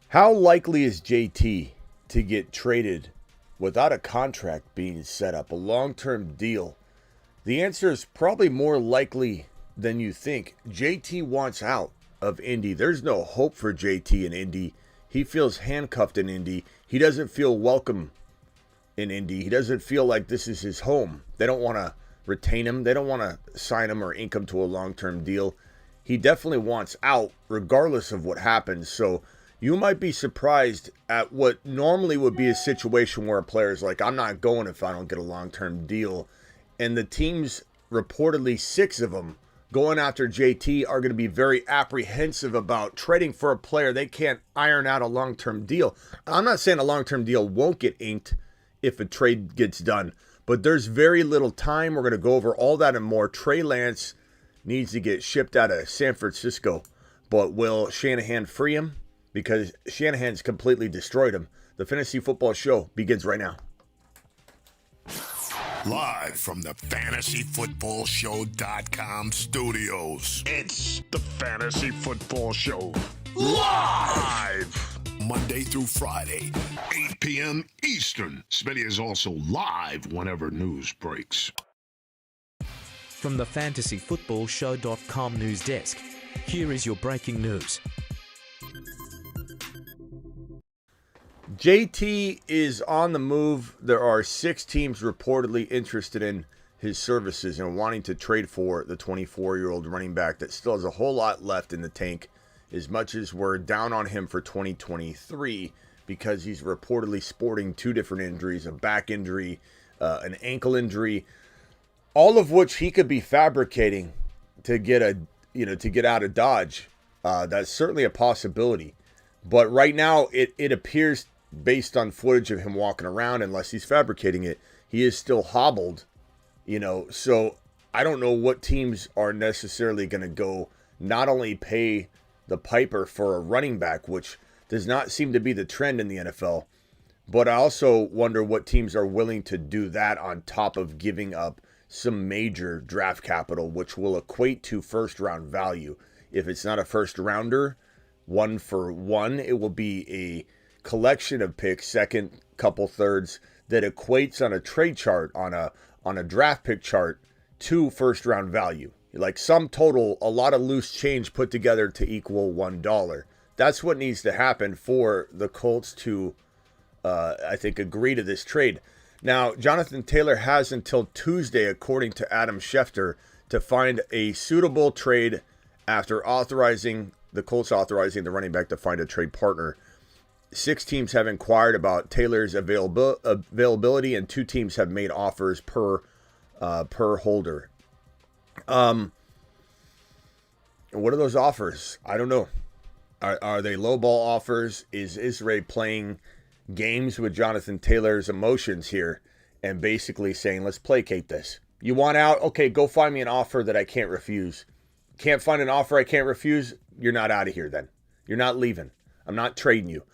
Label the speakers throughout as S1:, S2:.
S1: How likely is JT to get traded without a contract being set up, a long-term deal? The answer is probably more likely than you think. JT wants out of Indy. There's no hope for JT in Indy. He feels handcuffed in Indy. He doesn't feel welcome in Indy. He doesn't feel like this is his home. They don't want to retain him. They don't want to sign him or ink him to a long-term deal. He definitely wants out regardless of what happens. So you might be surprised at what normally would be a situation where a player is like, I'm not going if I don't get a long-term deal. And the teams, reportedly 6 of them, going after JT are going to be very apprehensive about trading for a player they can't iron out a long-term deal. I'm not saying a long-term deal won't get inked if a trade gets done, but there's very little time. We're going to go over all that and more. Trey Lance needs to get shipped out of San Francisco, but will Shanahan free him? Because Shanahan's completely destroyed him. The Fantasy Football Show begins right now.
S2: Live from the FantasyFootballShow.com studios.
S3: It's the Fantasy Football Show. Live!
S2: Monday through Friday, 8 p.m. Eastern. Smitty is also live whenever news breaks.
S4: From the FantasyFootballShow.com news desk, here is your breaking news.
S1: JT is on the move. There are 6 teams reportedly interested in his services and wanting to trade for the 24-year-old running back that still has a whole lot left in the tank, as much as we're down on him for 2023 because he's reportedly sporting 2 different injuries, a back injury, an ankle injury, all of which he could be fabricating to get out of Dodge. That's certainly a possibility. But right now, it appears, based on footage of him walking around, unless he's fabricating it, he is still hobbled, So I don't know what teams are necessarily going to go not only pay the piper for a running back, which does not seem to be the trend in the NFL, but I also wonder what teams are willing to do that on top of giving up some major draft capital, which will equate to first-round value. If it's not a first-rounder, 1-for-1, it will be a collection of picks, second, couple thirds, that equates on a trade chart, on a draft pick chart, to first-round value. Like sum total, a lot of loose change put together to equal $1. That's what needs to happen for the Colts to, I think, agree to this trade. Now, Jonathan Taylor has until Tuesday, according to Adam Schefter, to find a suitable trade after the Colts authorizing the running back to find a trade partner. 6 teams have inquired about Taylor's availability, and 2 teams have made offers per holder. What are those offers? I don't know. Are they lowball offers? Is Israel playing games with Jonathan Taylor's emotions here and basically saying, let's placate this? You want out? Okay, go find me an offer that I can't refuse. Can't find an offer I can't refuse? You're not out of here then. You're not leaving. I'm not trading you.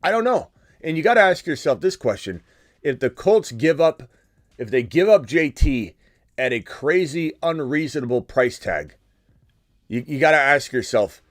S1: I don't know. And you got to ask yourself this question. If the Colts give up JT at a crazy, unreasonable price tag, you got to ask yourself,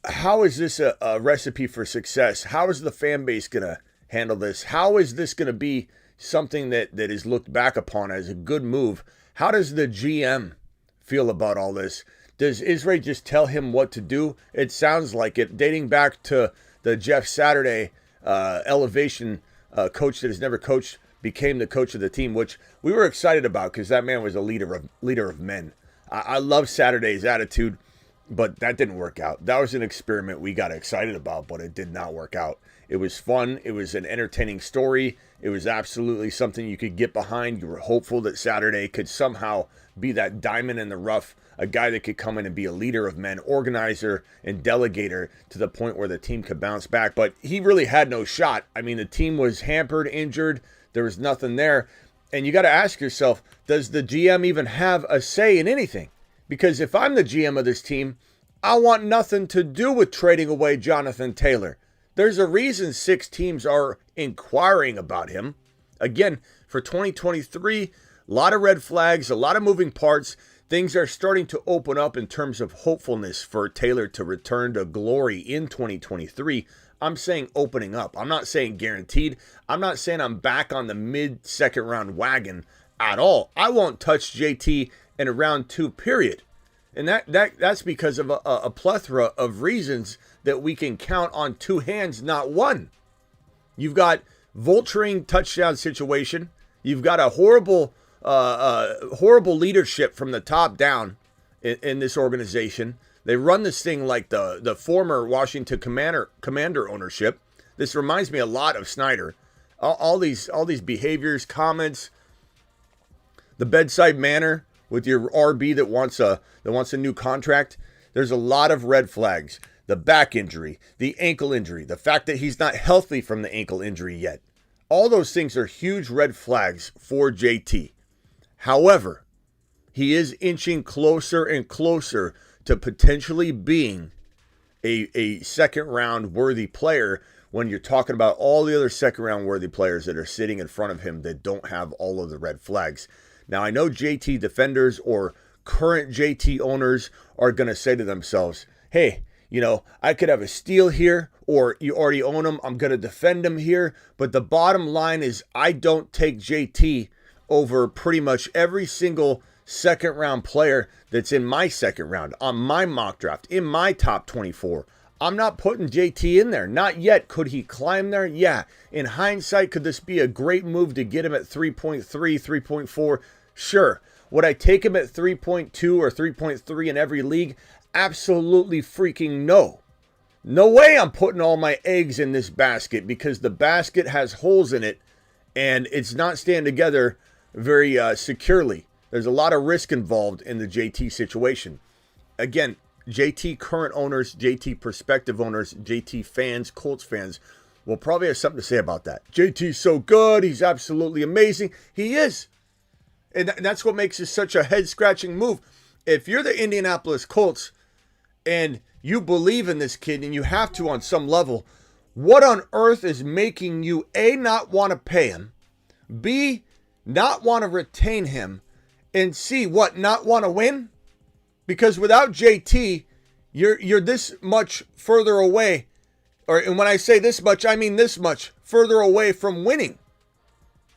S1: how is this a recipe for success? How is the fan base going to handle this? How is this going to be something that is looked back upon as a good move? How does the GM feel about all this? Does Israel just tell him what to do? It sounds like it, dating back to the Jeff Saturday elevation coach that has never coached became the coach of the team, which we were excited about because that man was a leader of men. I love Saturday's attitude, but that didn't work out. That was an experiment we got excited about, but it did not work out. It was fun. It was an entertaining story. It was absolutely something you could get behind. You were hopeful that Saturday could somehow be that diamond in the rough, a guy that could come in and be a leader of men, organizer and delegator to the point where the team could bounce back. But he really had no shot. I mean, the team was hampered, injured. There was nothing there. And you got to ask yourself, does the GM even have a say in anything? Because if I'm the GM of this team, I want nothing to do with trading away Jonathan Taylor. There's a reason 6 teams are inquiring about him. Again, for 2023, a lot of red flags, a lot of moving parts. things are starting to open up in terms of hopefulness for Taylor to return to glory in 2023. I'm saying opening up. I'm not saying guaranteed. I'm not saying I'm back on the mid-second round wagon at all. I won't touch JT in a round 2, period. And that's because of a plethora of reasons that we can count on 2 hands, not one. You've got vulturing touchdown situation. You've got a horrible leadership from the top down in this organization. They run this thing like the former Washington Commander ownership. This reminds me a lot of Snyder. All these behaviors, comments, the bedside manner with your RB that wants a new contract. There's a lot of red flags. The back injury, the ankle injury, the fact that he's not healthy from the ankle injury yet. All those things are huge red flags for JT. However, he is inching closer and closer to potentially being a second round worthy player when you're talking about all the other second round worthy players that are sitting in front of him that don't have all of the red flags. Now, I know JT defenders or current JT owners are going to say to themselves, hey, I could have a steal here, or you already own him. I'm going to defend him here. But the bottom line is I don't take JT over pretty much every single second round player that's in my second round, on my mock draft, in my top 24. I'm not putting JT in there. Not yet. Could he climb there? Yeah. In hindsight, could this be a great move to get him at 3.3, 3.4? Sure. Would I take him at 3.2 or 3.3 in every league? Absolutely freaking no. No way I'm putting all my eggs in this basket, because the basket has holes in it and it's not staying together very securely. There's a lot of risk involved in the JT situation. Again, JT current owners, JT prospective owners, JT fans, Colts fans will probably have something to say about that. JT's so good. He's absolutely amazing. He is. And that's what makes this such a head-scratching move. If you're the Indianapolis Colts and you believe in this kid, and you have to on some level, what on earth is making you, A, not want to pay him, B, not want to retain him, and C, what, not want to win? Because without JT, you're this much further away, and when I say this much, I mean this much further away from winning.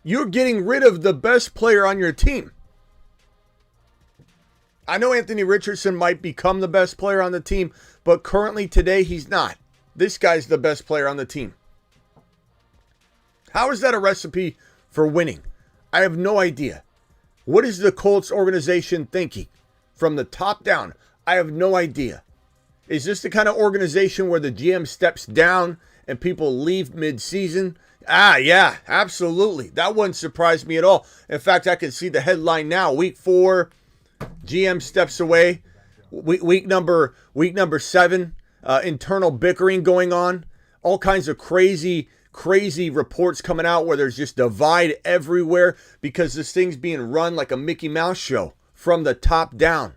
S1: You're getting rid of the best player on your team. I know Anthony Richardson might become the best player on the team, but currently today he's not. This guy's the best player on the team. How is that a recipe for winning? I have no idea. What is the Colts organization thinking from the top down? I have no idea. Is this the kind of organization where the GM steps down and people leave mid-season? Yeah, absolutely. That wouldn't surprise me at all. In fact, I can see the headline now. Week 4, GM steps away. Week number 7, internal bickering going on. All kinds of crazy reports coming out where there's just divide everywhere because this thing's being run like a Mickey Mouse show from the top down.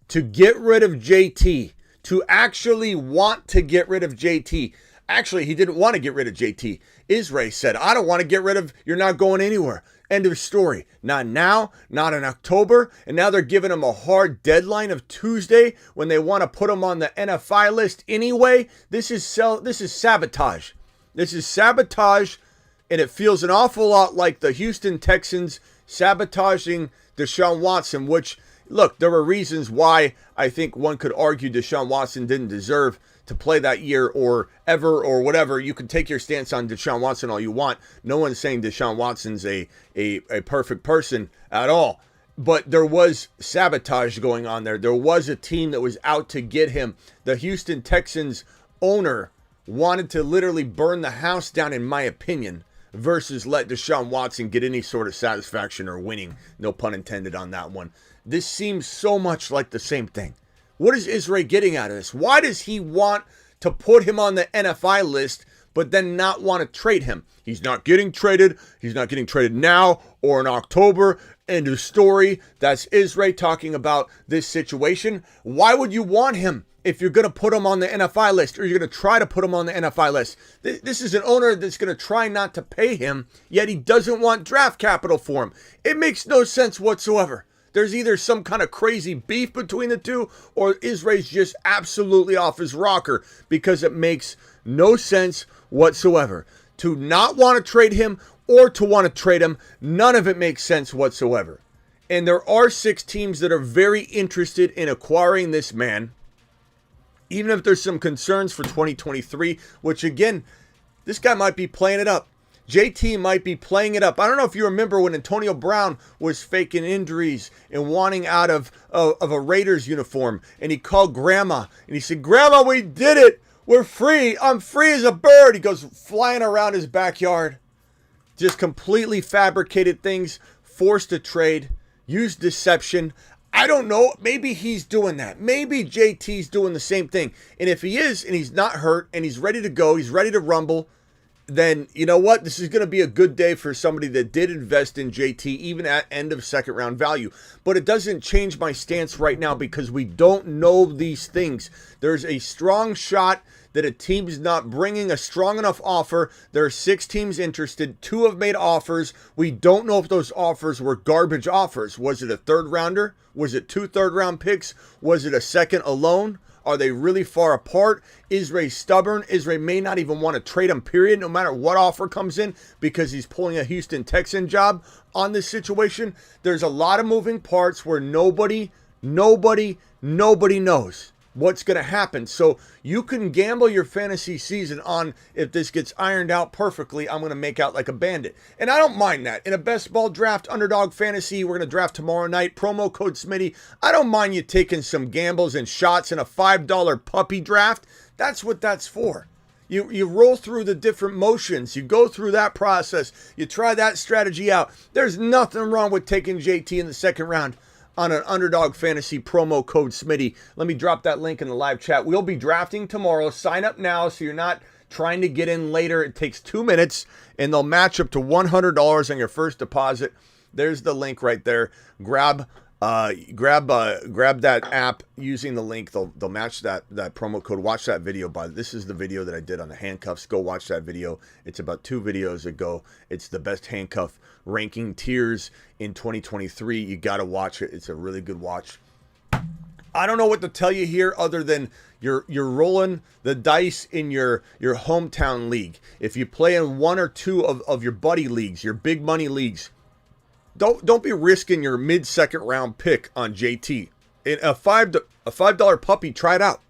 S1: To get rid of JT, to actually want to get rid of JT. Actually, he didn't want to get rid of JT. Israel said, I don't want to get rid of, you're not going anywhere. End of story. Not now, not in October. And now they're giving him a hard deadline of Tuesday when they want to put him on the NFI list anyway. This is sabotage. This is sabotage, and it feels an awful lot like the Houston Texans sabotaging Deshaun Watson, which, look, there were reasons why I think one could argue Deshaun Watson didn't deserve to play that year or ever or whatever. You can take your stance on Deshaun Watson all you want. No one's saying Deshaun Watson's a perfect person at all. But there was sabotage going on there. There was a team that was out to get him. The Houston Texans owner wanted to literally burn the house down, in my opinion, versus let Deshaun Watson get any sort of satisfaction or winning. No pun intended on that one. This seems so much like the same thing. What is Israel getting out of this? Why does he want to put him on the NFI list, but then not want to trade him? He's not getting traded. He's not getting traded now or in October. End of story. That's Israel talking about this situation. Why would you want him if you're going to put him on the NFI list, or you're going to try to put him on the NFI list? This is an owner that's going to try not to pay him, yet he doesn't want draft capital for him. It makes no sense whatsoever. There's either some kind of crazy beef between the two, or Israel's just absolutely off his rocker, because it makes no sense whatsoever. To not want to trade him or to want to trade him, none of it makes sense whatsoever. And there are 6 teams that are very interested in acquiring this man, even if there's some concerns for 2023, which again, this guy might be playing it up. JT might be playing it up. I don't know if you remember when Antonio Brown was faking injuries and wanting out of a Raiders uniform, and he called Grandma, and he said, "Grandma, we did it. We're free. I'm free as a bird." He goes flying around his backyard. Just completely fabricated things, forced a trade, used deception. I don't know. Maybe he's doing that. Maybe JT's doing the same thing. And if he is, and he's not hurt, and he's ready to go, he's ready to rumble, then you know what? This is going to be a good day for somebody that did invest in JT, even at end of second round value. But it doesn't change my stance right now, because we don't know these things. There's a strong shot that a team's not bringing a strong enough offer. There are 6 teams interested. 2 have made offers. We don't know if those offers were garbage offers. Was it a 3rd rounder? Was it 2 third-round picks? Was it a second alone? Are they really far apart? Israel's stubborn. Israel may not even want to trade him, period, no matter what offer comes in, because he's pulling a Houston Texan job on this situation. There's a lot of moving parts where nobody knows what's going to happen. So you can gamble your fantasy season on, if this gets ironed out perfectly, I'm going to make out like a bandit. And I don't mind that. In a best ball draft, underdog fantasy, we're going to draft tomorrow night, promo code Smitty. I don't mind you taking some gambles and shots in a $5 puppy draft. That's what that's for. You roll through the different motions. You go through that process. You try that strategy out. There's nothing wrong with taking JT in the second round on an underdog fantasy promo code Smitty. Let me drop that link in the live chat. We'll be drafting tomorrow. Sign up now so you're not trying to get in later. It takes 2 minutes, and they'll match up to $100 on your first deposit. There's the link right there. Grab that app using the link. They'll match that promo code. Watch that video. This is the video that I did on the handcuffs. Go watch that video. It's about 2 videos ago. It's the best handcuff ranking tiers in 2023. You got to watch it. It's a really good watch. I don't know what to tell you here other than you're rolling the dice in your hometown league. If you play in 1 or 2 of your buddy leagues, your big money leagues, don't be risking your mid-second round pick on JT. In a $5 puppy, try it out.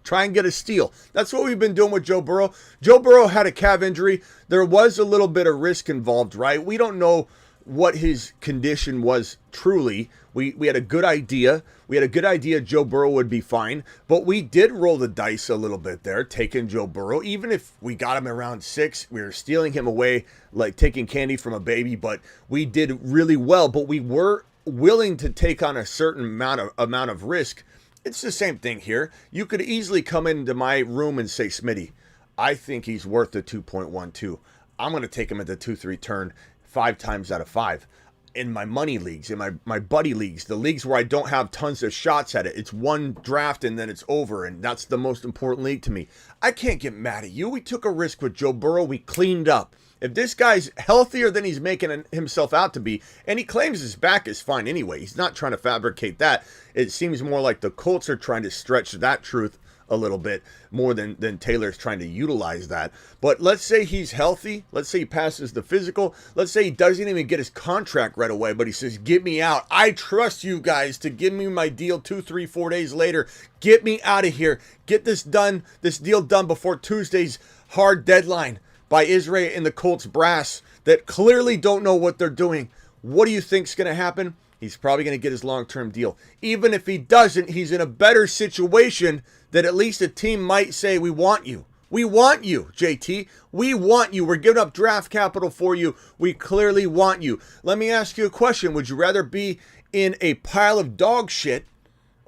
S1: Try and get a steal. That's what we've been doing with Joe Burrow. Joe Burrow had a calf injury. There was a little bit of risk involved, right? We don't know what his condition was truly. We had a good idea. We had a good idea Joe Burrow would be fine, but we did roll the dice a little bit there, taking Joe Burrow. Even if we got him around 6, we were stealing him away like taking candy from a baby, but we did really well. But we were willing to take on a certain amount of risk. It's the same thing here. You could easily come into my room and say, Smitty, I think he's worth the 2.12. I'm going to take him at the 2-3 turn 5 times out of 5. In my money leagues, in my buddy leagues, the leagues where I don't have tons of shots at it. It's 1 draft and then it's over, and that's the most important league to me. I can't get mad at you. We took a risk with Joe Burrow. We cleaned up. If this guy's healthier than he's making himself out to be, and he claims his back is fine anyway, he's not trying to fabricate that. It seems more like the Colts are trying to stretch that truth a little bit more than Taylor's trying to utilize that. But let's say he's healthy. Let's say he passes the physical. Let's say he doesn't even get his contract right away, but he says, get me out. I trust you guys to give me my deal 2, 3, 4 days later. Get me out of here. Get this done, this deal done before Tuesday's hard deadline by Israel and the Colts brass that clearly don't know what they're doing. What do you think's going to happen? He's probably going to get his long-term deal. Even if he doesn't, he's in a better situation that at least a team might say, we want you. We want you, JT. We want you. We're giving up draft capital for you. We clearly want you. Let me ask you a question. Would you rather be in a pile of dog shit,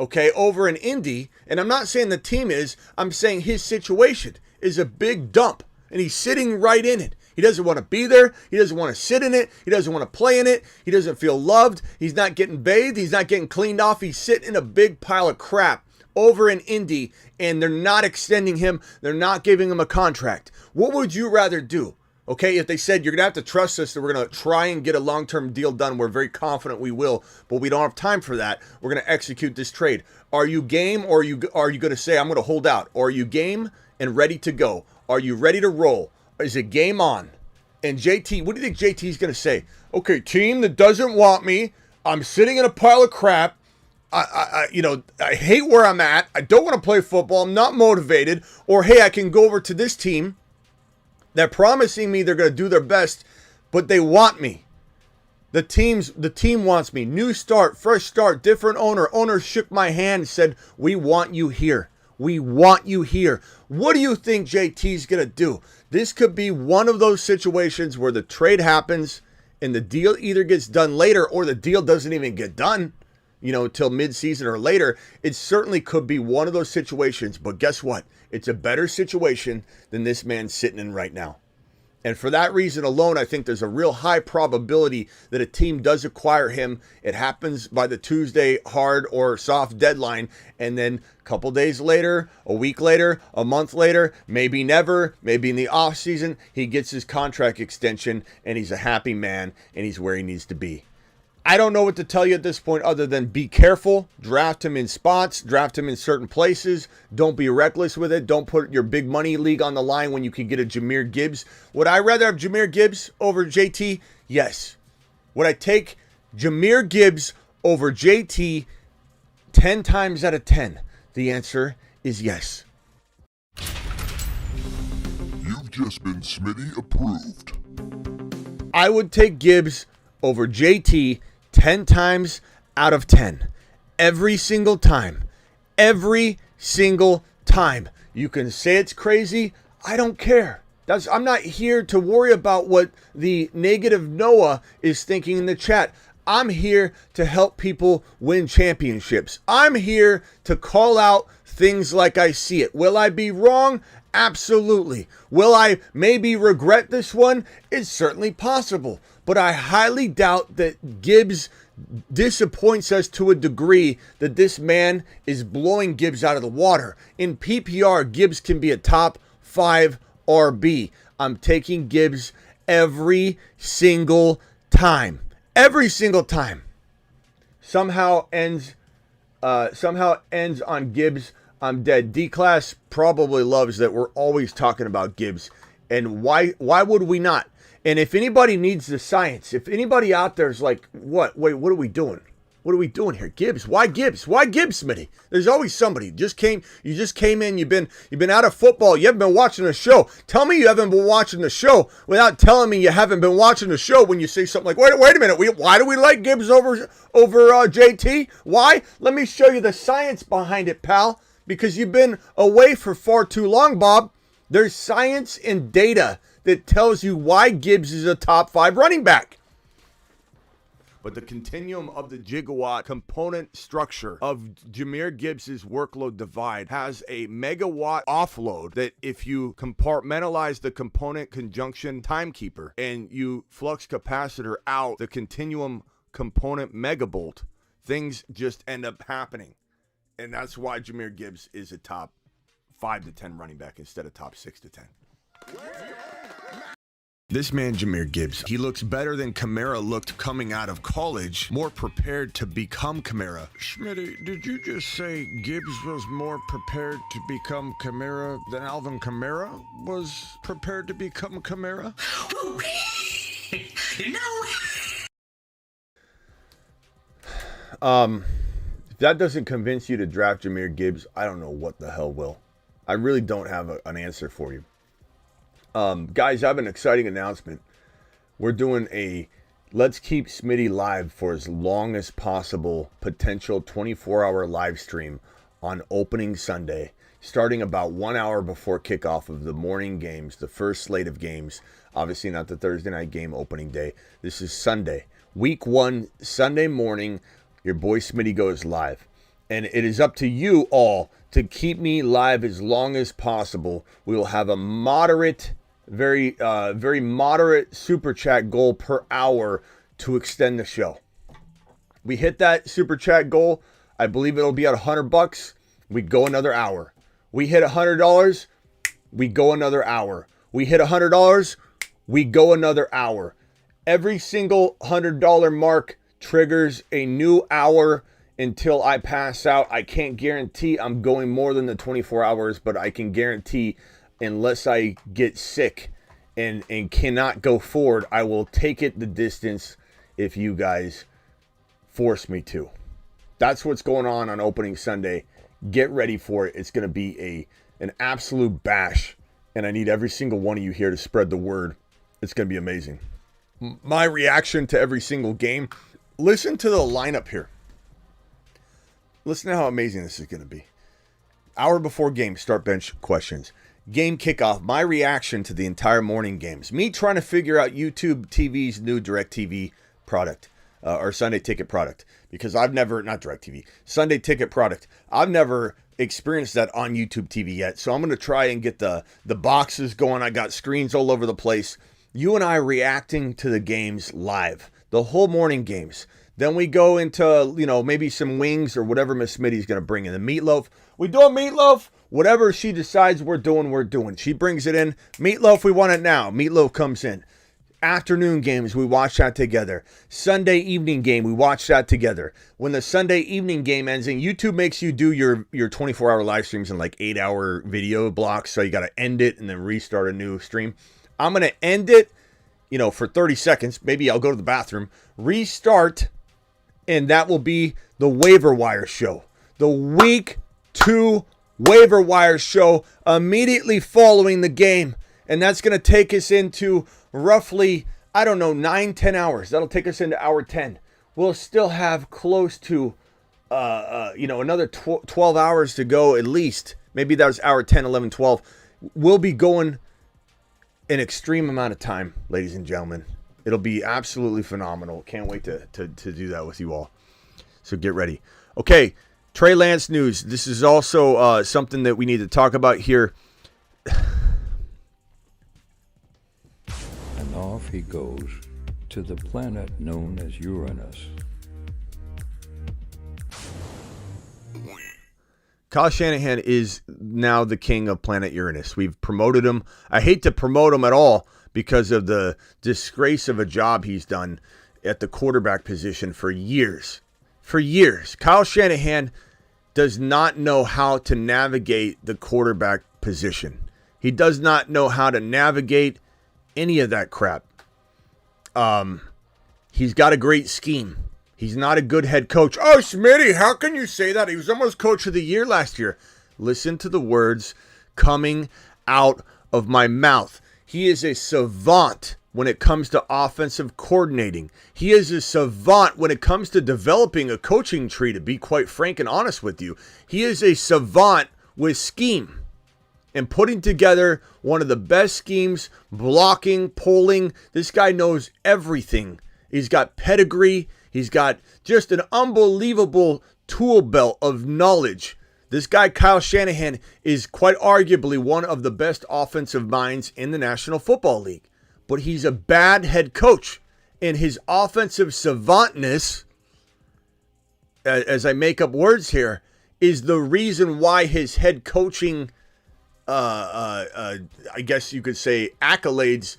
S1: okay, over in Indy? And I'm not saying the team is. I'm saying his situation is a big dump, and he's sitting right in it. He doesn't want to be there. He doesn't want to sit in it. He doesn't want to play in it. He doesn't feel loved. He's not getting bathed. He's not getting cleaned off. He's sitting in a big pile of crap over in Indy, and they're not extending him. They're not giving him a contract. What would you rather do? Okay, if they said you're going to have to trust us that we're going to try and get a long-term deal done, we're very confident we will, but we don't have time for that. We're going to execute this trade. Are you game, or are you going to say I'm going to hold out? Or are you game and ready to go? Are you ready to roll? Is it game on? And JT, what do you think JT's going to say? Okay, team that doesn't want me, I'm sitting in a pile of crap. I hate where I'm at. I don't want to play football. I'm not motivated. Or hey, I can go over to this team. They're promising me they're going to do their best, but they want me. The team wants me. New start, fresh start, different owner. Owner shook my hand and said, "We want you here. We want you here." What do you think JT's going to do? This could be one of those situations where the trade happens and the deal either gets done later or the deal doesn't even get done, till midseason or later. It certainly could be one of those situations, but guess what? It's a better situation than this man sitting in right now. And for that reason alone, I think there's a real high probability that a team does acquire him. It happens by the Tuesday hard or soft deadline. And then a couple days later, a week later, a month later, maybe never, maybe in the offseason, he gets his contract extension and he's a happy man and he's where he needs to be. I don't know what to tell you at this point other than be careful, draft him in spots, draft him in certain places. Don't be reckless with it. Don't put your big money league on the line when you can get a Jahmyr Gibbs. Would I rather have Jahmyr Gibbs over JT? Yes. Would I take Jahmyr Gibbs over JT 10 times out of 10? The answer is yes.
S2: You've just been Smitty approved.
S1: I would take Gibbs over JT 10 times out of 10. Every single time. Every single time. You can say it's crazy. I don't care. I'm not here to worry about what the negative Noah is thinking in the chat. I'm here to help people win championships. I'm here to call out things like I see it. Will I be wrong? Absolutely. Will I maybe regret this one? It's certainly possible. But I highly doubt that Gibbs disappoints us to a degree that this man is blowing Gibbs out of the water. In PPR, Gibbs can be a top 5 RB. I'm taking Gibbs every single time. Every single time. Somehow ends on Gibbs. I'm dead. D-Class probably loves that we're always talking about Gibbs. And why would we not? And if anybody needs the science, if anybody out there is like, what are we doing? What are we doing here? Gibbs. Why Gibbs? Why Gibbs, Smitty? There's always somebody. You just came in, you've been out of football, you haven't been watching the show. Tell me you haven't been watching the show without telling me you haven't been watching the show when you say something like, wait a minute, why do we like Gibbs over JT? Why? Let me show you the science behind it, pal. Because you've been away for far too long, Bob. There's science and data that tells you why Gibbs is a top 5 running back. But the continuum of the gigawatt component structure of Jahmyr Gibbs' workload divide has a megawatt offload that if you compartmentalize the component conjunction timekeeper and you flux capacitor out the continuum component megabolt, things just end up happening. And that's why Jahmyr Gibbs is a top 5 to 10 running back instead of top 6 to 10. This man, Jahmyr Gibbs, he looks better than Kamara looked coming out of college, more prepared to become Kamara.
S3: Schmitty, did you just say Gibbs was more prepared to become Kamara than Alvin Kamara was prepared to become Kamara?
S1: If that doesn't convince you to draft Jahmyr Gibbs, I don't know what the hell will. I really don't have an answer for you. Guys, I have an exciting announcement. We're doing a Let's Keep Smitty live for as long as possible potential 24-hour live stream on opening Sunday, starting about 1 hour before kickoff of the morning games, the first slate of games. Obviously not the Thursday night game opening day. This is Sunday. Week 1, Sunday morning, your boy Smitty goes live. And it is up to you all to keep me live as long as possible. We will have a moderate, very moderate super chat goal per hour to extend the show. We hit that super chat goal. I believe it'll be at $100. We go another hour. We hit $100. We go another hour. We hit $100. we go another hour. Every single $100 mark triggers a new hour until I pass out. I can't guarantee I'm going more than the 24 hours, but I can guarantee unless I get sick and cannot go forward, I will take it the distance if you guys force me to. That's what's going on opening Sunday. Get ready for it. It's going to be an absolute bash, and I need every single one of you here to spread the word. It's going to be amazing. My reaction to every single game, listen to the lineup here. Listen to how amazing this is going to be. Hour before game, start bench questions. Game kickoff, my reaction to the entire morning games. Me trying to figure out YouTube TV's new DirecTV product, or Sunday Ticket product. Because I've never, not DirecTV, Sunday Ticket product. I've never experienced that on YouTube TV yet. So I'm going to try and get the boxes going. I got screens all over the place. You and I reacting to the games live. The whole morning games. Then we go into, maybe some wings or whatever Miss Smitty's going to bring in. The meatloaf. We doing meatloaf? Whatever she decides we're doing. She brings it in. Meatloaf, we want it now. Meatloaf comes in. Afternoon games, we watch that together. Sunday evening game, we watch that together. When the Sunday evening game ends, and YouTube makes you do your 24-hour live streams in like 8-hour video blocks, so you got to end it and then restart a new stream. I'm going to end it, for 30 seconds. Maybe I'll go to the bathroom, restart, and that will be the waiver wire show. The week 2 waiver wire show immediately following the game. And that's going to take us into roughly, 9-10 hours. That'll take us into hour 10. We'll still have close to, another 12 hours to go at least. Maybe that was hour 10, 11, 12. We'll be going an extreme amount of time, ladies and gentlemen. It'll be absolutely phenomenal. Can't wait to do that with you all. So get ready. Okay, Trey Lance news. This is also something that we need to talk about here.
S5: And off he goes to the planet known as Uranus.
S1: Kyle Shanahan is now the king of planet Uranus. We've promoted him. I hate to promote him at all because of the disgrace of a job he's done at the quarterback position for years. For years. Kyle Shanahan does not know how to navigate the quarterback position. He does not know how to navigate any of that crap. He's got a great scheme. He's not a good head coach. Oh, Smitty, how can you say that? He was almost coach of the year last year. Listen to the words coming out of my mouth. He is a savant when it comes to offensive coordinating. He is a savant when it comes to developing a coaching tree, to be quite frank and honest with you. He is a savant with scheme and putting together one of the best schemes, blocking, pulling. This guy knows everything. He's got pedigree. He's got just an unbelievable tool belt of knowledge. This guy, Kyle Shanahan, is quite arguably one of the best offensive minds in the National Football League. But he's a bad head coach. And his offensive savantness, as I make up words here, is the reason why his head coaching, I guess you could say, accolades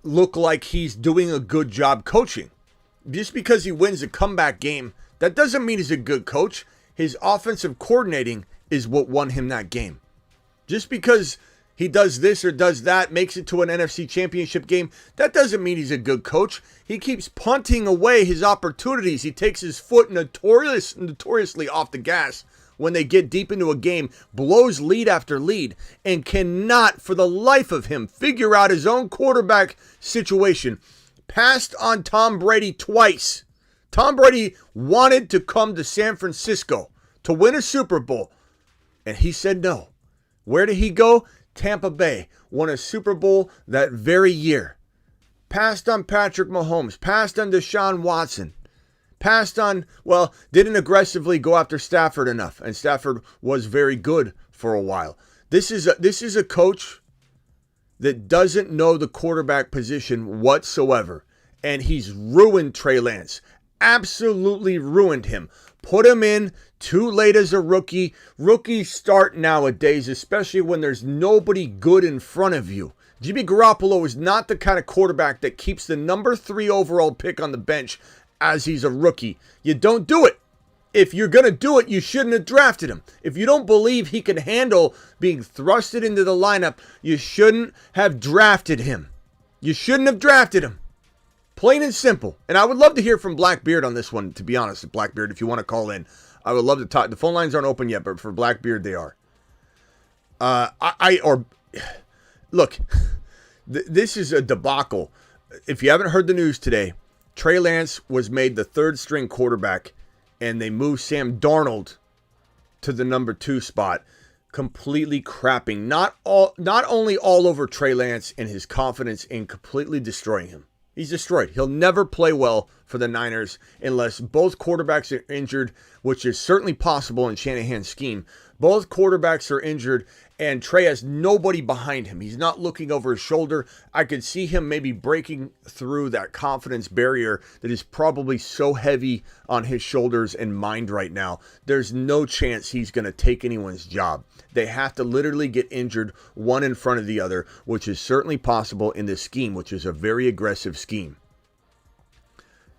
S1: look like he's doing a good job coaching. Just because he wins a comeback game, that doesn't mean he's a good coach. His offensive coordinating is what won him that game. Just because he does this or does that, makes it to an NFC championship game, that doesn't mean he's a good coach. He keeps punting away his opportunities. He takes his foot notoriously off the gas when they get deep into a game, blows lead after lead, and cannot, for the life of him, figure out his own quarterback situation. Passed on Tom Brady twice. Tom Brady wanted to come to San Francisco to win a Super Bowl, and he said no. Where did he go? Tampa Bay. Won a Super Bowl that very year. Passed on Patrick Mahomes. Passed on Deshaun Watson. Passed on, didn't aggressively go after Stafford enough, and Stafford was very good for a while. This is a coach that doesn't know the quarterback position whatsoever. And he's ruined Trey Lance. Absolutely ruined him. Put him in too late as a rookie. Rookies start nowadays, especially when there's nobody good in front of you. Jimmy Garoppolo is not the kind of quarterback that keeps the number 3 overall pick on the bench as he's a rookie. You don't do it. If you're going to do it, you shouldn't have drafted him. If you don't believe he can handle being thrusted into the lineup, you shouldn't have drafted him. You shouldn't have drafted him. Plain and simple. And I would love to hear from Blackbeard on this one, to be honest. Blackbeard, if you want to call in, I would love to talk. The phone lines aren't open yet, but for Blackbeard, they are. Look, this is a debacle. If you haven't heard the news today, Trey Lance was made the 3rd string quarterback, and they moved Sam Darnold to the number 2 spot, completely crapping not only all over Trey Lance and his confidence in completely destroying him. He's destroyed. He'll never play well for the Niners unless both quarterbacks are injured, which is certainly possible in Shanahan's scheme. Both quarterbacks are injured, and Trey has nobody behind him. He's not looking over his shoulder. I could see him maybe breaking through that confidence barrier that is probably so heavy on his shoulders and mind right now. There's no chance he's going to take anyone's job. They have to literally get injured one in front of the other, which is certainly possible in this scheme, which is a very aggressive scheme.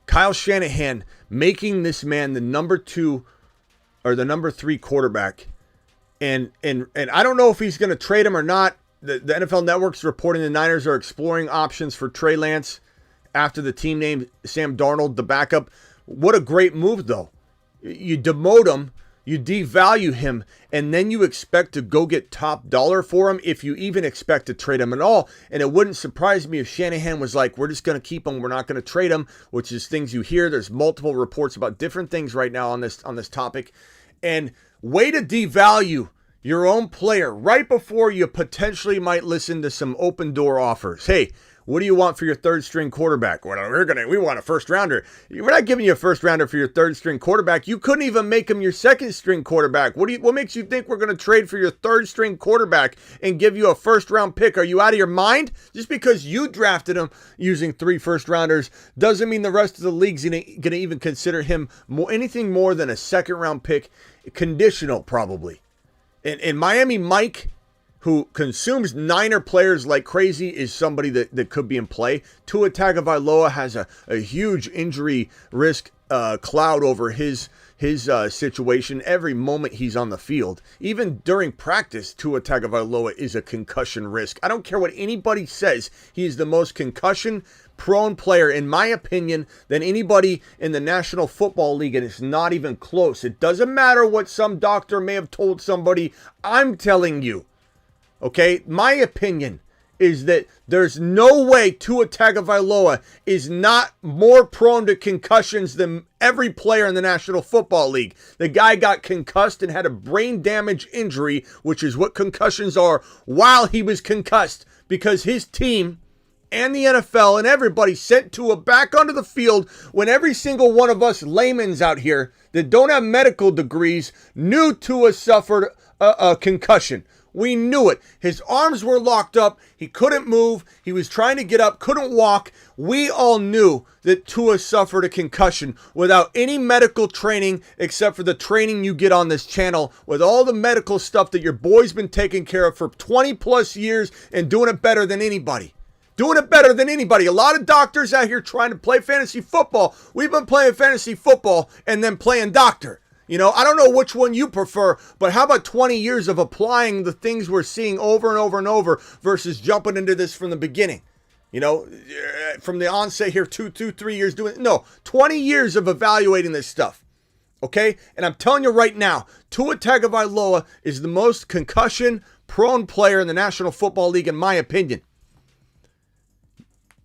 S1: Kyle Shanahan making this man the number 2 or the number 3 quarterback. And I don't know if he's going to trade him or not. The NFL Network's reporting the Niners are exploring options for Trey Lance after the team named Sam Darnold the backup. What a great move, though. You demote him, you devalue him, and then you expect to go get top dollar for him if you even expect to trade him at all. And it wouldn't surprise me if Shanahan was like, we're just going to keep him, we're not going to trade him, which is things you hear. There's multiple reports about different things right now on this topic. And way to devalue your own player right before you potentially might listen to some open door offers. Hey, what do you want for your 3rd string quarterback? Well, we want a 1st rounder. We're not giving you a 1st rounder for your 3rd string quarterback. You couldn't even make him your 2nd string quarterback. What makes you think we're going to trade for your 3rd string quarterback and give you a 1st round pick? Are you out of your mind? Just because you drafted him using 3 1st rounders doesn't mean the rest of the league's going to even consider him anything more than a 2nd round pick, conditional probably. And Miami Mike, who consumes Niner players like crazy, is somebody that could be in play. Tua Tagovailoa has a huge injury risk cloud over his situation every moment he's on the field. Even during practice, Tua Tagovailoa is a concussion risk. I don't care what anybody says. He is the most concussion-prone player, in my opinion, than anybody in the National Football League, and it's not even close. It doesn't matter what some doctor may have told somebody. I'm telling you. Okay, my opinion is that there's no way Tua Tagovailoa is not more prone to concussions than every player in the National Football League. The guy got concussed and had a brain damage injury, which is what concussions are, while he was concussed, because his team and the NFL and everybody sent Tua back onto the field when every single one of us laymen's out here that don't have medical degrees knew Tua suffered a concussion. We knew it. His arms were locked up. He couldn't move. He was trying to get up, couldn't walk. We all knew that Tua suffered a concussion without any medical training except for the training you get on this channel with all the medical stuff that your boy's been taking care of for 20 plus years and doing it better than anybody. Doing it better than anybody. A lot of doctors out here trying to play fantasy football. We've been playing fantasy football and then playing doctor. You know, I don't know which one you prefer, but how about 20 years of applying the things we're seeing over and over and over versus jumping into this from the beginning? You know, from the onset here, 3 years doing it. No, 20 years of evaluating this stuff. Okay? And I'm telling you right now, Tua Tagovailoa is the most concussion-prone player in the National Football League, in my opinion.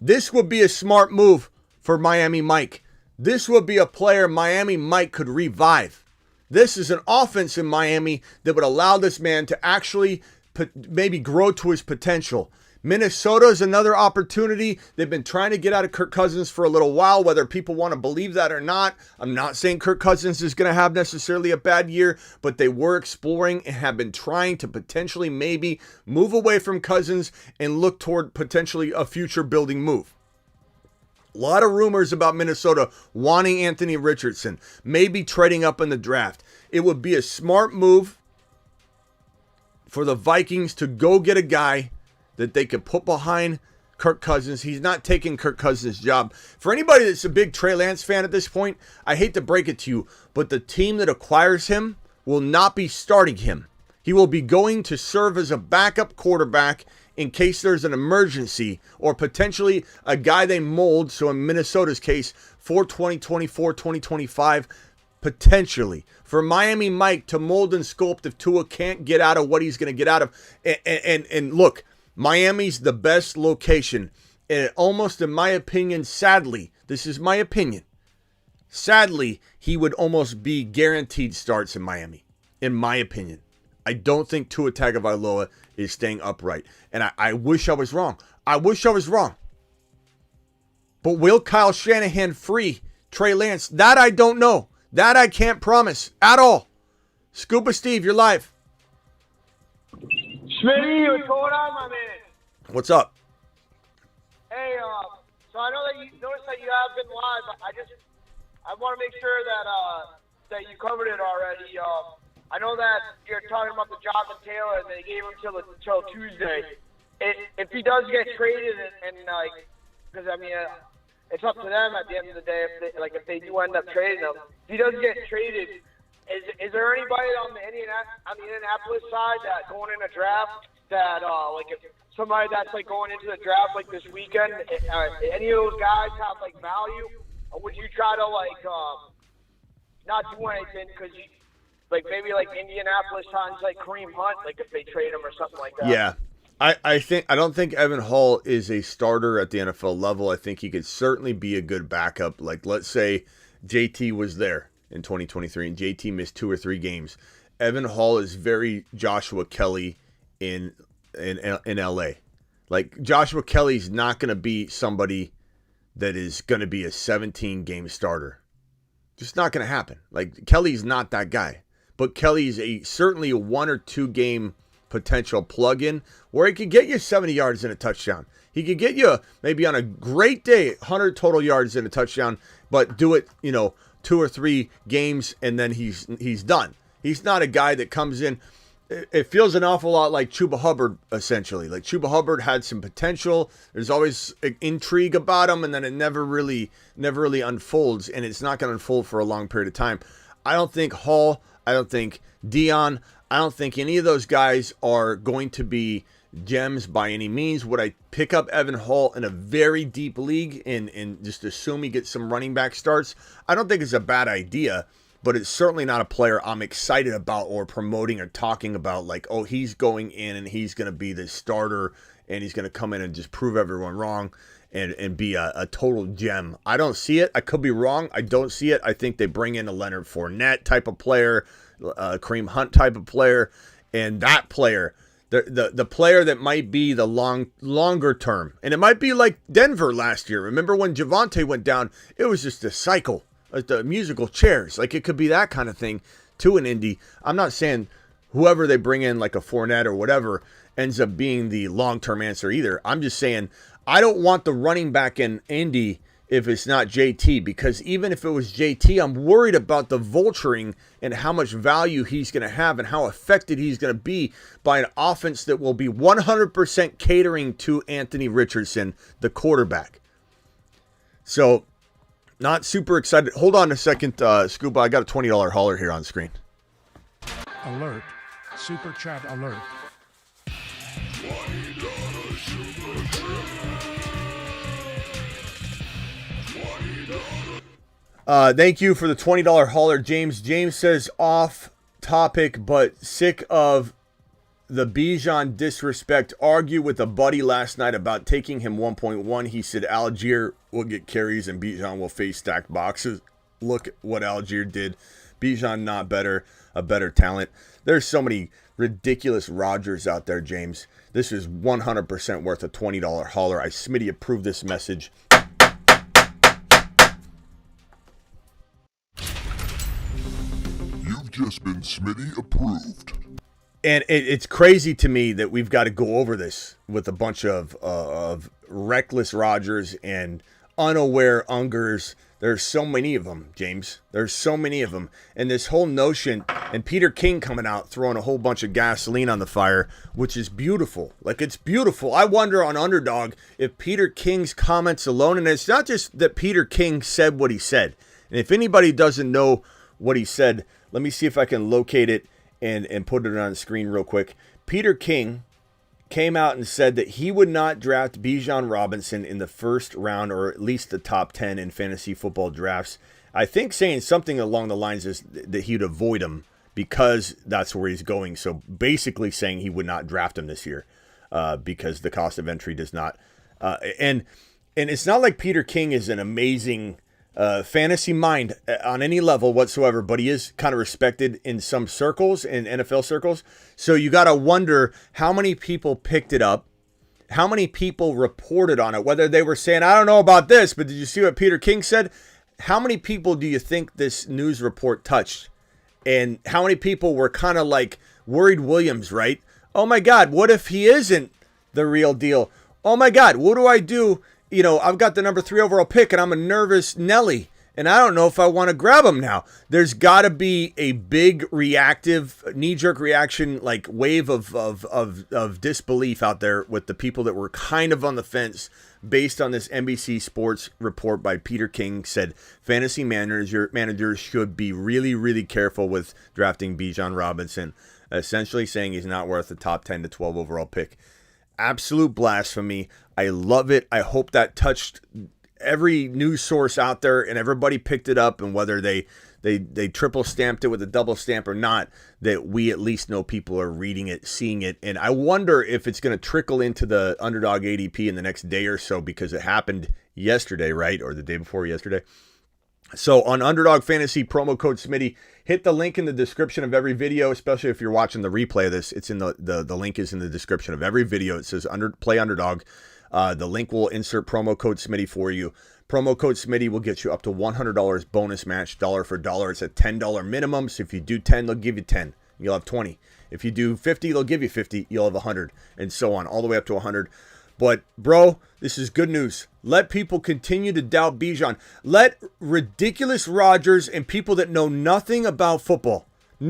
S1: This would be a smart move for Miami Mike. This would be a player Miami Mike could revive. This is an offense in Miami that would allow this man to actually maybe grow to his potential. Minnesota is another opportunity. They've been trying to get out of Kirk Cousins for a little while, whether people want to believe that or not. I'm not saying Kirk Cousins is going to have necessarily a bad year, but they were exploring and have been trying to potentially maybe move away from Cousins and look toward potentially a future building move. A lot of rumors about Minnesota wanting Anthony Richardson, maybe trading up in the draft. it would be a smart move for the Vikings to go get a guy that they could put behind Kirk Cousins. He's not taking Kirk Cousins' job. For anybody that's a big Trey Lance fan at this point, I hate to break it to you, but the team that acquires him will not be starting him. He will be going to serve as a backup quarterback in case there's an emergency or potentially a guy they mold, so in Minnesota's case, for 2024, 2025, potentially. For Miami Mike to mold and sculpt if Tua can't get out of what he's going to get out of. And look, Miami's the best location. And almost, in my opinion, sadly, this is my opinion, sadly, he would almost be guaranteed starts in Miami, in my opinion. I don't think Tua Tagovailoa is staying upright. And I wish I was wrong. I wish I was wrong. But will Kyle Shanahan free Trey Lance? That I don't know. That I can't promise at all. Scuba Steve, you're live.
S6: Smitty, what's going on, my man?
S1: What's up?
S6: Hey, so I know that you noticed that you have been live, but I want to make sure that you covered it already. I know that you're talking about the Jonathan Taylor, and they gave him till Tuesday. If he does get traded, and because I mean, it's up to them at the end of the day. If they do end up trading him, if he does get traded, is there anybody on the Indianapolis side that going in a draft that if somebody that's going into the draft this weekend, any of those guys have value, or would you try to not do anything because you? Maybe Indianapolis signs Kareem Hunt, if they trade him or something like that.
S1: Yeah. I don't think Evan Hall is a starter at the NFL level. I think he could certainly be a good backup. Let's say JT was there in 2023 and JT missed 2 or 3 games. Evan Hall is very Joshua Kelly in LA. Joshua Kelly's not going to be somebody that is going to be a 17-game starter. Just not going to happen. Kelly's not that guy. But Kelly's certainly a 1 or 2 game potential plug-in where he could get you 70 yards and a touchdown. He could get you maybe on a great day 100 total yards and a touchdown, but do it 2 or 3 games and then he's done. He's not a guy that comes in. It feels an awful lot like Chuba Hubbard, essentially. Chuba Hubbard had some potential. There's always intrigue about him, and then it never really unfolds, and it's not going to unfold for a long period of time. I don't think Hall, I don't think Dion, I don't think any of those guys are going to be gems by any means. Would I pick up Evan Hall in a very deep league and just assume he gets some running back starts? I don't think it's a bad idea, but it's certainly not a player I'm excited about or promoting or talking about he's going in and he's going to be the starter and he's going to come in and just prove everyone wrong and be a total gem. I don't see it. I could be wrong. I don't see it. I think they bring in a Leonard Fournette type of player, Kareem Hunt type of player, and that player, the player that might be the longer term. And it might be like Denver last year. Remember when Javonte went down? It was just a cycle. The musical chairs. It could be that kind of thing to an Indy. I'm not saying whoever they bring in, a Fournette or whatever, ends up being the long-term answer either. I'm just saying I don't want the running back in Indy if it's not JT, because even if it was JT, I'm worried about the vulturing and how much value he's going to have and how affected he's going to be by an offense that will be 100% catering to Anthony Richardson, the quarterback. So, not super excited. Hold on a second, Scuba. I got a $20 hauler here on screen.
S7: Alert. Super chat alert.
S1: Thank you for the $20 hauler, James. James says off topic, but sick of the Bijan disrespect. Argue with a buddy last night about taking him 1.1. He said Algier will get carries and Bijan will face stacked boxes. Look at what Algier did. Bijan not better, a better talent. There's so many ridiculous Rodgers out there, James. This is 100% worth a $20 hauler. I Smitty approved this message.
S2: You've just been Smitty approved.
S1: And it's crazy to me that we've got to go over this with a bunch of reckless Rodgers and unaware Ungers. There's so many of them, James. There's so many of them. And this whole notion, and Peter King coming out throwing a whole bunch of gasoline on the fire, which is beautiful. Like, it's beautiful. I wonder on Underdog if Peter King's comments alone, and it's not just that Peter King said what he said. And if anybody doesn't know what he said, let me see if I can locate it and put it on the screen real quick. Peter King came out and said that he would not draft Bijan Robinson in the first round, or at least the top 10 in fantasy football drafts. I think saying something along the lines is that he'd avoid him because that's where he's going. So basically saying he would not draft him this year because the cost of entry does not. And it's not like Peter King is an amazing fantasy mind on any level whatsoever, but he is kind of respected in some circles, in NFL circles. So you got to wonder how many people picked it up, how many people reported on it, whether they were saying, I don't know about this, but did you see what Peter King said? How many people do you think this news report touched? And how many people were kind of like worried Williams, right? Oh my God, what if he isn't the real deal? Oh my God, what do I do? You know, I've got the number 3 overall pick and I'm a nervous Nelly and I don't know if I want to grab him now. There's got to be a big reactive, knee-jerk reaction, like wave of disbelief out there with the people that were kind of on the fence based on this NBC Sports report by Peter King. Said fantasy managers should be really, really careful with drafting Bijan Robinson, essentially saying he's not worth the top 10 to 12 overall pick. Absolute blasphemy. I love it. I hope that touched every news source out there and everybody picked it up, and whether they triple stamped it with a double stamp or not, that we at least know people are reading it, seeing it. And I wonder if it's going to trickle into the Underdog ADP in the next day or so, because it happened yesterday, right? Or the day before yesterday. So on Underdog Fantasy, promo code Smitty, hit the link in the description of every video, especially if you're watching the replay of this. It's in the link is in the description of every video. It says play Underdog. The link will insert promo code Smitty for you. Promo code Smitty will get you up to $100 bonus match, dollar for dollar. It's a $10 minimum. So if you do 10, they'll give you 10. You'll have 20. If you do 50, they'll give you 50. You'll have 100, and so on, all the way up to 100. But, bro, this is good news. Let people continue to doubt Bijan. Let ridiculous Rodgers and people that know nothing about football, or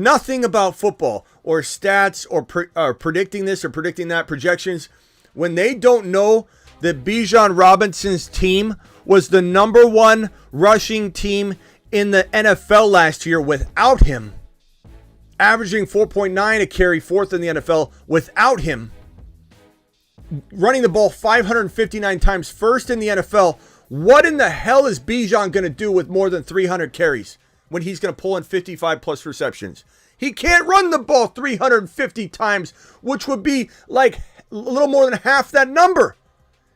S1: stats, or predicting this or predicting that, projections, when they don't know that Bijan Robinson's team was the number 1 rushing team in the NFL last year without him, averaging 4.9 a carry, 4th in the NFL without him, running the ball 559 times, 1st in the NFL. What in the hell is Bijan going to do with more than 300 carries when he's going to pull in 55 plus receptions? He can't run the ball 350 times, which would be like a little more than half that number.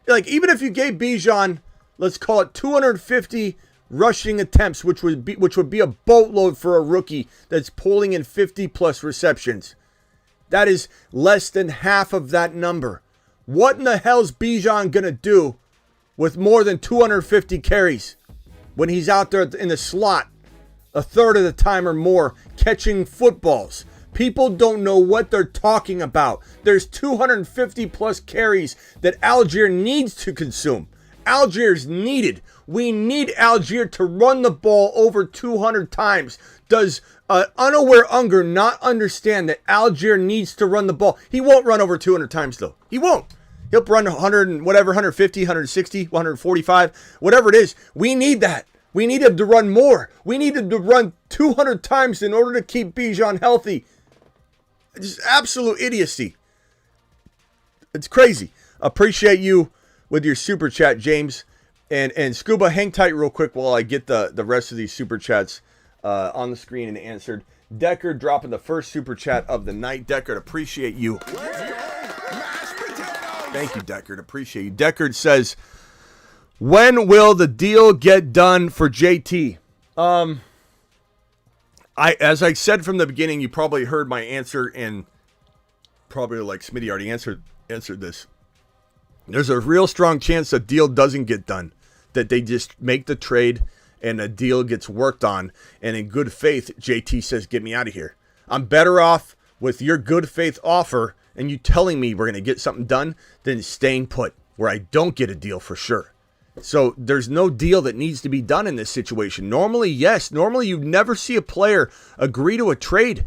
S1: Like, even if you gave Bijan, let's call it 250 rushing attempts, which would be a boatload for a rookie that's pulling in 50 plus receptions, that is less than half of that number. What in the hell's Bijan going to do with more than 250 carries when he's out there in the slot a third of the time or more catching footballs? People don't know what they're talking about. There's 250 plus carries that Algier needs to consume. Algier's needed. We need Algier to run the ball over 200 times. Does unaware Unger not understand that Algier needs to run the ball? He won't run over 200 times, though. He won't. He'll run 100 and whatever, 150, 160, 145, whatever it is. We need that. We need him to run more. We need him to run 200 times in order to keep Bijan healthy. Just absolute idiocy. It's crazy. Appreciate you with your super chat, James. And Scuba, hang tight real quick while I get the rest of these super chats on the screen and answered. Deckard dropping the first super chat of the night. Deckard, appreciate you. Thank you, Deckard. Appreciate you. Deckard says, when will the deal get done for JT? As I said from the beginning, you probably heard my answer, and probably like Smitty already answered this. There's a real strong chance a deal doesn't get done, that they just make the trade and a deal gets worked on, and in good faith, JT says, get me out of here. I'm better off with your good faith offer and you telling me we're going to get something done than staying put, where I don't get a deal for sure. So there's no deal that needs to be done in this situation. Normally, yes. Normally, you never see a player agree to a trade.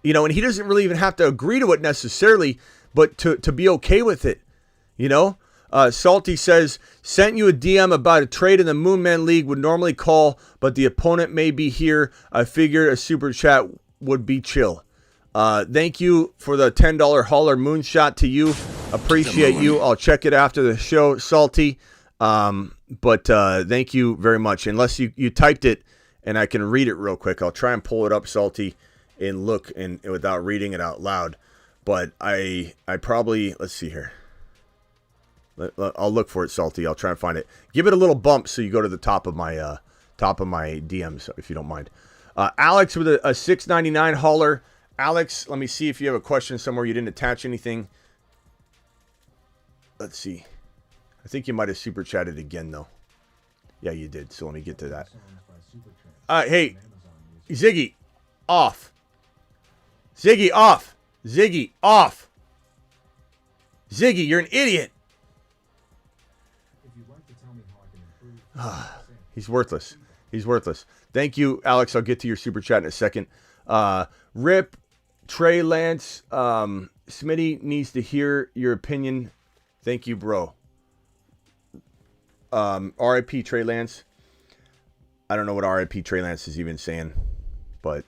S1: And he doesn't really even have to agree to it necessarily, but to be okay with it. Salty says, sent you a DM about a trade in the Moonman League, would normally call, but the opponent may be here. I figured a super chat would be chill. Thank you for the $10 hauler moonshot to you. Appreciate you. I'll check it after the show, Salty. But thank you very much. Unless you typed it and I can read it real quick. I'll try and pull it up, Salty, and look and without reading it out loud. But I probably, let's see here. I'll look for it, Salty. I'll try and find it. Give it a little bump so you go to the top of my DMs, if you don't mind. Alex with a $6.99 hauler. Alex, let me see if you have a question somewhere. You didn't attach anything. Let's see. I think you might have super chatted again, though. Yeah, you did. So let me get to that. Hey, Ziggy, off. Ziggy, off. Ziggy, off. Ziggy, you're an idiot. He's worthless. He's worthless. Thank you, Alex. I'll get to your super chat in a second. Rip, Trey Lance, Smitty needs to hear your opinion. Thank you, bro. R.I.P. Trey Lance. I don't know what R.I.P. Trey Lance is even saying, but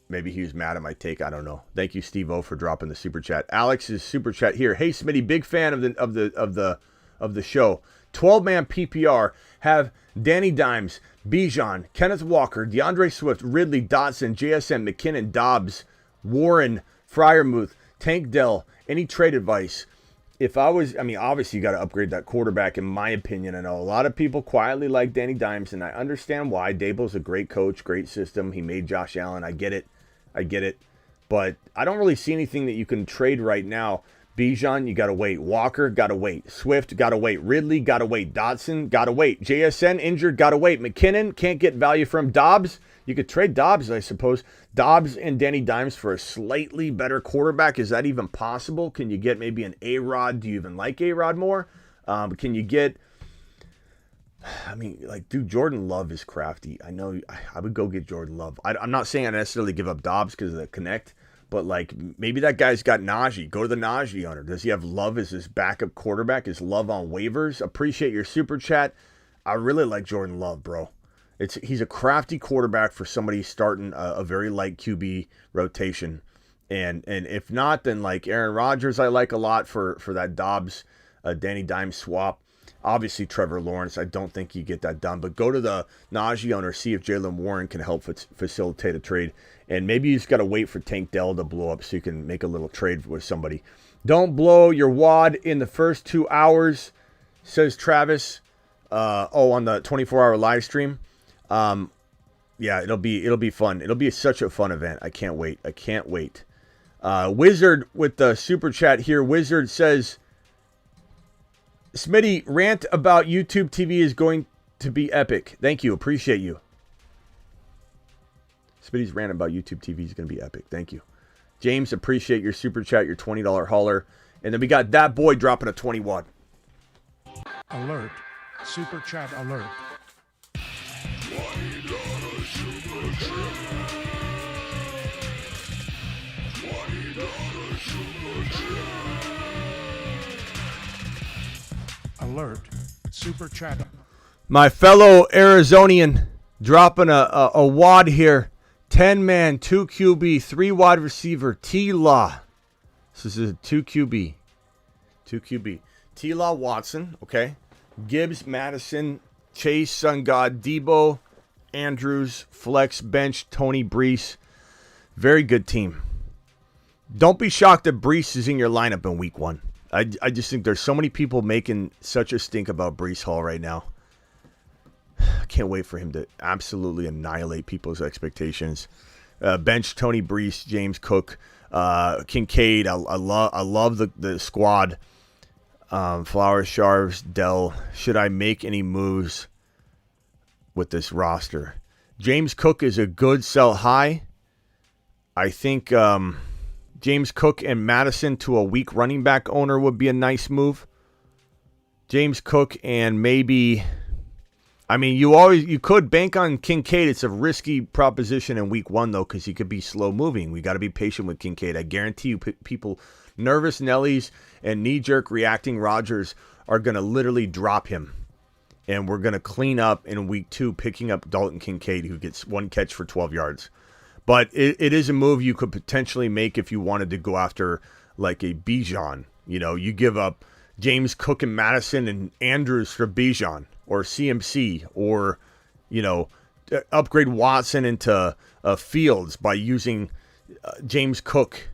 S1: maybe he was mad at my take. I don't know. Thank you, Steve-O, for dropping the super chat. Alex's super chat here. Hey, Smitty, big fan of the show. 12-man PPR have Danny Dimes, Bijan, Kenneth Walker, DeAndre Swift, Ridley, Dotson, JSN, McKinnon, Dobbs, Warren, Freiermuth, Tank Dell. Any trade advice? Obviously you got to upgrade that quarterback, in my opinion. I know a lot of people quietly like Danny Dimes, and I understand why. Daboll's a great coach, great system. He made Josh Allen. I get it. But I don't really see anything that you can trade right now. Bijan, you got to wait. Walker, got to wait. Swift, got to wait. Ridley, got to wait. Dotson, got to wait. JSN, injured, got to wait. McKinnon, can't get value from Dobbs. You could trade Dobbs, I suppose. Dobbs and Danny Dimes for a slightly better quarterback. Is that even possible? Can you get maybe an A-Rod? Do you even like A-Rod more? Can you get... Jordan Love is crafty. I know I would go get Jordan Love. I'm not saying I necessarily give up Dobbs because of the connect. But, maybe that guy's got Najee. Go to the Najee owner. Does he have Love as his backup quarterback? Is Love on waivers? Appreciate your super chat. I really like Jordan Love, bro. He's a crafty quarterback for somebody starting a very light QB rotation. And if not, then, Aaron Rodgers I like a lot for that Dobbs, Danny Dimes swap. Obviously, Trevor Lawrence, I don't think you get that done. But go to the Najee owner, see if Jaylen Warren can help facilitate a trade. And maybe you just got to wait for Tank Dell to blow up so you can make a little trade with somebody. Don't blow your wad in the first 2 hours, says Travis. On the 24-hour live stream. Yeah, it'll be fun. It'll be such a fun event. I can't wait. Wizard with the super chat here. Wizard says, Smitty, rant about YouTube TV is going to be epic. Thank you. Appreciate you. Smitty's rant about YouTube TV is going to be epic. Thank you. James, appreciate your super chat, your $20 hauler. And then we got that boy dropping a 21.
S7: Alert. Super chat alert. Alert. Super chat.
S1: My fellow Arizonian dropping a wad here. 10-man, 2 QB, 3 wide receiver, T-Law. This is a 2 QB. T-Law, Watson, okay. Gibbs, Madison, Chase, Sun God, Debo, Andrews, Flex, Bench, Tony, Brees. Very good team. Don't be shocked that Brees is in your lineup in week 1. I just think there's so many people making such a stink about Brees Hall right now. I can't wait for him to absolutely annihilate people's expectations. Bench, Tony, Brees, James Cook, Kincaid. I love the squad. Flowers, Sharves, Dell. Should I make any moves with this roster? James Cook is a good sell high. I think James Cook and Madison to a weak running back owner would be a nice move. James Cook and maybe, I mean, you could bank on Kincaid. It's a risky proposition in week 1, though, because he could be slow moving. We got to be patient with Kincaid. I guarantee you people, nervous Nellies and knee-jerk reacting Rodgers are going to literally drop him. And we're going to clean up in week 2, picking up Dalton Kincaid, who gets 1 catch for 12 yards. But it is a move you could potentially make if you wanted to go after like a Bijan. You know, you give up James Cook and Madison and Andrews for Bijan or CMC, or, you know, upgrade Watson into Fields by using James Cook.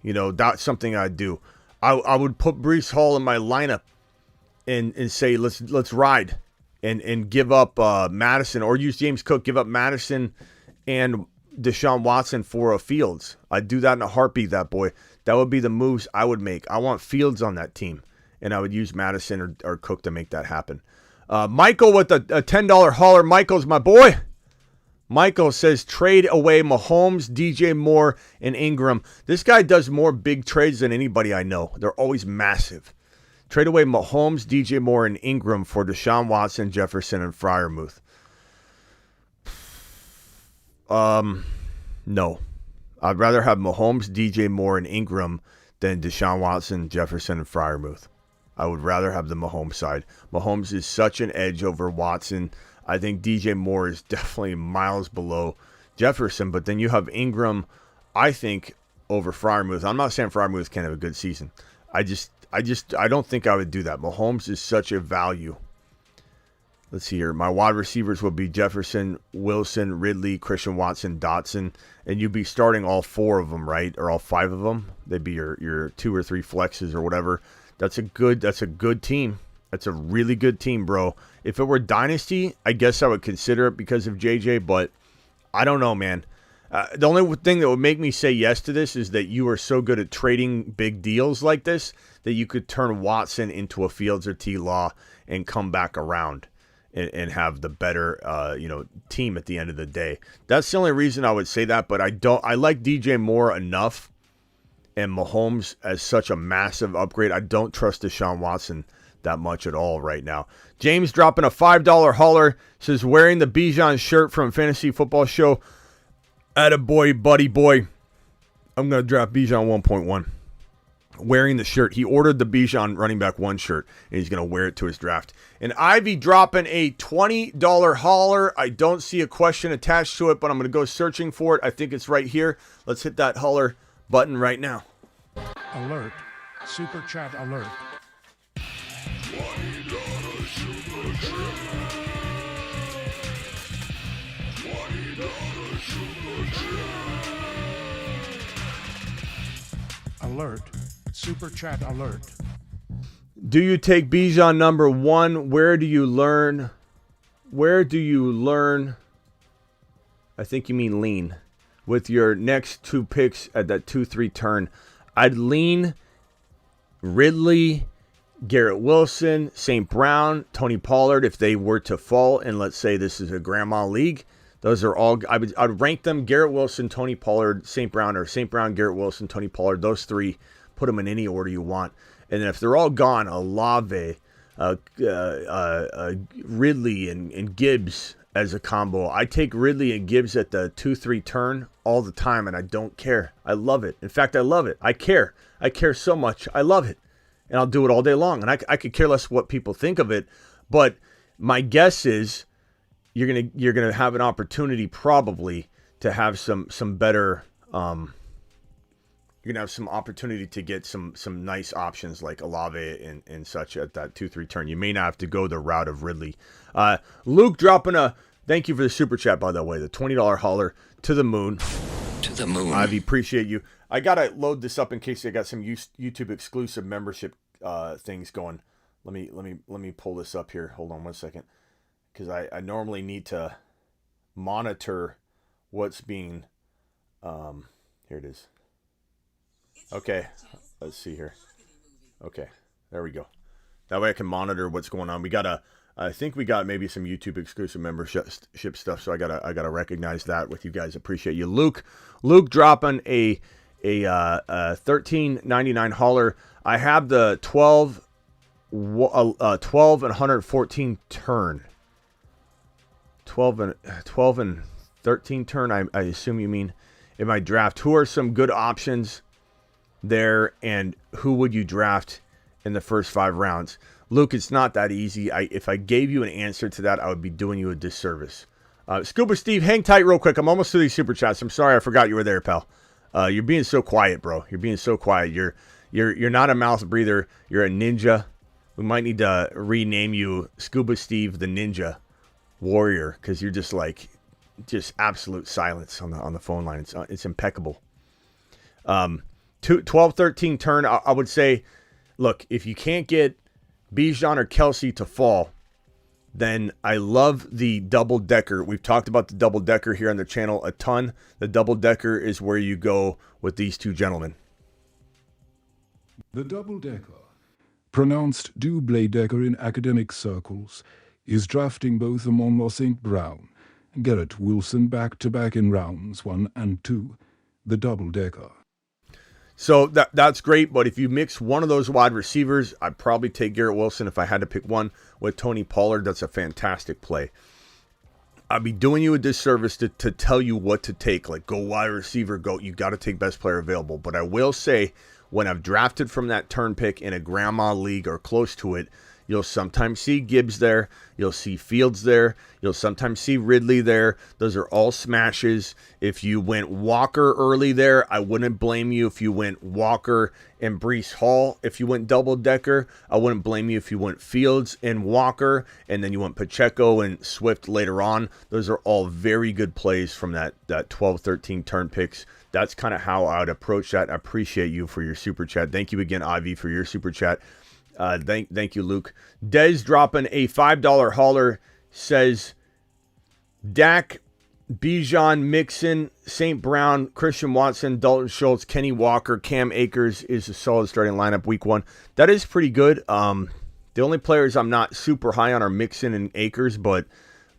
S1: You know, that's something I'd do. I would put Breece Hall in my lineup and say, let's ride and give up Madison, or use James Cook, give up Madison and Deshaun Watson for a Fields. I'd do that in a heartbeat, that boy. That would be the moves I would make. I want Fields on that team, and I would use Madison or Cook to make that happen. Michael with a $10 hauler. Michael's my boy. Michael says trade away Mahomes, DJ Moore, and Ingram. This guy does more big trades than anybody I know. They're always massive. Trade away Mahomes, DJ Moore, and Ingram for Deshaun Watson, Jefferson, and Freiermuth. No. I'd rather have Mahomes, DJ Moore, and Ingram than Deshaun Watson, Jefferson, and Freiermuth. I would rather have the Mahomes side. Mahomes is such an edge over Watson. I think DJ Moore is definitely miles below Jefferson, but then you have Ingram, I think, over Freiermuth. I'm not saying Freiermuth can't have a good season. I don't think I would do that. Mahomes is such a value. Let's see here. My wide receivers will be Jefferson, Wilson, Ridley, Christian Watson, Dotson, and you'd be starting all 4 of them, right? Or all 5 of them. They'd be your 2 or 3 flexes or whatever. That's a good team. That's a really good team, bro. If it were Dynasty, I guess I would consider it because of JJ, but I don't know, man. The only thing that would make me say yes to this is that you are so good at trading big deals like this that you could turn Watson into a Fields or T-Law and come back around and have the better team at the end of the day. That's the only reason I would say that, but I like DJ Moore enough and Mahomes as such a massive upgrade. I don't trust Deshaun Watson that much at all right now. James dropping a $5 hauler, says wearing the Bijan shirt from Fantasy Football Show. Attaboy, buddy boy. I'm going to draft Bijan 1.1. Wearing the shirt. He ordered the Bijan running back 1 shirt, and he's going to wear it to his draft. And Ivy dropping a $20 hauler. I don't see a question attached to it, but I'm going to go searching for it. I think it's right here. Let's hit that hauler button right now.
S7: Alert. Super chat alert. Alert. Super chat alert.
S1: Do you take Bijan number 1? Where do you learn? I think you mean lean. With your next 2 picks at that 2-3 turn. I'd lean Ridley, Garrett Wilson, St. Brown, Tony Pollard if they were to fall. And let's say this is a grandma league. Those are all, I'd rank them Garrett Wilson, Tony Pollard, St. Brown, or St. Brown, Garrett Wilson, Tony Pollard. Those 3, put them in any order you want. And then if they're all gone, Olave, Ridley, and Gibbs as a combo. I take Ridley and Gibbs at the 2-3 turn all the time, and I don't care. I love it. In fact, I love it. I care. I care so much. I love it. And I'll do it all day long. And I could care less what people think of it. But my guess is you're gonna have an opportunity probably to have some better you're gonna have some opportunity to get some nice options like Olave and such at that 2-3 turn. You may not have to go the route of Ridley. Luke dropping thank you for the super chat, by the way, the $20 hauler to the moon.
S8: To the moon.
S1: Ivy, appreciate you. I gotta load this up in case I got some YouTube exclusive membership things going. Let me pull this up here. Hold on 1 second. Because I normally need to monitor what's being, here it is. Okay, let's see here. Okay, there we go. That way I can monitor what's going on. I think we got maybe some YouTube exclusive membership stuff, so I gotta recognize that with you guys. Appreciate you, Luke dropping a $13.99 hauler. I have the 12 12 and 114 turn. 12 and 13 turn, I assume you mean in my draft. Who are some good options there, and who would you draft in the first 5 rounds? Luke, it's not that easy. If I gave you an answer to that, I would be doing you a disservice. Scuba Steve, hang tight real quick. I'm almost to these super chats. I'm sorry I forgot you were there, pal. You're being so quiet, bro. You're being so quiet. You're not a mouth breather. You're a ninja. We might need to rename you Scuba Steve the Ninja Warrior, because you're just absolute silence on the phone line. It's impeccable. 12-13 turn, I would say, look, if you can't get Bijan or Kelsey to fall, then I love the double-decker. We've talked about the double-decker here on the channel a ton. The double-decker is where you go with these two gentlemen.
S8: The double-decker, pronounced double-decker in academic circles, is drafting both Amon St. Brown, Garrett Wilson back-to-back in rounds 1 and 2. The double-decker.
S1: So that's great, but if you mix one of those wide receivers, I'd probably take Garrett Wilson if I had to pick one with Tony Pollard. That's a fantastic play. I'd be doing you a disservice to tell you what to take. Like, go wide receiver, go. You got to take best player available. But I will say, when I've drafted from that turn pick in a grandma league or close to it, you'll sometimes see Gibbs there. You'll see Fields there. You'll sometimes see Ridley there. Those are all smashes. If you went Walker early there, I wouldn't blame you if you went Walker and Breece Hall. If you went double-decker, I wouldn't blame you if you went Fields and Walker, and then you went Pacheco and Swift later on. Those are all very good plays from that 12-13 turn picks. That's kind of how I would approach that. I appreciate you for your super chat. Thank you again, Ivy, for your super chat. Thank you, Luke. Dez dropping a $5 hauler, says Dak, Bijan, Mixon, St. Brown, Christian Watson, Dalton Schultz, Kenny Walker, Cam Akers is a solid starting lineup week 1. That is pretty good. The only players I'm not super high on are Mixon and Akers, but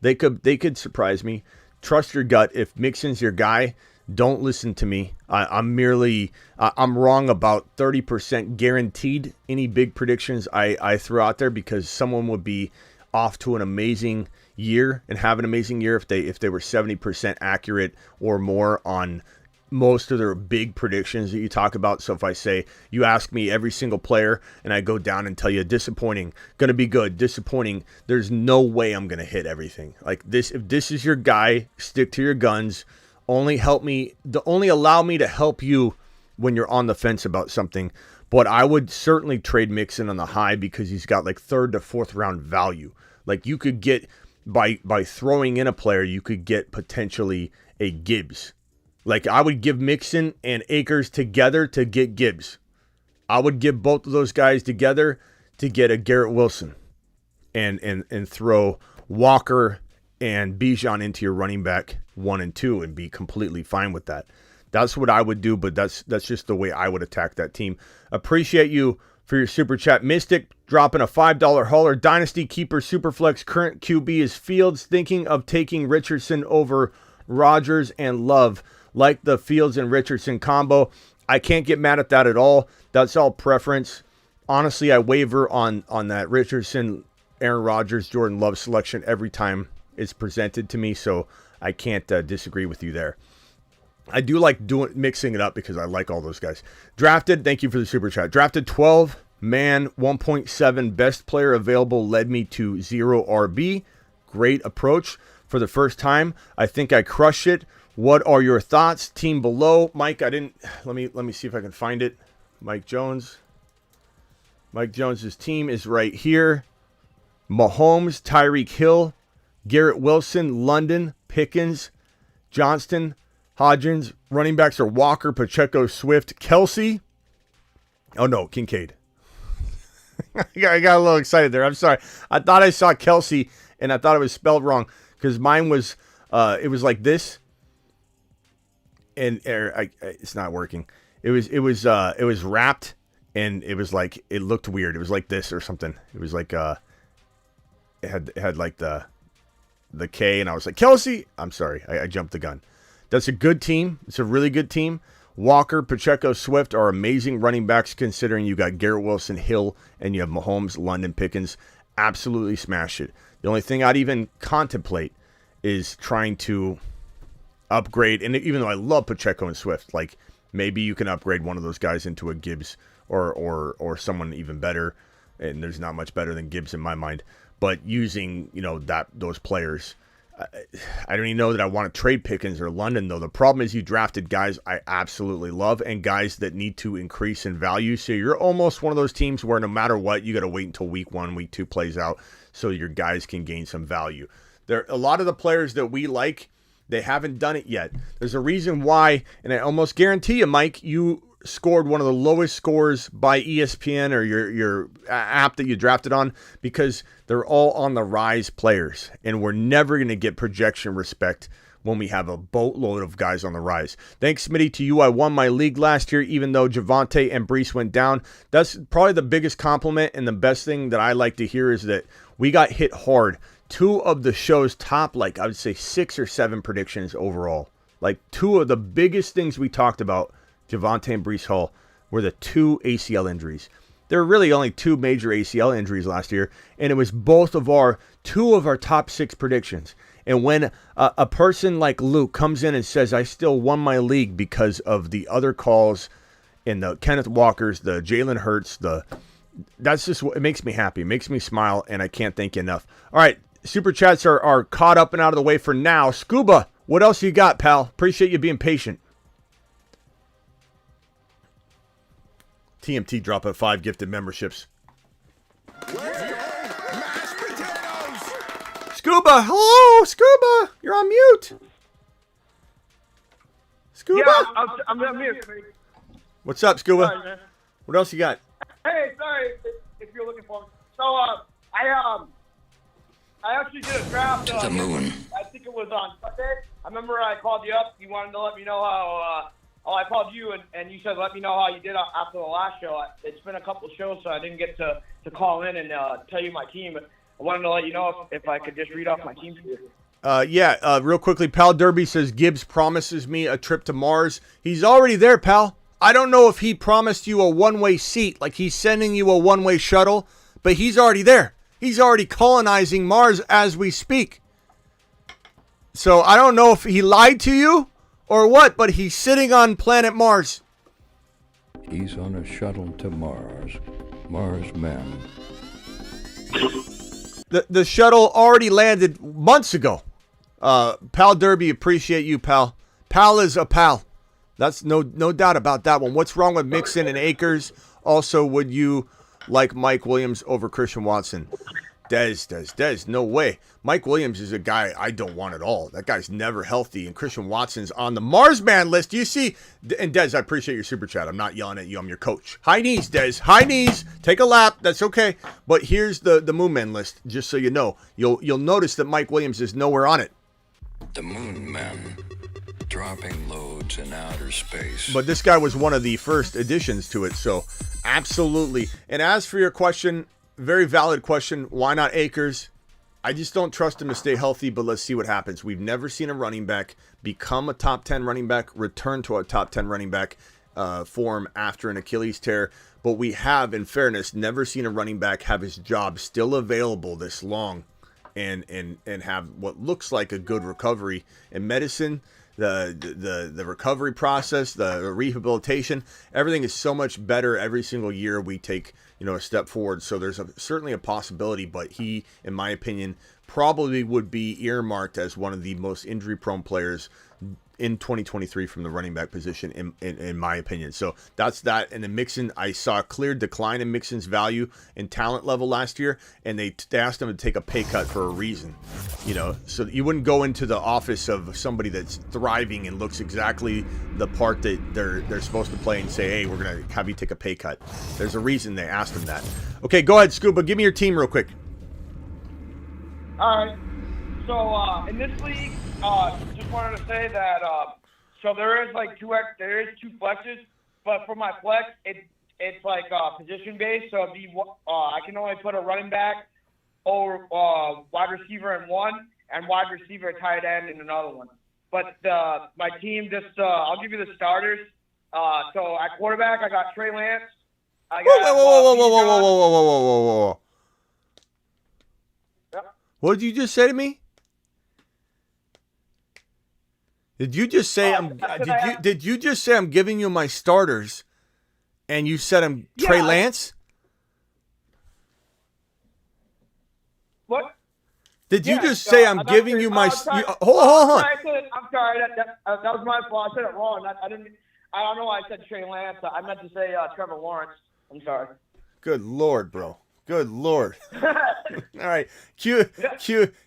S1: they could surprise me. Trust your gut. If Mixon's your guy, don't listen to me. I'm wrong about 30% guaranteed any big predictions I throw out there, because someone would be off to an amazing year and have an amazing year if they were 70% accurate or more on most of their big predictions that you talk about. So if I say, you ask me every single player and I go down and tell you disappointing, going to be good, disappointing, there's no way I'm going to hit everything. Like this, if this is your guy, stick to your guns. Only allow me to help you when you're on the fence about something. But I would certainly trade Mixon on the high, because he's got like 3rd to 4th round value. Like, you could get, by throwing in a player, you could get potentially a Gibbs. Like, I would give Mixon and Akers together to get Gibbs. I would give both of those guys together to get a Garrett Wilson and throw Walker and Bijan into your running back 1 and 2 and be completely fine with that. That's what I would do, but that's just the way I would attack that team. Appreciate you for your super chat. Mystic dropping a $5 hauler. Dynasty Keeper Superflex. Current QB is Fields. Thinking of taking Richardson over Rodgers and Love. Like the Fields and Richardson combo. I can't get mad at that at all. That's all preference. Honestly, I waver on that Richardson, Aaron Rodgers, Jordan Love selection every time it's presented to me, so I can't disagree with you there. I do like mixing it up because I like all those guys. Drafted, thank you for the super chat. Drafted 12-man, 1.7 best player available led me to 0 RB. Great approach for the first time. I think I crushed it. What are your thoughts? Team below. Mike, let me see if I can find it. Mike Jones. Mike Jones's team is right here. Mahomes, Tyreek Hill, Garrett Wilson, London, Pickens, Johnston, Hodgins. Running backs are Walker, Pacheco, Swift, Kelsey. Oh, no, Kincaid. I got a little excited there. I'm sorry. I thought I saw Kelsey, and I thought it was spelled wrong, because mine was, it was like this, and it's not working. It was wrapped, and it was like, it looked weird. It was like this or something. It was like, it had like the K, and I was like, Kelsey. I'm sorry. I jumped the gun. That's a good team. It's a really good team. Walker, Pacheco, Swift are amazing running backs considering you got Garrett Wilson, Hill, and you have Mahomes, London, Pickens. Absolutely smash it. The only thing I'd even contemplate is trying to upgrade, and even though I love Pacheco and Swift, like maybe you can upgrade one of those guys into a Gibbs or someone even better, and there's not much better than Gibbs in my mind. But using, those players, I don't even know that I want to trade Pickens or London, though. The problem is you drafted guys I absolutely love and guys that need to increase in value. So you're almost one of those teams where no matter what, you got to wait until week 1, week 2 plays out so your guys can gain some value. There, a lot of the players that we like, they haven't done it yet. There's a reason why, and I almost guarantee you, Mike, you scored one of the lowest scores by ESPN or your app that you drafted on because they're all on the rise players, and we're never going to get projection respect when we have a boatload of guys on the rise. Thanks, Smitty, to you. I won my league last year, even though Javonte and Brees went down. That's probably the biggest compliment, and the best thing that I like to hear is that we got hit hard. 2 of the show's top, I would say 6 or 7 predictions overall. 2 of the biggest things we talked about, Javonte and Brees Hall, were the 2 ACL injuries. There were really only 2 major ACL injuries last year, and it was both of our 2 of our top 6 predictions. And when a person like Luke comes in and says, I still won my league because of the other calls and the Kenneth Walkers, the Jalen Hurts, that's just what it makes me happy. It makes me smile, and I can't thank you enough. All right, Super Chats are caught up and out of the way for now. Scuba, what else you got, pal? Appreciate you being patient. TMT drop at 5 gifted memberships. Scuba, hello, Scuba. You're on mute. Scuba.
S6: Yeah, I'm on mute.
S1: What's up, Scuba?
S6: Sorry, man.
S1: What else you got?
S6: Hey, sorry if you're looking for me. So, I actually did a draft.
S5: To the moon.
S6: I think it was on Sunday. I remember I called you up. You wanted to let me know how. I called you and you said let me know how you did after the last show. It's been a couple of shows, so I didn't get to call in and tell you my team. But I wanted to let you know if I could just read off my team for you.
S1: Real quickly, Pal Derby says Gibbs promises me a trip to Mars. He's already there, pal. I don't know if he promised you a one-way seat, like he's sending you a one-way shuttle, but he's already there. He's already colonizing Mars as we speak. So I don't know if he lied to you or what, but he's sitting on planet Mars.
S5: He's on a shuttle to Mars. Mars man.
S1: The shuttle already landed months ago. Pal Derby, appreciate you, pal. Pal is a pal. That's no doubt about that one. What's wrong with Mixon and Akers? Also, would you like Mike Williams over Christian Watson? Dez, no way. Mike Williams is a guy I don't want at all. That guy's never healthy, and Christian Watson's on the Mars man list. You see, and Dez, I appreciate your super chat. I'm not yelling at you. I'm your coach. High knees, Dez. High knees. Take a lap. That's okay. But here's the Moon Man list, just so you know. You'll notice that Mike Williams is nowhere on it.
S5: The Moon Man. Dropping loads in outer space.
S1: But this guy was one of the first additions to it, so absolutely. And as for your question, very valid question, why not Akers? I just don't trust him to stay healthy, but let's see what happens. We've never seen a running back become a top 10 running back, return to a top 10 running back form after an Achilles tear. But we have, in fairness, never seen a running back have his job still available this long and have what looks like a good recovery. In medicine, the recovery process, the rehabilitation, everything is so much better every single year we take a step forward. So there's certainly a possibility, but he, in my opinion, probably would be earmarked as one of the most injury-prone players in 2023 from the running back position, in my opinion. So that's that. And then Mixon, I saw a clear decline in Mixon's value and talent level last year, and they asked him to take a pay cut for a reason. So you wouldn't go into the office of somebody that's thriving and looks exactly the part that they're supposed to play and say, hey, we're going to have you take a pay cut. There's a reason they asked him that. Okay, go ahead, Scuba. Give me your team real quick.
S6: All right. So in this league, just wanted to say that so there is two flexes, but for my flex, it's like position based. So I can only put a running back or wide receiver in one and wide receiver tight end in another one. But my team I'll give you the starters. So at quarterback, I got Trey Lance. I
S1: Whoa,
S6: got
S1: whoa.
S6: Yep.
S1: What did you just say to me? Did you just say did you just say I'm giving you my starters, and you said I'm Trey Lance?
S6: What?
S1: Did you just say I'm giving you my? Hold on.
S6: I'm sorry. That was my fault. I said it wrong. I don't know why I said Trey Lance. I meant to say Trevor Lawrence. I'm sorry.
S1: Good Lord, bro. Good Lord. All right. Cue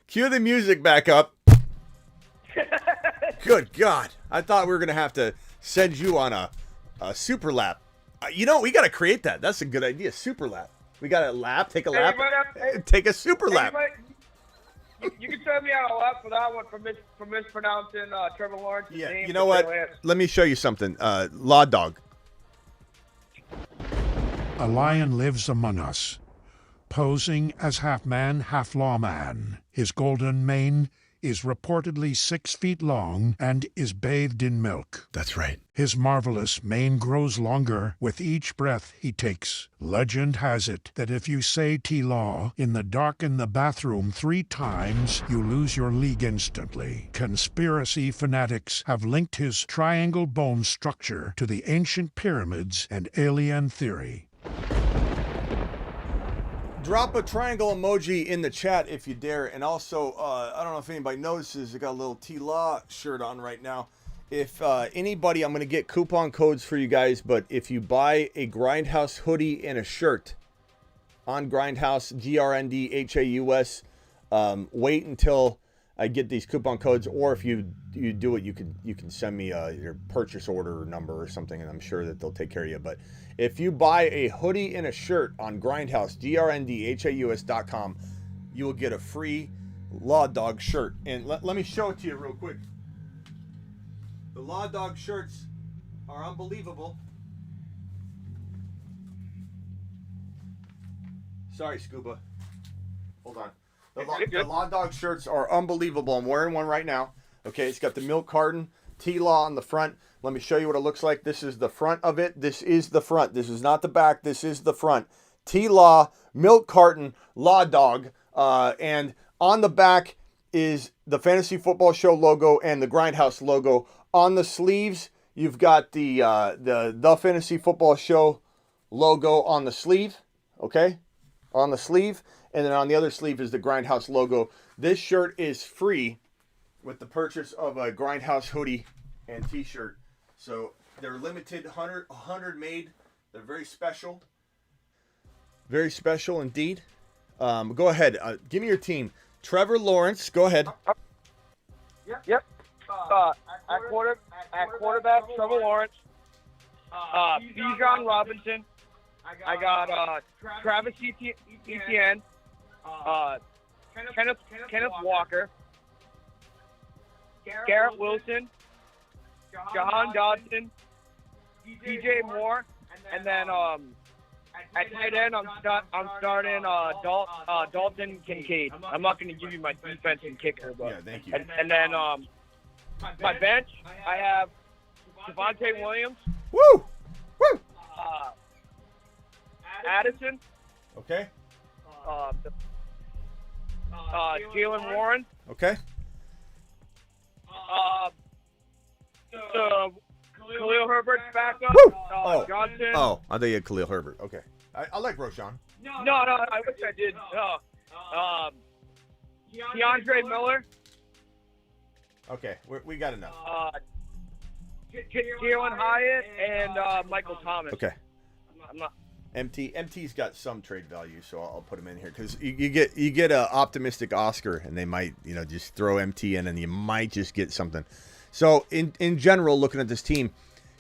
S1: the music back up. Good God. I thought we were going to have to send you on a super lap. We got to create that. That's a good idea. Super lap. We got a lap. Take a lap. Take a super lap.
S6: You can send me on a lap for that one for mispronouncing Trevor Lawrence's name.
S1: Yeah, you know what? Let me show you something. Law Dog.
S7: A lion lives among us, posing as half man, half lawman. His golden mane is reportedly 6 feet long and is bathed in milk.
S1: That's right.
S7: His marvelous mane grows longer with each breath he takes. Legend has it that if you say T-Law in the dark in the bathroom 3 times, you lose your league instantly. Conspiracy fanatics have linked his triangle bone structure to the ancient pyramids and alien theory.
S1: Drop a triangle emoji in the chat if you dare. And also, I don't know if anybody notices, I got a little T-Law shirt on right now. If anybody, I'm going to get coupon codes for you guys, but if you buy a Grindhouse hoodie and a shirt on Grindhouse, GRNDHAUS, wait until I get these coupon codes, or if you do it, you can send me your purchase order number or something, and I'm sure that they'll take care of you. But if you buy a hoodie and a shirt on Grindhouse, GRNDHAUS.com, you will get a free Law Dog shirt. And let me show it to you real quick. The Law Dog shirts are unbelievable. Sorry, Scuba. Hold on. The Law Dog shirts are unbelievable. I'm wearing one right now. Okay, it's got the milk carton, T-Law on the front. Let me show you what it looks like. This is the front of it. This is the front. This is not the back. This is the front. T-Law, milk carton, Law Dog. And on the back is the Fantasy Football Show logo and the Grindhouse logo. On the sleeves, you've got the Fantasy Football Show logo on the sleeve. Okay? On the sleeve. And then on the other sleeve is the Grindhouse logo. This shirt is free with the purchase of a Grindhouse hoodie and t-shirt. So they're limited, 100 made. They're very special. Very special indeed. Go ahead. Give me your team. Trevor Lawrence, go ahead.
S6: Yep. At quarterback, Trevor Lawrence. Bijan Robinson. I got Travis Etienne. Kenneth Walker. Garrett Wilson. Jahan Dodson. DJ Moore. And then at tight end, I'm starting Dalton Kincaid. I'm not going to give you my defense and kicker, but
S1: yeah, thank you.
S6: And then my bench, I have Devontae Williams.
S1: Woo! Woo!
S6: Addison.
S1: Okay.
S6: Jalen Warren.
S1: Okay.
S6: Khalil Herbert's backup.
S1: Woo!
S6: Johnson.
S1: Oh, I thought you had Khalil Herbert. Okay. I like Roshan.
S6: No, I wish I did. DeAndre Miller.
S1: Okay, we got enough.
S6: Jalen Hyatt and Michael Thomas.
S1: Okay.
S6: I'm not.
S1: MT's got some trade value, so I'll put him in here because you get a optimistic Oscar, and they might just throw MT in, and you might just get something. So in general, looking at this team,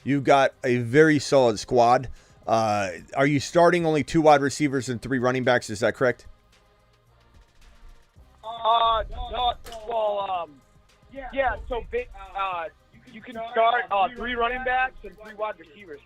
S1: you've got a very solid squad. Are you starting only 2 wide receivers and 3 running backs? Is that correct?
S6: Yeah. So you can start 3 running backs and 3 wide receivers.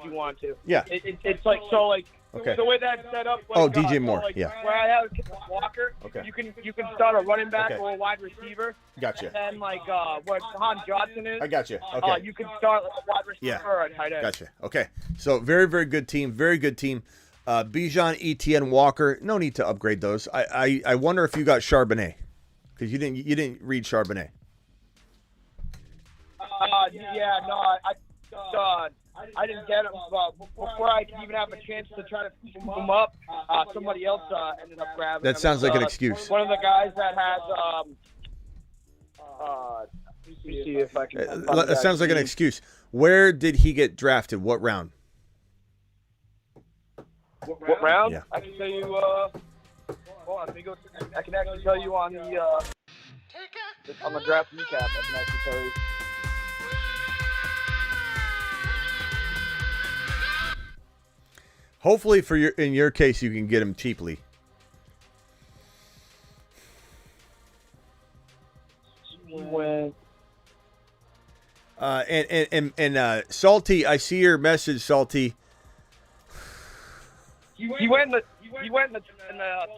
S6: you want to.
S1: Yeah.
S6: It's like so like.
S1: Okay.
S6: The way that's set up. Like,
S1: DJ Moore.
S6: So like,
S1: Yeah.
S6: Where I have Walker.
S1: Okay.
S6: You can start a running back
S1: Okay.
S6: or a wide receiver.
S1: Gotcha.
S6: And then like what Han Johnson is.
S1: I gotcha. Okay.
S6: You can start like a wide receiver or a tight end.
S1: Gotcha. Okay. So very, very good team. Very good team. Bijan, ETN, Walker. No need to upgrade those. I wonder if you got Charbonnet, because you didn't read Charbonnet.
S6: Yeah. No. I didn't get him, but before I could even have a chance to try to move him up, somebody else ended up grabbing him.
S1: That sounds like an excuse.
S6: One of the guys that has let me see if I can.
S1: It sounds like an excuse. Where did he get drafted? What round?
S6: What round?
S1: Yeah.
S6: I can tell you. Hold on, let me go. I can actually tell you on the draft recap. I can actually tell you.
S1: Hopefully, in your case, you can get him cheaply. And Salty, I see your message, Salty.
S6: He went in the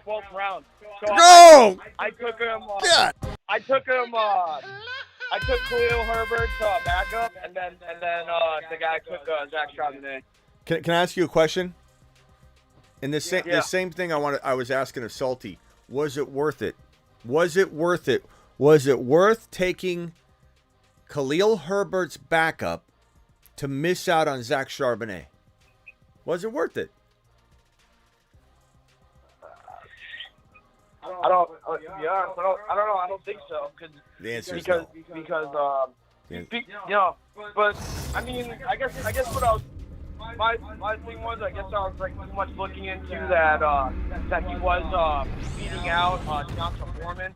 S6: 12th round. So
S1: No!
S6: I took him.
S1: God.
S6: I took him. I took Khalil Herbert's backup, and then the guy took Zach Charbonnet.
S1: Can I ask you a question? And the same thing I was asking of Salty. Was it worth it? Was it worth it? Was it worth taking Khalil Herbert's backup to miss out on Zach Charbonnet? Was it worth it?
S6: I don't. To be honest, I don't know. I don't think so.
S1: The answer is
S6: because
S1: no.
S6: because But I mean, I guess what I was. My thing was, I guess I was like too much looking into that he was beating out Johnson Foreman,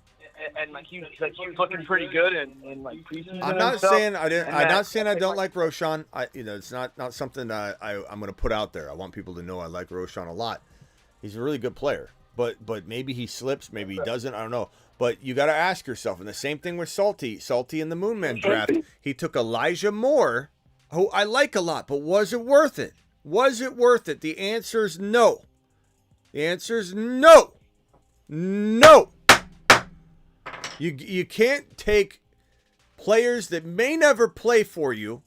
S6: and like he was looking pretty good in like preseason.
S1: I'm not
S6: and stuff.
S1: saying I'm not saying I don't like Roshan. It's not something that I'm going to put out there. I want people to know I like Roshan a lot. He's a really good player, but maybe he slips, maybe he doesn't. I don't know. But you got to ask yourself, and the same thing with Salty in the Moonman draft. He took Elijah Moore, who I like a lot, but was it worth it? Was it worth it? The answer is no. The answer is no. No. You can't take players that may never play for you.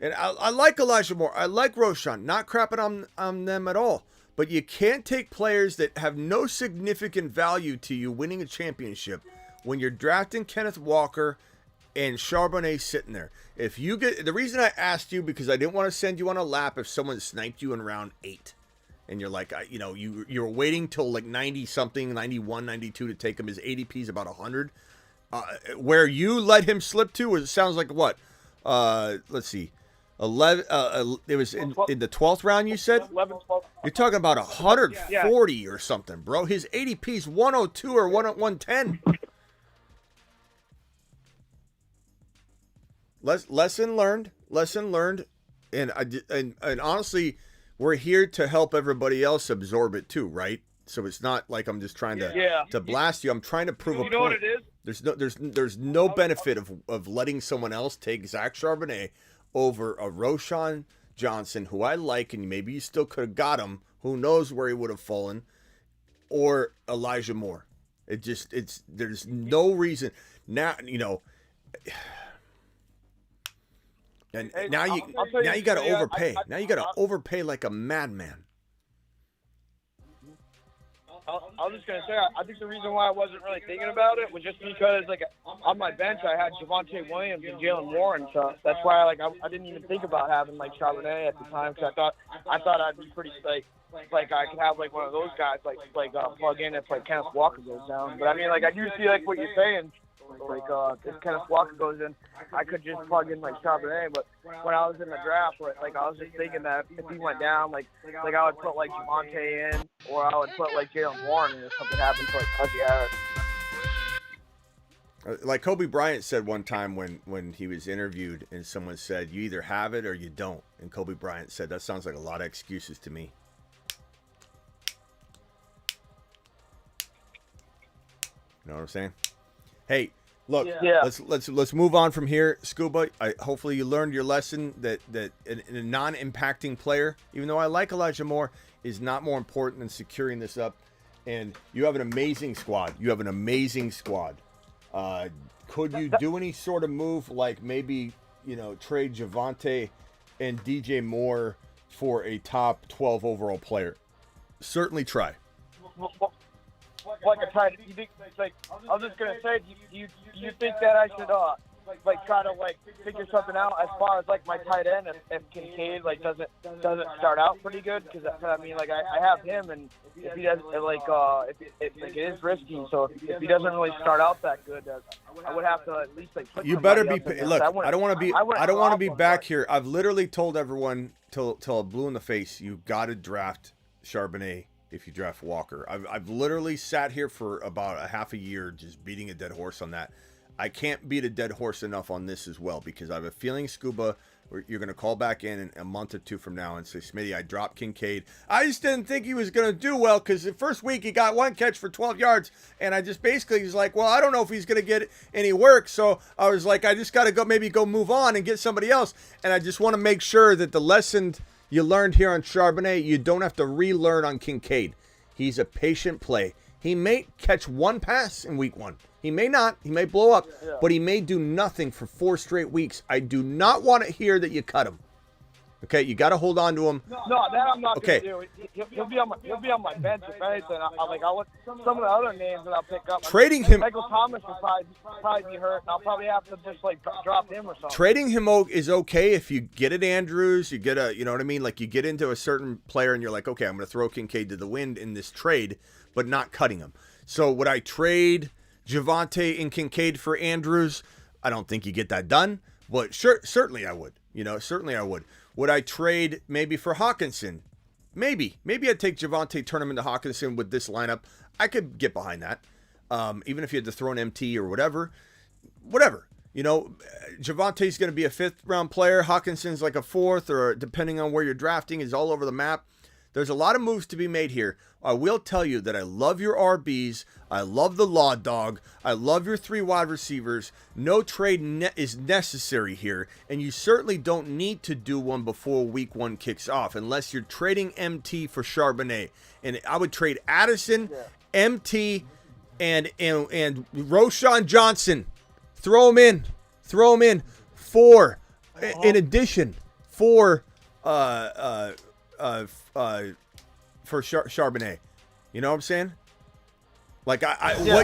S1: And I like Elijah Moore. I like Roshan. Not crapping on them at all. But you can't take players that have no significant value to you winning a championship when you're drafting Kenneth Walker and Charbonnet sitting there. If you get the reason I asked you, because I didn't want to send you on a lap if someone sniped you in round 8 and you're like, you're waiting till like 90 something, 91, 92 to take him. His ADP is about 100. Where you let him slip to, it sounds like what? Let's see. 11. It was in the 12th round. You said
S6: 11, 12.
S1: you're talking about 140 or something, bro. His ADP is 102 or 110. Lesson learned. And honestly, we're here to help everybody else absorb it too, right? So it's not like I'm just trying to blast you. I'm trying to prove a point.
S6: You know what it is?
S1: There's no benefit of letting someone else take Zach Charbonnet over a Roshan Johnson, who I like, and maybe you still could have got him. Who knows where he would have fallen, or Elijah Moore. There's no reason now. And now you got to overpay. Now you got to overpay like a madman.
S6: I was just gonna say, I think the reason why I wasn't really thinking about it was just because, like, on my bench I had Javonte Williams and Jalen Warren, so that's why I didn't even think about having like Charbonnet at the time, because I thought I'd be pretty like I could have like one of those guys like plug in if like Kenneth Walker goes down. But I mean, like, I do see like what you're saying. Like if Kenneth Walker goes in, I could just plug in like Charbonnet. But when I was in the draft, like I was just thinking that if he went down, like I would put like Javonte in, or I would put like Jalen Warren in if something happened to like Najee Harris.
S1: Like Kobe Bryant said one time when he was interviewed, and someone said, "You either have it or you don't." And Kobe Bryant said, "That sounds like a lot of excuses to me." You know what I'm saying? Hey, Look,
S6: Yeah.
S1: let's move on from here, Scuba. Hopefully you learned your lesson that a non-impacting player, even though I like Elijah Moore, is not more important than securing this up. And you have an amazing squad. Could you do any sort of move like maybe, trade Javonte and DJ Moore for a top 12 overall player? Certainly try.
S6: Like a tight, you think, like, I was just gonna say, do you think that I should kind of figure something out as far as like my tight end if Kincaid doesn't start out pretty good? Because I mean, I have him, and if he doesn't if it is risky. So if he doesn't really start out that good, I would have to at least put
S1: You better be.
S6: somebody else in
S1: Look,
S6: there.
S1: I don't want to be back here. I've literally told everyone till blue in the face. You got to draft Charbonnet if you draft Walker. I've literally sat here for about a half a year just beating a dead horse on that. I can't beat a dead horse enough on this as well, because I have a feeling, Scuba, you're going to call back in a month or two from now and say, Smitty, I dropped Kincaid. I just didn't think he was going to do well because the first week he got one catch for 12 yards. And I just basically was like, well, I don't know if he's going to get any work. So I was like, I just got to go move on and get somebody else. And I just want to make sure that the lesson you learned here on Charbonnet, you don't have to relearn on Kincaid. He's a patient play. He may catch one pass in week one. He may not. He may blow up, but he may do nothing for 4 straight weeks. I do not want to hear that you cut him. Okay, you got to hold on to him.
S6: No, that I'm not going to do. He'll be on my bench if anything. I'll let some of the other names that I'll pick up.
S1: Trading him.
S6: Michael Thomas will probably be hurt, and I'll probably have to just drop him or something.
S1: Trading him is okay if you get at Andrews. You get you know what I mean? Like you get into a certain player and you're like, okay, I'm going to throw Kincaid to the wind in this trade, but not cutting him. So would I trade Javonte and Kincaid for Andrews? I don't think you get that done, but certainly I would. Certainly I would. Would I trade maybe for Hawkinson? Maybe I'd take Javonte, turn him into Hawkinson with this lineup. I could get behind that. Even if you had to throw an MT or whatever. Javonte's going to be a 5th round player. Hawkinson's like a 4th, or depending on where you're drafting, is all over the map. There's a lot of moves to be made here. I will tell you that I love your RBs. I love the Law Dog. I love your 3 wide receivers. No trade is necessary here, and you certainly don't need to do one before week 1 kicks off unless you're trading MT for Charbonnet. And I would trade Addison, MT, and Roschon Johnson. Throw him in for, in addition, for Charbonnet. You know what I'm saying? Like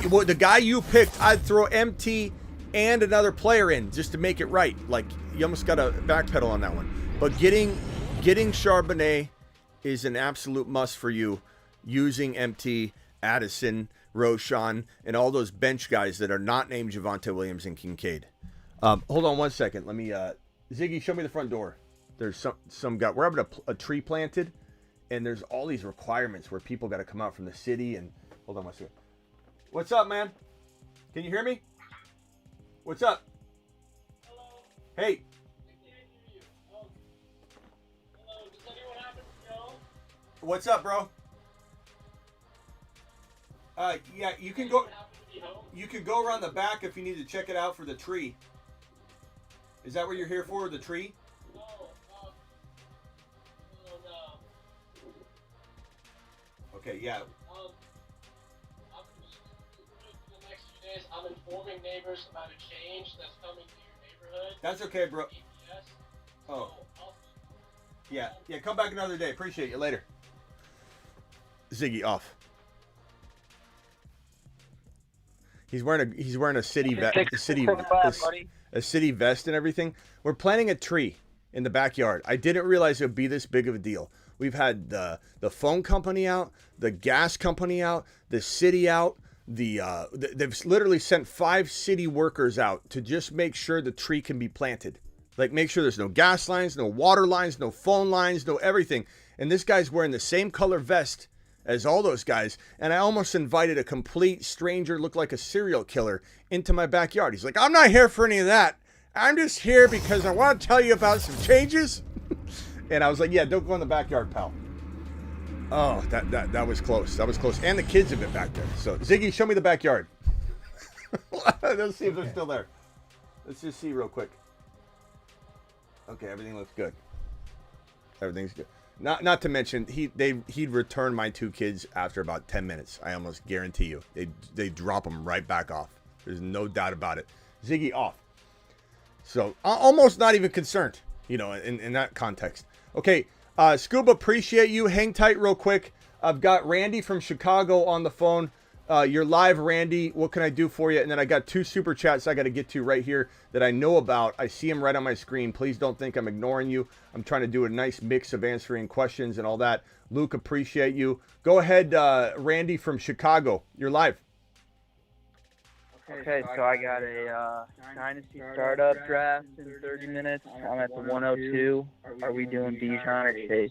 S1: what the guy you picked, I'd throw MT and another player in just to make it right. Like you almost got to backpedal on that one. But getting Charbonnet is an absolute must for you, using MT, Addison, Roschon, and all those bench guys that are not named Javonte Williams and Kincaid. Hold on one second. Let me Ziggy, show me the front door. There's some guy. We're having a tree planted, and there's all these requirements where people got to come out from the city. And hold on one second. What's up, man? Can you hear me? What's up?
S9: Hello.
S1: Hey.
S9: I can't hear you. Hello. Does anyone happen to know?
S1: What's up, bro? Yeah, you can go. You can go around the back if you need to check it out for the tree. Is that what you're here for? The tree?
S9: No.
S1: Okay, yeah.
S9: The next few days, I'm informing neighbors about a change that's coming to your neighborhood.
S1: That's okay, bro.
S9: GPS.
S1: Oh. Yeah, come back another day. Appreciate you. Later. Ziggy off. He's wearing a city a city vest and everything. We're planting a tree in the backyard. I didn't realize it would be this big of a deal. We've had the phone company out, the gas company out, the city out. They've literally sent 5 city workers out to just make sure the tree can be planted. Like make sure there's no gas lines, no water lines, no phone lines, no everything. And this guy's wearing the same color vest as all those guys, and I almost invited a complete stranger, looked like a serial killer, into my backyard. He's like, I'm not here for any of that. I'm just here because I want to tell you about some changes. And I was like, yeah, don't go in the backyard, pal. Oh, that was close. That was close. And the kids have been back there. So, Ziggy, show me the backyard. Let's see if they're still there. Let's just see real quick. Okay, everything looks good. Everything's good. Not to mention he'd return my 2 kids after about 10 minutes. I almost guarantee you. They drop them right back off. There's no doubt about it. Ziggy off. So almost not even concerned, in that context. Okay, Scuba, appreciate you. Hang tight real quick. I've got Randy from Chicago on the phone. You're live, Randy. What can I do for you? And then I got 2 super chats I got to get to right here that I know about. I see them right on my screen. Please don't think I'm ignoring you. I'm trying to do a nice mix of answering questions and all that. Luke, appreciate you. Go ahead, Randy from Chicago. You're live.
S10: Okay, so I got a Dynasty Startup draft in 30 minutes. I'm at the 102. Are we doing Bijan or Chase?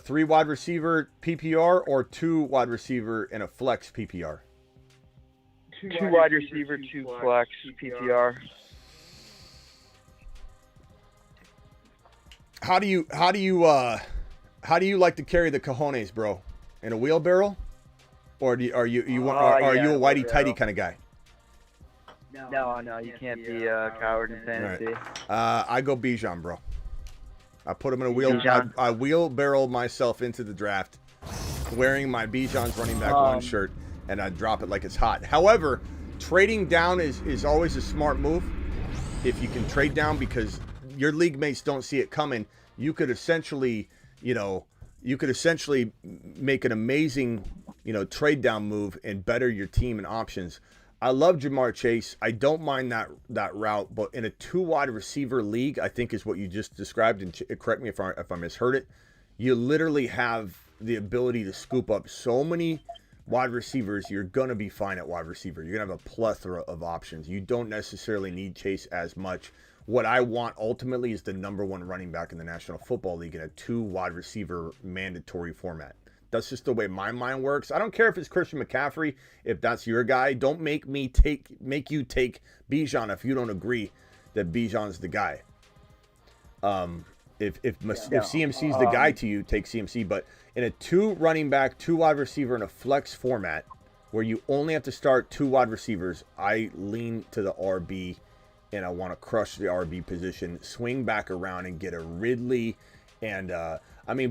S1: 3 wide receiver PPR or 2 wide receiver in a flex PPR?
S10: 2 wide receiver, 2 flex PPR.
S1: How do you like to carry the cojones, bro? In a wheelbarrow, or are you a whitey tighty kind of guy?
S10: No, you can't be a coward in fantasy.
S1: Right. I go Bijan, bro. I put him in a wheel.
S10: Bijan.
S1: I wheelbarrow myself into the draft, wearing my Bijan's running back 1 shirt, and I drop it like it's hot. However, trading down is always a smart move if you can trade down, because your league mates don't see it coming. You could essentially, make an amazing, trade down move and better your team and options. I love Jamar Chase. I don't mind that route, but in a 2 wide receiver league, I think is what you just described, and correct me if I misheard it, you literally have the ability to scoop up so many wide receivers. You're going to be fine at wide receiver. You're going to have a plethora of options. You don't necessarily need Chase as much. What I want ultimately is the number 1 running back in the National Football League in a 2 wide receiver mandatory format. That's just the way my mind works. I don't care if it's Christian McCaffrey, if that's your guy. Don't make you take Bijan if you don't agree that Bijan's the guy. If CMC's the guy to you, take CMC. But in a 2 running back, 2 wide receiver in a flex format where you only have to start 2 wide receivers, I lean to the RB, and I want to crush the RB position, swing back around and get a Ridley. And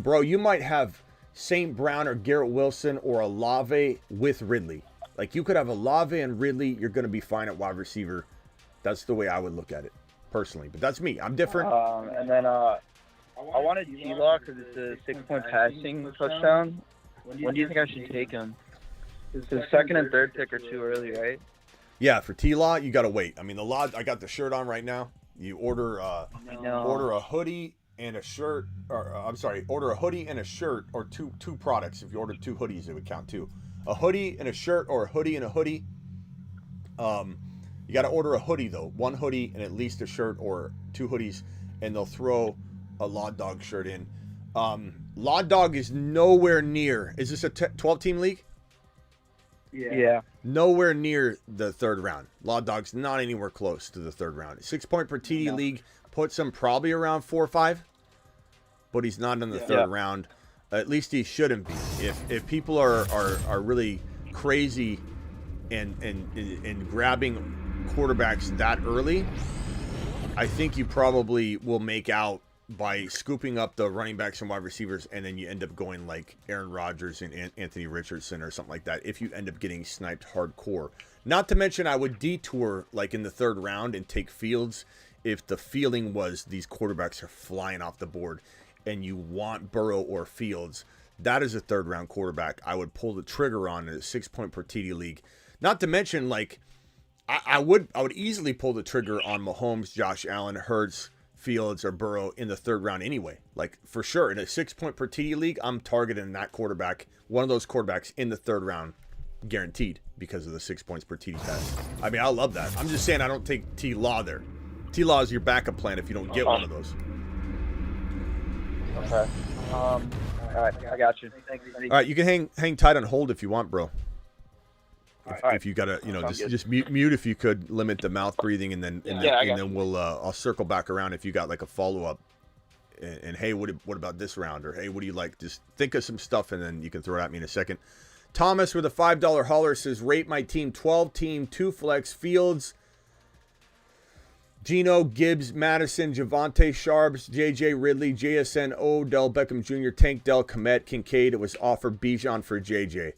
S1: bro, you might have St. Brown or Garrett Wilson or Olave with Ridley. Like, you could have Olave and Ridley. You're going to be fine at wide receiver. That's the way I would look at it, personally. But that's me. I'm different.
S10: And then I wanted T-Law because it's a 6-point passing touchdown. When do you think I should take him? The 2nd and 3rd pick are too early, right?
S1: Yeah, for T-Law, you got to wait. I mean, the law, I got the shirt on right now. You order a hoodie and a shirt, order a hoodie and a shirt, or two products. If you order 2 hoodies, it would count too. A hoodie and a shirt, or a hoodie and a hoodie. You got to order a hoodie though, 1 hoodie and at least a shirt or 2 hoodies, and they'll throw a Law Dog shirt in. Law Dog is nowhere near. Is this a 12-team league?
S10: Yeah.
S1: Nowhere near the 3rd round. Law Dog's not anywhere close to the 3rd round. 6-point per TD league puts him probably around 4 or 5, but he's not in the 3rd round. At least he shouldn't be. If people are really crazy and grabbing quarterbacks that early, I think you probably will make out by scooping up the running backs and wide receivers, and then you end up going like Aaron Rodgers and Anthony Richardson or something like that if you end up getting sniped hardcore. Not to mention, I would detour like in the 3rd round and take Fields if the feeling was these quarterbacks are flying off the board and you want Burrow or Fields. That is a 3rd round quarterback I would pull the trigger on in a 6-point per TD league. Not to mention, like, I would easily pull the trigger on Mahomes, Josh Allen, Hurts, Fields, or Burrow in the 3rd round anyway. Like, for sure, in a 6-point per TD league, I'm targeting that quarterback, one of those quarterbacks in the 3rd round, guaranteed, because of the 6 points per TD pass. I mean, I love that. I'm just saying I don't take T-Law there. T-Law is your backup plan if you don't get one of those.
S10: Okay. All right, I got you. Thanks.
S1: All right, you can hang tight on hold if you want, bro. If you gotta, just mute if you could, limit the mouth breathing, and then we'll I'll circle back around if you got like a follow up. And hey, what about this round? Or hey, what do you like? Just think of some stuff, and then you can throw it at me in a second. Thomas with a $5 hauler says, rate my team 12 team, 2 flex, Fields, Geno, Gibbs, Madison, Javonte, Sharps, JJ, Ridley, JSN, Odell Beckham Jr., Tank Dell, Komet, Kincaid. It was offered Bijan for JJ.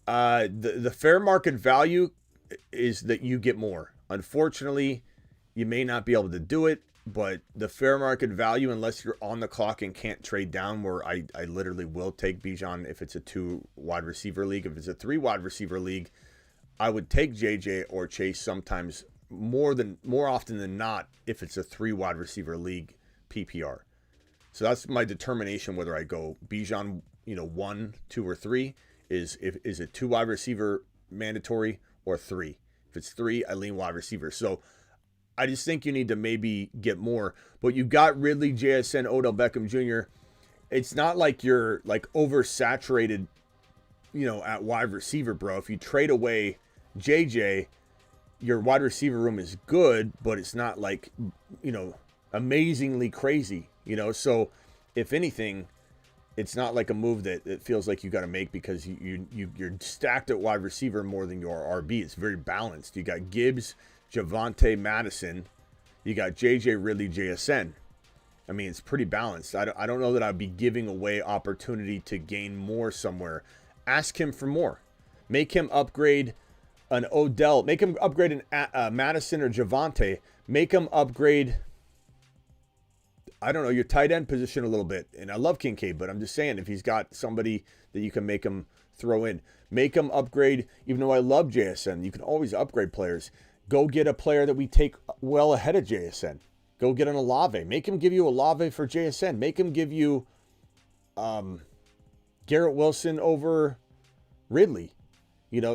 S1: The fair market value is that you get more. Unfortunately, you may not be able to do it, but the fair market value, unless you're on the clock and can't trade down, where I literally will take Bijan if it's a 2 wide receiver league. If it's a 3 wide receiver league, I would take JJ or Chase sometimes more often than not if it's a 3 wide receiver league PPR. So that's my determination whether I go Bijan, 1, 2, or 3 is it 2 wide receiver mandatory or 3. If it's 3, I lean wide receiver. So I just think you need to maybe get more. But you got Ridley, JSN, Odell Beckham Jr. It's not like you're like oversaturated, at wide receiver, bro. If you trade away JJ, your wide receiver room is good, but it's not like, amazingly crazy, So if anything, it's not like a move that it feels like you got to make because you're stacked at wide receiver more than you are RB. It's very balanced. You got Gibbs, Javonte, Madison. You got JJ, Ridley, JSN. I mean, it's pretty balanced. I don't know that I'd be giving away opportunity to gain more somewhere. Ask him for more. Make him upgrade an Odell. Make him upgrade an Madison or Javonte. Make him upgrade, I don't know, your tight end position a little bit. And I love Kincaid, but I'm just saying, if he's got somebody that you can make him throw in. Make him upgrade, even though I love JSN. You can always upgrade players. Go get a player that we take well ahead of JSN. Go get an Olave. Make him give you Olave for JSN. Make him give you Garrett Wilson over Ridley.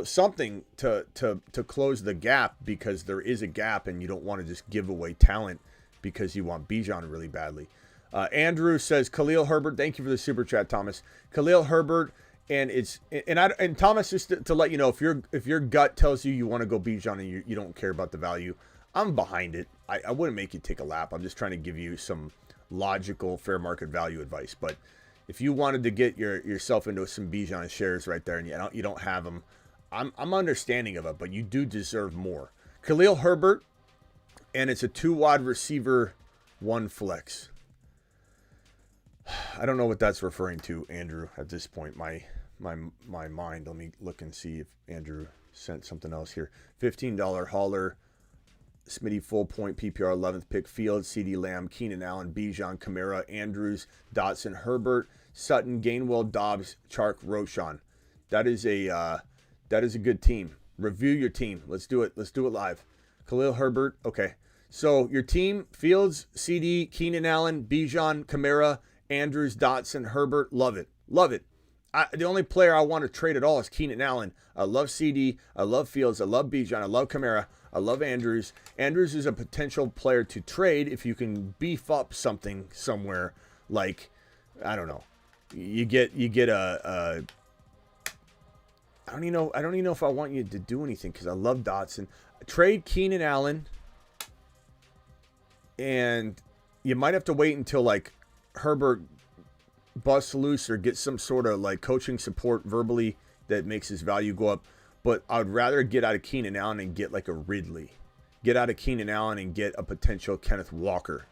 S1: Something to close the gap, because there is a gap and you don't want to just give away talent because you want Bijan really badly. Andrew says, Khalil Herbert. Thank you for the super chat, Thomas. Khalil Herbert. And Thomas, just to let you know, if your gut tells you want to go Bijan and you don't care about the value, I'm behind it. I wouldn't make you take a lap. I'm just trying to give you some logical fair market value advice. But if you wanted to get yourself into some Bijan shares right there and you don't have them, I'm understanding of it, but you do deserve more. Khalil Herbert, and it's a 2 wide receiver, 1 flex. I don't know what that's referring to, Andrew, at this point. My mind. Let me look and see if Andrew sent something else here. $15 hauler, Smitty full point PPR 11th pick, Fields, CD Lamb, Keenan Allen, Bijan, Kamara, Andrews, Dotson, Herbert, Sutton, Gainwell, Dobbs, Chark, Roshan. That is a good team. Review your team. Let's do it. Let's do it live. Khalil Herbert. Okay. So your team: Fields, CD, Keenan Allen, Bijan, Kamara, Andrews, Dotson, Herbert. Love it. Love it. The only player I want to trade at all is Keenan Allen. I love CD. I love Fields. I love Bijan. I love Kamara. I love Andrews. Andrews is a potential player to trade if you can beef up something somewhere. Like, I don't know. You get a I don't even know if I want you to do anything because I love Dotson. Trade Keenan Allen, and you might have to wait until like Herbert busts loose or gets some sort of like coaching support verbally that makes his value go up. But I would rather get out of Keenan Allen and get like a Ridley. Get out of Keenan Allen and get a potential Kenneth Walker.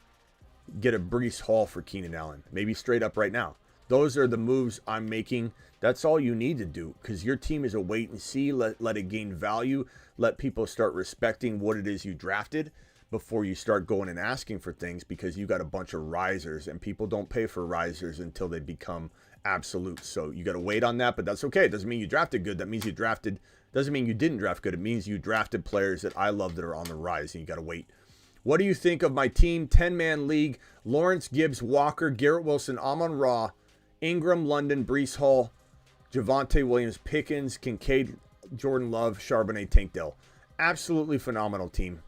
S1: Get a Breece Hall for Keenan Allen. Maybe straight up right now. Those are the moves I'm making. That's all you need to do, because your team is a wait and see. Let it gain value. Let people start respecting what it is you drafted before you start going and asking for things, because you got a bunch of risers, and people don't pay for risers until they become absolute. So you got to wait on that, but that's okay. It doesn't mean you drafted good. That means you drafted. Doesn't mean you didn't draft good. It means you drafted players that I love that are on the rise, and you got to wait. What do you think of my team? 10-man league: Lawrence, Gibbs, Walker, Garrett Wilson, Amon-Ra, Ingram, London, Breece Hall, Javonte Williams, Pickens, Kincaid, Jordan Love, Charbonnet, Tank Dell. Absolutely phenomenal team.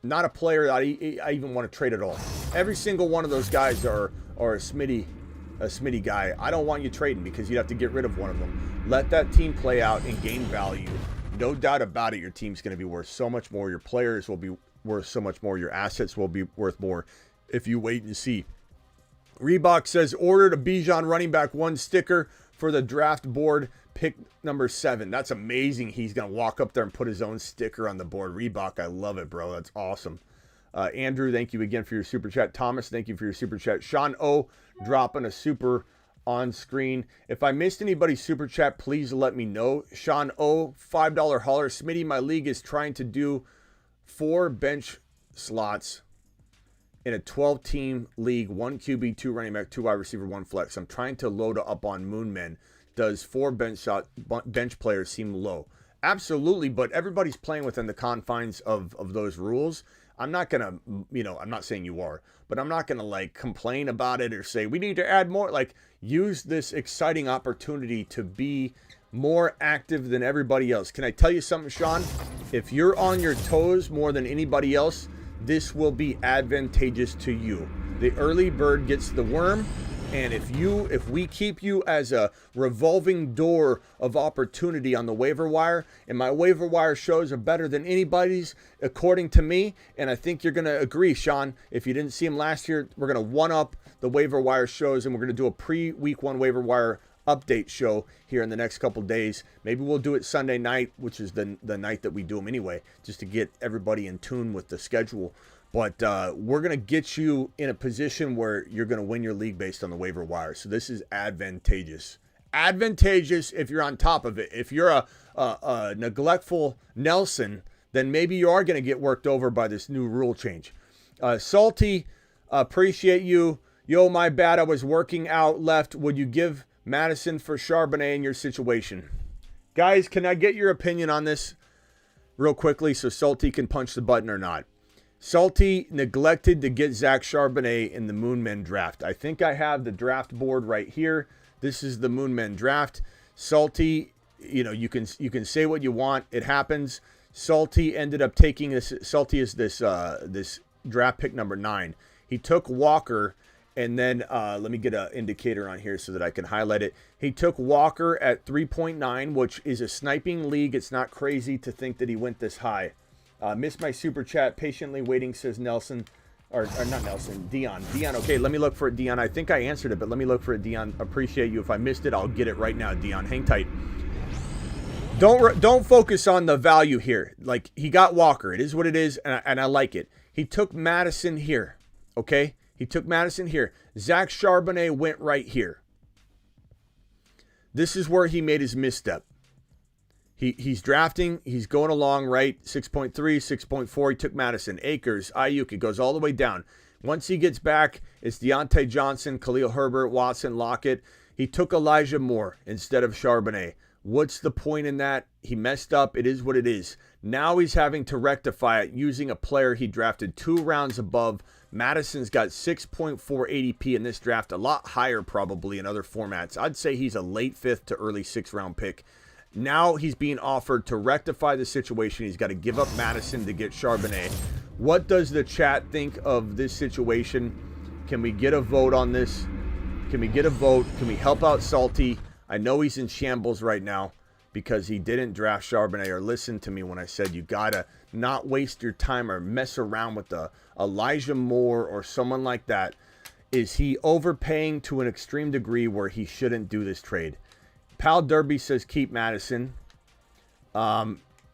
S1: Not a player that I even want to trade at all. Every single one of those guys are a Smitty guy. I don't want you trading because you'd have to get rid of one of them. Let that team play out and gain value. No doubt about it, your team's going to be worth so much more. Your players will be worth so much more. Your assets will be worth more if you wait and see. Reebok says, ordered a Bijan running back 1 sticker for the draft board. pick number 7. That's amazing. He's going to walk up there and put his own sticker on the board. Reebok, I love it, bro. That's awesome. Andrew, thank you again for your super chat. Thomas, thank you for your super chat. Sean O dropping a super on screen. If I missed anybody's super chat, please let me know. Sean O, $5 holler. Smitty, my league is trying to do 4 bench slots in a 12-team league, 1 QB, 2 running back, 2 wide receiver, 1 flex. I'm trying to load up on Moonmen. Does 4 bench players seem low? Absolutely, but everybody's playing within the confines of those rules. I'm not going to, I'm not saying you are, but I'm not going to like complain about it or say we need to add more. Like, use this exciting opportunity to be more active than everybody else. Can I tell you something, Sean? If you're on your toes more than anybody else, this will be advantageous to you. The early bird gets the worm. And if we keep you as a revolving door of opportunity on the waiver wire, and my waiver wire shows are better than anybody's, according to me, and I think you're going to agree, Sean, if you didn't see them last year, we're going to one-up the waiver wire shows, and we're going to do a pre-week 1 waiver wire update show here in the next couple days. Maybe we'll do it Sunday night, which is the night that we do them anyway, just to get everybody in tune with the schedule. But we're going to get you in a position where you're going to win your league based on the waiver wire. So this is advantageous. Advantageous if you're on top of it. If you're a neglectful Nelson, then maybe you are going to get worked over by this new rule change. Salty, appreciate you. Yo, my bad. I was working out left. Would you give Madison for Charbonnet in your situation? Guys, can I get your opinion on this real quickly so Salty can punch the button or not? Salty neglected to get Zach Charbonnet in the Moonmen draft. I think I have the draft board right here. This is the Moonmen draft. Salty, you can say what you want. It happens. Salty ended up taking this. Salty is this draft pick number 9. He took Walker, and then let me get an indicator on here so that I can highlight it. He took Walker at 3.9, which is a sniping league. It's not crazy to think that he went this high. Missed my super chat. Patiently waiting, says Nelson. Or not Nelson. Dion. Okay, let me look for it, Dion. I think I answered it, but let me look for it, Dion. Appreciate you. If I missed it, I'll get it right now, Dion. Hang tight. Don't focus on the value here. Like, he got Walker. It is what it is, and I like it. He took Madison here. Okay? He took Madison here. Zach Charbonnet went right here. This is where he made his misstep. He's drafting. He's going along right. 6.3, 6.4. He took Madison. Akers, Ayuk. It goes all the way down. Once he gets back, it's Deontay Johnson, Khalil Herbert, Watson, Lockett. He took Elijah Moore instead of Charbonnet. What's the point in that? He messed up. It is what it is. Now he's having to rectify it using a player he drafted 2 rounds above. Madison's got 6.4 ADP in this draft, a lot higher probably in other formats. I'd say he's a late 5th to early 6th round pick. Now he's being offered to rectify the situation. He's got to give up Madison to get Charbonnet. What does the chat think of this situation? Can we get a vote on this? Can we get a vote? Can we help out Salty? I know he's in shambles right now because he didn't draft Charbonnet or listen to me when I said you got to not waste your time or mess around with the Elijah Moore or someone like that. Is he overpaying to an extreme degree where he shouldn't do this trade? Pal Derby says keep Madison.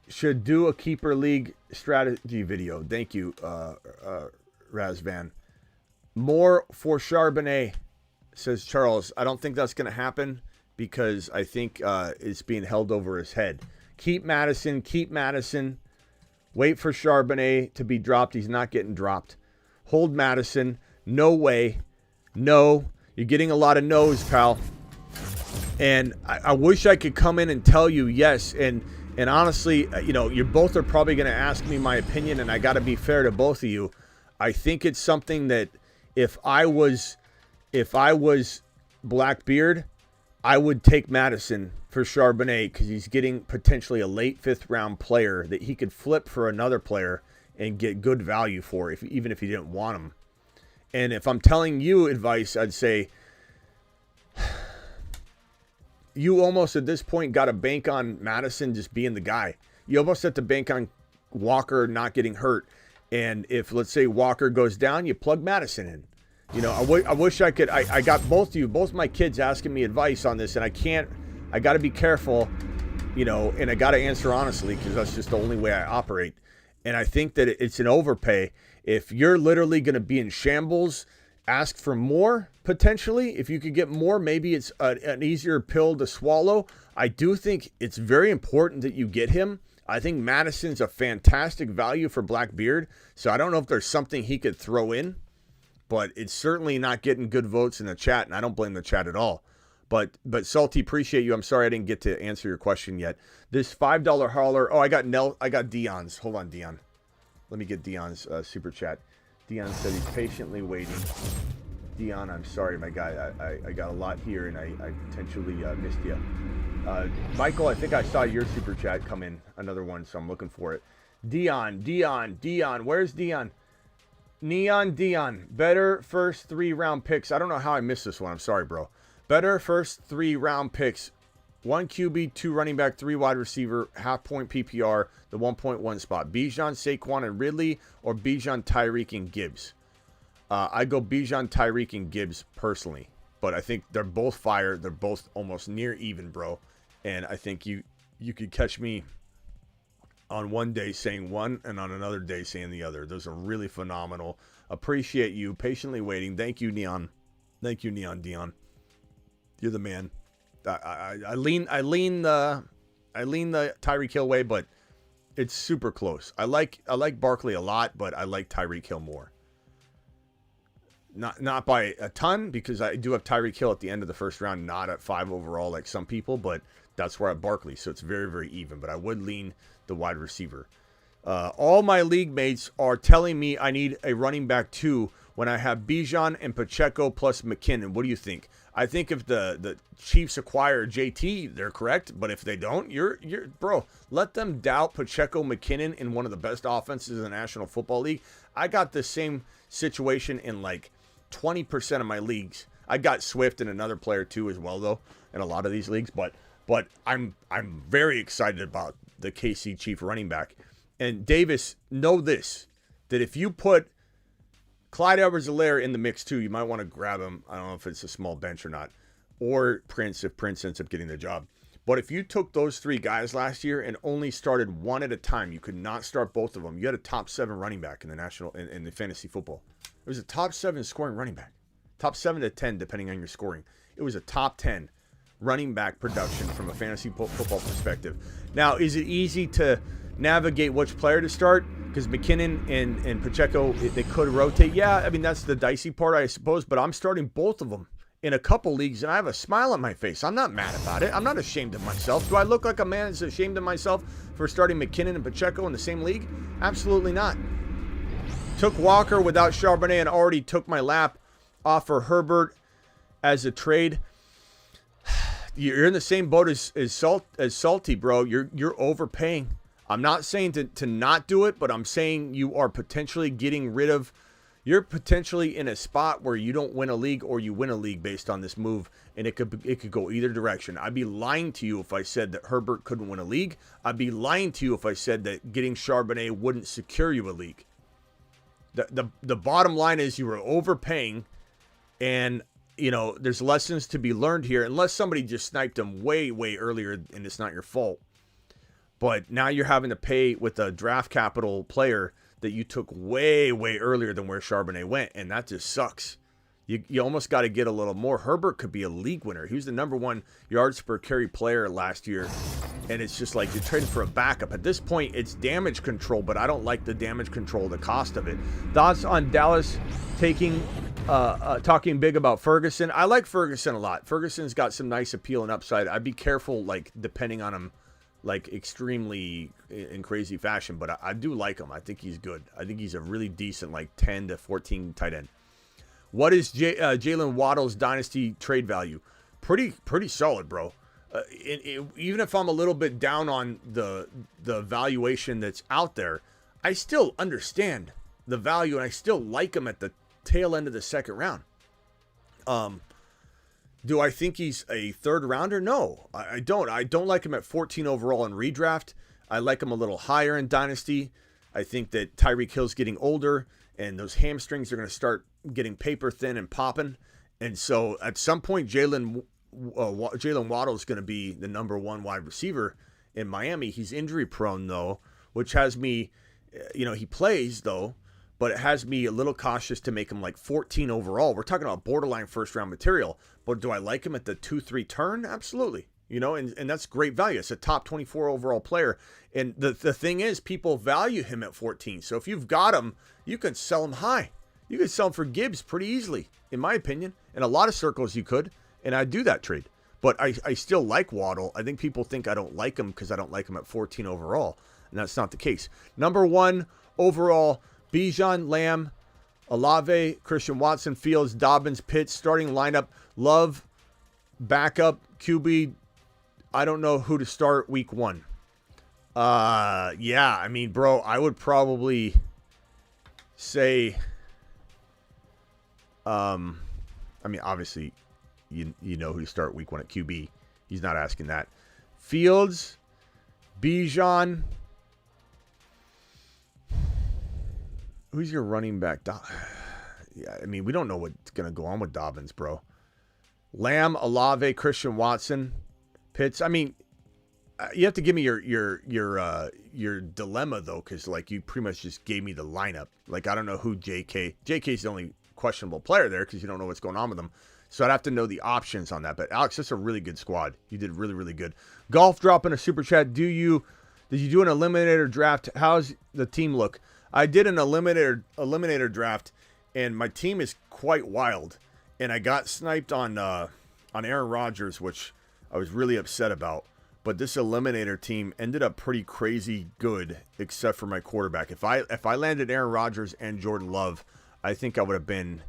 S1: Should do a keeper league strategy video. Thank you, Razvan. More for Charbonnet, says Charles. I don't think that's going to happen because I think it's being held over his head. Keep Madison. Keep Madison. Wait for Charbonnet to be dropped. He's not getting dropped. Hold Madison. No way. No. You're getting a lot of no's, pal. And I wish I could come in and tell you yes. And honestly, you both are probably going to ask me my opinion, and I got to be fair to both of you. I think it's something that if I was Blackbeard, I would take Madison for Charbonnet because he's getting potentially a late 5th round player that he could flip for another player and get good value for, even if he didn't want him. And if I'm telling you advice, I'd say you almost at this point got to bank on Madison just being the guy. You almost have to bank on Walker not getting hurt. And if, let's say, Walker goes down, you plug Madison in. I wish I could. I got both my kids asking me advice on this, and I can't I got to be careful, and I got to answer honestly because that's just the only way I operate. And I think that it's an overpay. If you're literally going to be in shambles, ask for more, potentially. If you could get more, maybe it's an easier pill to swallow. I do think it's very important that you get him. I think Madison's a fantastic value for Blackbeard, so I don't know if there's something he could throw in, but it's certainly not getting good votes in the chat, and I don't blame the chat at all. But Salty, appreciate you. I'm sorry I didn't get to answer your question yet. This $5 hauler. Oh, I got Dion's. Hold on, Dion. Let me get Dion's super chat. Dion said he's patiently waiting. Dion, I'm sorry, my guy. I got a lot here, and I potentially missed you. Michael, I think I saw your super chat come in. Another one, so I'm looking for it. Dion. Where's Dion? Neon Dion. Better first 3-round picks. I don't know how I missed this one. I'm sorry, bro. Better first 3-round picks. 1 QB, 2 running back, 3 wide receiver, half-point PPR, the 1.1 spot. Bijan, Saquon, and Ridley, or Bijan, Tyreek, and Gibbs. I go Bijan, Tyreek, and Gibbs personally. But I think they're both fire. They're both almost near even, bro. And I think you could catch me on one day saying one and on another day saying the other. Those are really phenomenal. Appreciate you. Patiently waiting. Thank you, Neon. Thank you, Neon Dion. You're the man. I lean the Tyreek Hill way, but it's super close. I like Barkley a lot, but I like Tyreek Hill more. Not by a ton, because I do have Tyreek Hill at the end of the first round, not at 5 overall like some people, but that's where I have Barkley, so it's very, very even. But I would lean the wide receiver. All my league mates are telling me I need a running back too when I have Bijan and Pacheco plus McKinnon. What do you think? I think if the Chiefs acquire JT, they're correct. But if they don't, you're bro, let them doubt Pacheco, McKinnon in one of the best offenses in the National Football League. I got the same situation in like 20% of my leagues. I got Swift and another player too as well, though, in a lot of these leagues. But I'm very excited about the KC Chief running back. And Davis, know this, that if you put Clyde Edwards-Helaire in the mix too, you might want to grab him. I don't know if it's a small bench or not. Or Prince, if Prince ends up getting the job. But if you took those 3 guys last year and only started one at a time, you could not start both of them. You had a top 7 running back in the in the fantasy football. It was a top 7 scoring running back. Top 7 to 10, depending on your scoring. It was a top 10 running back production from a fantasy football perspective. Now, is it easy to navigate which player to start? Because McKinnon and Pacheco, they could rotate. Yeah, I mean, that's the dicey part, I suppose. But I'm starting both of them in a couple leagues, and I have a smile on my face. I'm not mad about it. I'm not ashamed of myself. Do I look like a man that's ashamed of myself for starting McKinnon and Pacheco in the same league? Absolutely not. Took Walker without Charbonnet and already took my lap off for Herbert as a trade. You're in the same boat as Salty, bro. You're overpaying. I'm not saying to not do it, but I'm saying you are potentially getting rid of. You're potentially in a spot where you don't win a league or you win a league based on this move, and it could go either direction. I'd be lying to you if I said that Herbert couldn't win a league. I'd be lying to you if I said that getting Charbonnet wouldn't secure you a league. The bottom line is you were overpaying, and there's lessons to be learned here, unless somebody just sniped them way, way earlier and it's not your fault. But now you're having to pay with a draft capital player that you took way, way earlier than where Charbonnet went, and that just sucks. You almost got to get a little more. Herbert could be a league winner. He was the #1 yards per carry player last year, and it's just like you're trading for a backup. At this point, it's damage control, but I don't like the damage control, the cost of it. Thoughts on Dallas talking big about Ferguson? I like Ferguson a lot. Ferguson's got some nice appeal and upside. I'd be careful, depending on him, extremely in crazy fashion, but I do like him. I think he's good. I think he's a really decent 10 to 14 tight end. What is Jalen Waddle's dynasty trade value? Pretty solid, bro. Even if I'm a little bit down on the valuation that's out there, I still understand the value, and I still like him at the tail end of the second round. Do I think he's a third rounder? No, I don't. I don't like him at 14 overall in redraft. I like him a little higher in dynasty. I think that Tyreek Hill's getting older, and those hamstrings are going to start getting paper thin and popping. And so at some point, Jalen Jalen Waddle is going to be the number one wide receiver in Miami. He's injury prone though, which has me, he plays though, but it has me a little cautious to make him like 14 overall. We're talking about borderline first round material, but do I like him at the 2-3 turn? Absolutely. And that's great value. It's a top 24 overall player. And the thing is, people value him at 14. So if you've got him, you can sell him high. You could sell him for Gibbs pretty easily, in my opinion. In a lot of circles you could, and I'd do that trade. But I still like Waddle. I think people think I don't like him because I don't like him at 14 overall, and that's not the case. Number 1 overall, Bijan, Lamb, Olave, Christian Watson, Fields, Dobbins, Pitts, starting lineup, Love, backup, QB. I don't know who to start week 1. Yeah, I mean, bro, I would probably say, obviously, you know who to start week 1 at QB. He's not asking that. Fields, Bijan. Who's your running back? Yeah, I mean, we don't know what's going to go on with Dobbins, bro. Lamb, Olave, Christian Watson, Pitts. I mean, you have to give me your dilemma though, because like you pretty much just gave me the lineup. Like I don't know who JK's the only questionable player there because you don't know what's going on with them. So I'd have to know the options on that. But Alex, that's a really good squad. You did really, really good. Golf dropping a super chat. Did you do an eliminator draft? How's the team look? I did an eliminator draft, and my team is quite wild. And I got sniped on Aaron Rodgers, which I was really upset about. But this eliminator team ended up pretty crazy good, except for my quarterback. If I landed Aaron Rodgers and Jordan Love, I think I would have been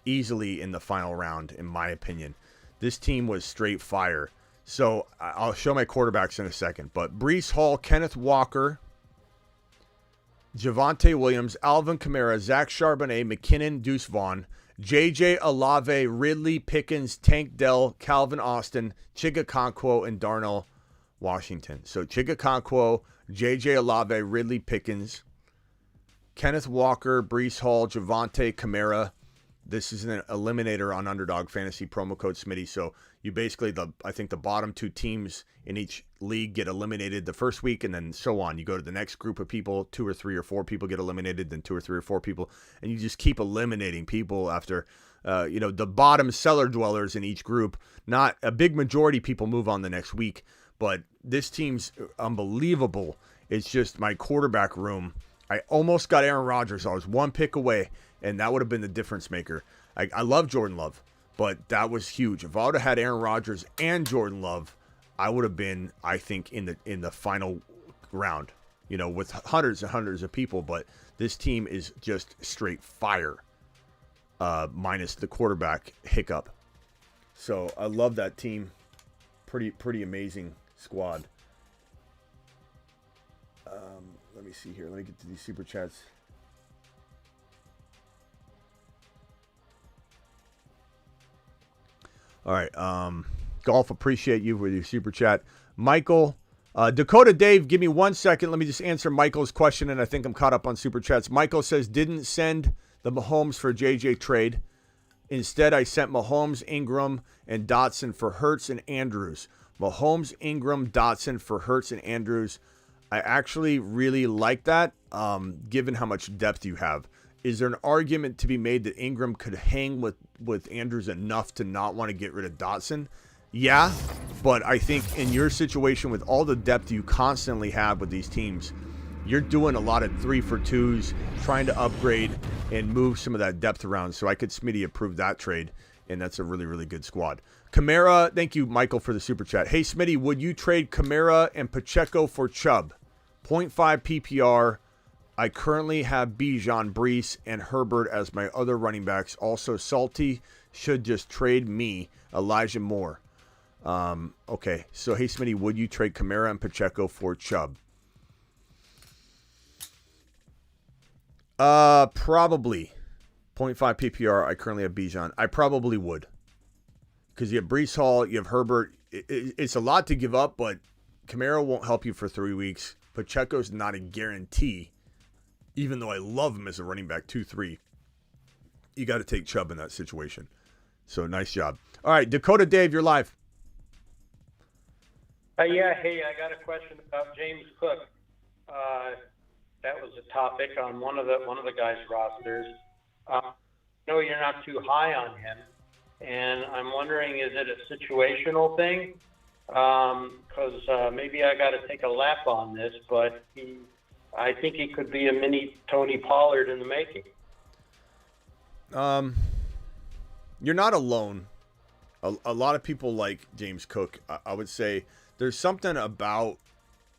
S1: easily in the final round, in my opinion. This team was straight fire. So I'll show my quarterbacks in a second. But Breece Hall, Kenneth Walker, Javonte Williams, Alvin Kamara, Zach Charbonnet, McKinnon, Deuce Vaughn, J.J. Olave, Ridley, Pickens, Tank Dell, Calvin Austin, Chigakonkwo, and Darnell Washington. So Chigakonkwo, J.J. Olave, Ridley, Pickens, Kenneth Walker, Breece Hall, Javonte, Kamara. This is an eliminator on Underdog Fantasy, promo code Smitty. So you basically, I think the bottom 2 teams in each league get eliminated the first week, and then so on. You go to the next group of people, 2 or 3 or 4 people get eliminated, then 2 or 3 or 4 people, and you just keep eliminating people after, the bottom cellar dwellers in each group. Not a big majority people move on the next week, but this team's unbelievable. It's just my quarterback room. I almost got Aaron Rodgers. I was 1 pick away, and that would have been the difference maker. I love Jordan Love, but that was huge. If I would have had Aaron Rodgers and Jordan Love, I would have been, I think, in the final round, with hundreds and hundreds of people. But this team is just straight fire, minus the quarterback hiccup. So I love that team. Pretty amazing squad. Let me see here. Let me get to these super chats. All right. Golf, appreciate you with your super chat. Michael, Dakota Dave, give me 1 second. Let me just answer Michael's question, and I think I'm caught up on super chats. Michael says, didn't send the Mahomes for JJ trade. Instead, I sent Mahomes, Ingram, and Dotson for Hurts and Andrews. Mahomes, Ingram, Dotson for Hurts and Andrews. I actually really like that, given how much depth you have. Is there an argument to be made that Ingram could hang with Andrews enough to not want to get rid of Dotson? Yeah, but I think in your situation with all the depth you constantly have with these teams, you're doing a lot of 3-for-2s, trying to upgrade and move some of that depth around. So I could Smitty approve that trade, and that's a really, really good squad. Kamara, thank you, Michael, for the super chat. Hey, Smitty, would you trade Kamara and Pacheco for Chubb? 0.5 PPR. I currently have Bijan, Breece, and Herbert as my other running backs. Also, Salty should just trade me, Elijah Moore. Okay, so hey, Smitty, would you trade Kamara and Pacheco for Chubb? Probably. 0.5 PPR. I currently have Bijan. I probably would. Because you have Breece Hall, you have Herbert. It's a lot to give up, but Kamara won't help you for 3 weeks. Pacheco's not a guarantee, even though I love him as a running back 2-3. You got to take Chubb in that situation. So nice job. All right, Dakota Dave, you're live.
S11: Yeah, hey, I got a question about James Cook. That was a topic on one of the guys' rosters. No, you're not too high on him, and I'm wondering, is it a situational thing? Because maybe I got to take a lap on this, but I think he could be a mini Tony Pollard in the making.
S1: You're not alone. A lot of people like James Cook. I would say there's something about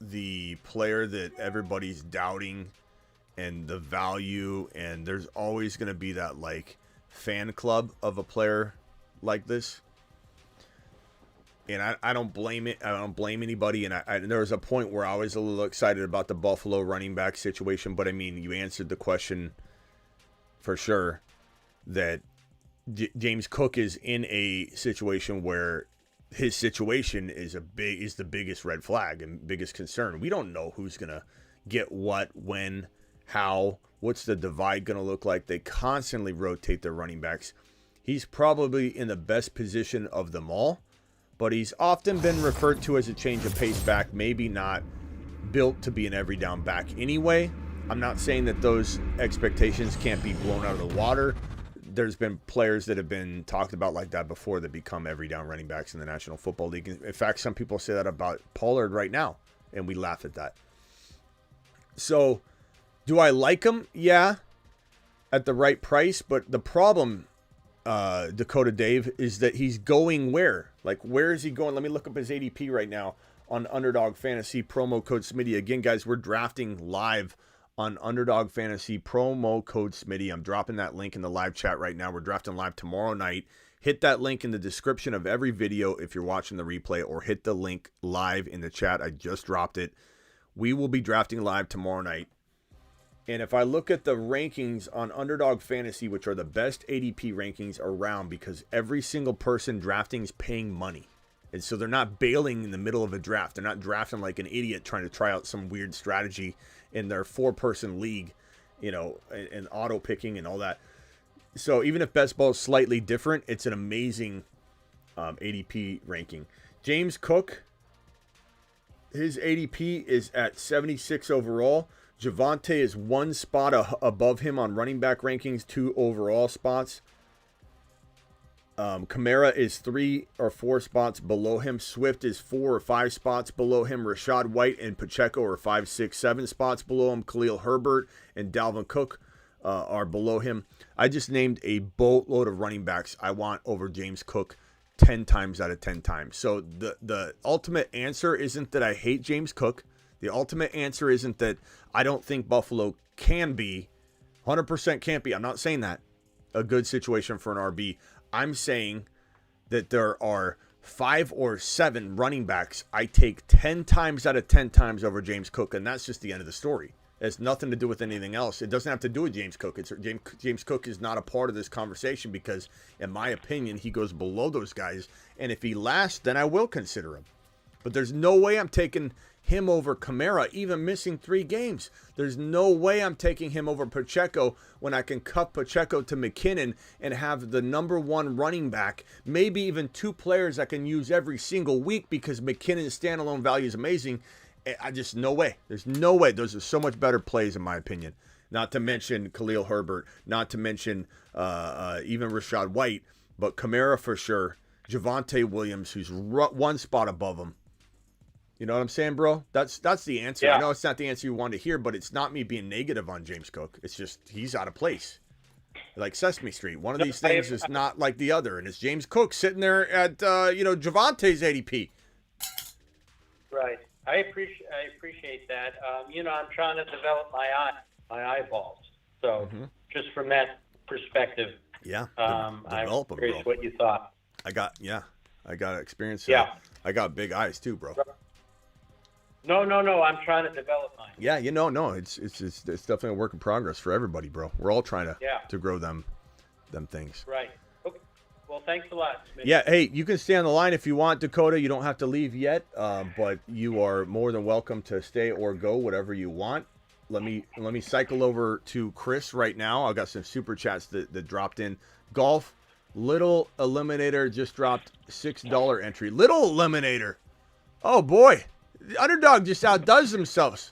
S1: the player that everybody's doubting and the value, and there's always going to be that like fan club of a player like this. And I don't blame it. I don't blame anybody. And there was a point where I was a little excited about the Buffalo running back situation, but I mean, you answered the question for sure that James Cook is in a situation where his situation is the biggest red flag and biggest concern. We don't know who's going to get what, when, how, what's the divide going to look like. They constantly rotate their running backs. He's probably in the best position of them all, but he's often been referred to as a change of pace back, maybe not built to be an every down back anyway. I'm not saying that those expectations can't be blown out of the water. There's been players that have been talked about like that before that become every down running backs in the National Football League. In fact, some people say that about Pollard right now, and we laugh at that. So, do I like him? Yeah, at the right price. But the problem, Dakota Dave, is that he's going where? Like, where is he going? Let me look up his ADP right now on Underdog Fantasy, promo code Smitty. Again, guys, we're drafting live on Underdog Fantasy, promo code Smitty. I'm dropping that link in the live chat right now. We're drafting live tomorrow night. Hit that link in the description of every video if you're watching the replay, or hit the link live in the chat. I just dropped it. We will be drafting live tomorrow night. And if I look at the rankings on Underdog Fantasy, which are the best ADP rankings around, because every single person drafting is paying money. And so they're not bailing in the middle of a draft. They're not drafting like an idiot trying to try out some weird strategy in their 4-person league, and auto picking and all that. So even if best ball is slightly different, it's an amazing ADP ranking. James Cook, his ADP is at 76 overall. Javonte is 1 spot above him on running back rankings, 2 overall spots. Kamara is 3 or 4 spots below him. Swift is 4 or 5 spots below him. Rashad White and Pacheco are 5, 6, 7 spots below him. Khalil Herbert and Dalvin Cook are below him. I just named a boatload of running backs I want over James Cook 10 times out of 10 times. So the ultimate answer isn't that I hate James Cook. The ultimate answer isn't that I don't think Buffalo can be, 100% can't be, I'm not saying that, a good situation for an RB. I'm saying that there are 5 or 7 running backs I take 10 times out of 10 times over James Cook, and that's just the end of the story. It has nothing to do with anything else. It doesn't have to do with James Cook. James Cook is not a part of this conversation because, in my opinion, he goes below those guys, and if he lasts, then I will consider him. But there's no way I'm taking him over Kamara, even missing 3 games. There's no way I'm taking him over Pacheco when I can cut Pacheco to McKinnon and have the number 1 running back, maybe even 2 players I can use every single week because McKinnon's standalone value is amazing. No way. There's no way. Those are so much better plays, in my opinion. Not to mention Khalil Herbert, not to mention even Rashad White, but Kamara for sure. Javonte Williams, who's 1 spot above him. You know what I'm saying, bro? That's the answer. Yeah. I know it's not the answer you wanted to hear, but it's not me being negative on James Cook. It's just he's out of place. Like Sesame Street. One of these things is not like the other, and it's James Cook sitting there at Javonte's ADP.
S11: Right. I appreciate that. I'm trying to develop my eyeballs. So just from that perspective, I'm curious what you thought.
S1: I got experience.
S11: Yeah.
S1: I got big eyes too, bro.
S11: No. I'm trying to develop mine.
S1: Yeah, no, it's definitely a work in progress for everybody, bro. We're all trying to grow them things.
S11: Right. Okay. Well, thanks a lot, Smitty.
S1: Yeah. Hey, you can stay on the line if you want, Dakota. You don't have to leave yet, but you are more than welcome to stay or go, whatever you want. Let me cycle over to Chris right now. I got some super chats that dropped in. Golf Little Eliminator just dropped $6 entry. Little Eliminator. Oh, boy. The Underdog just outdoes themselves.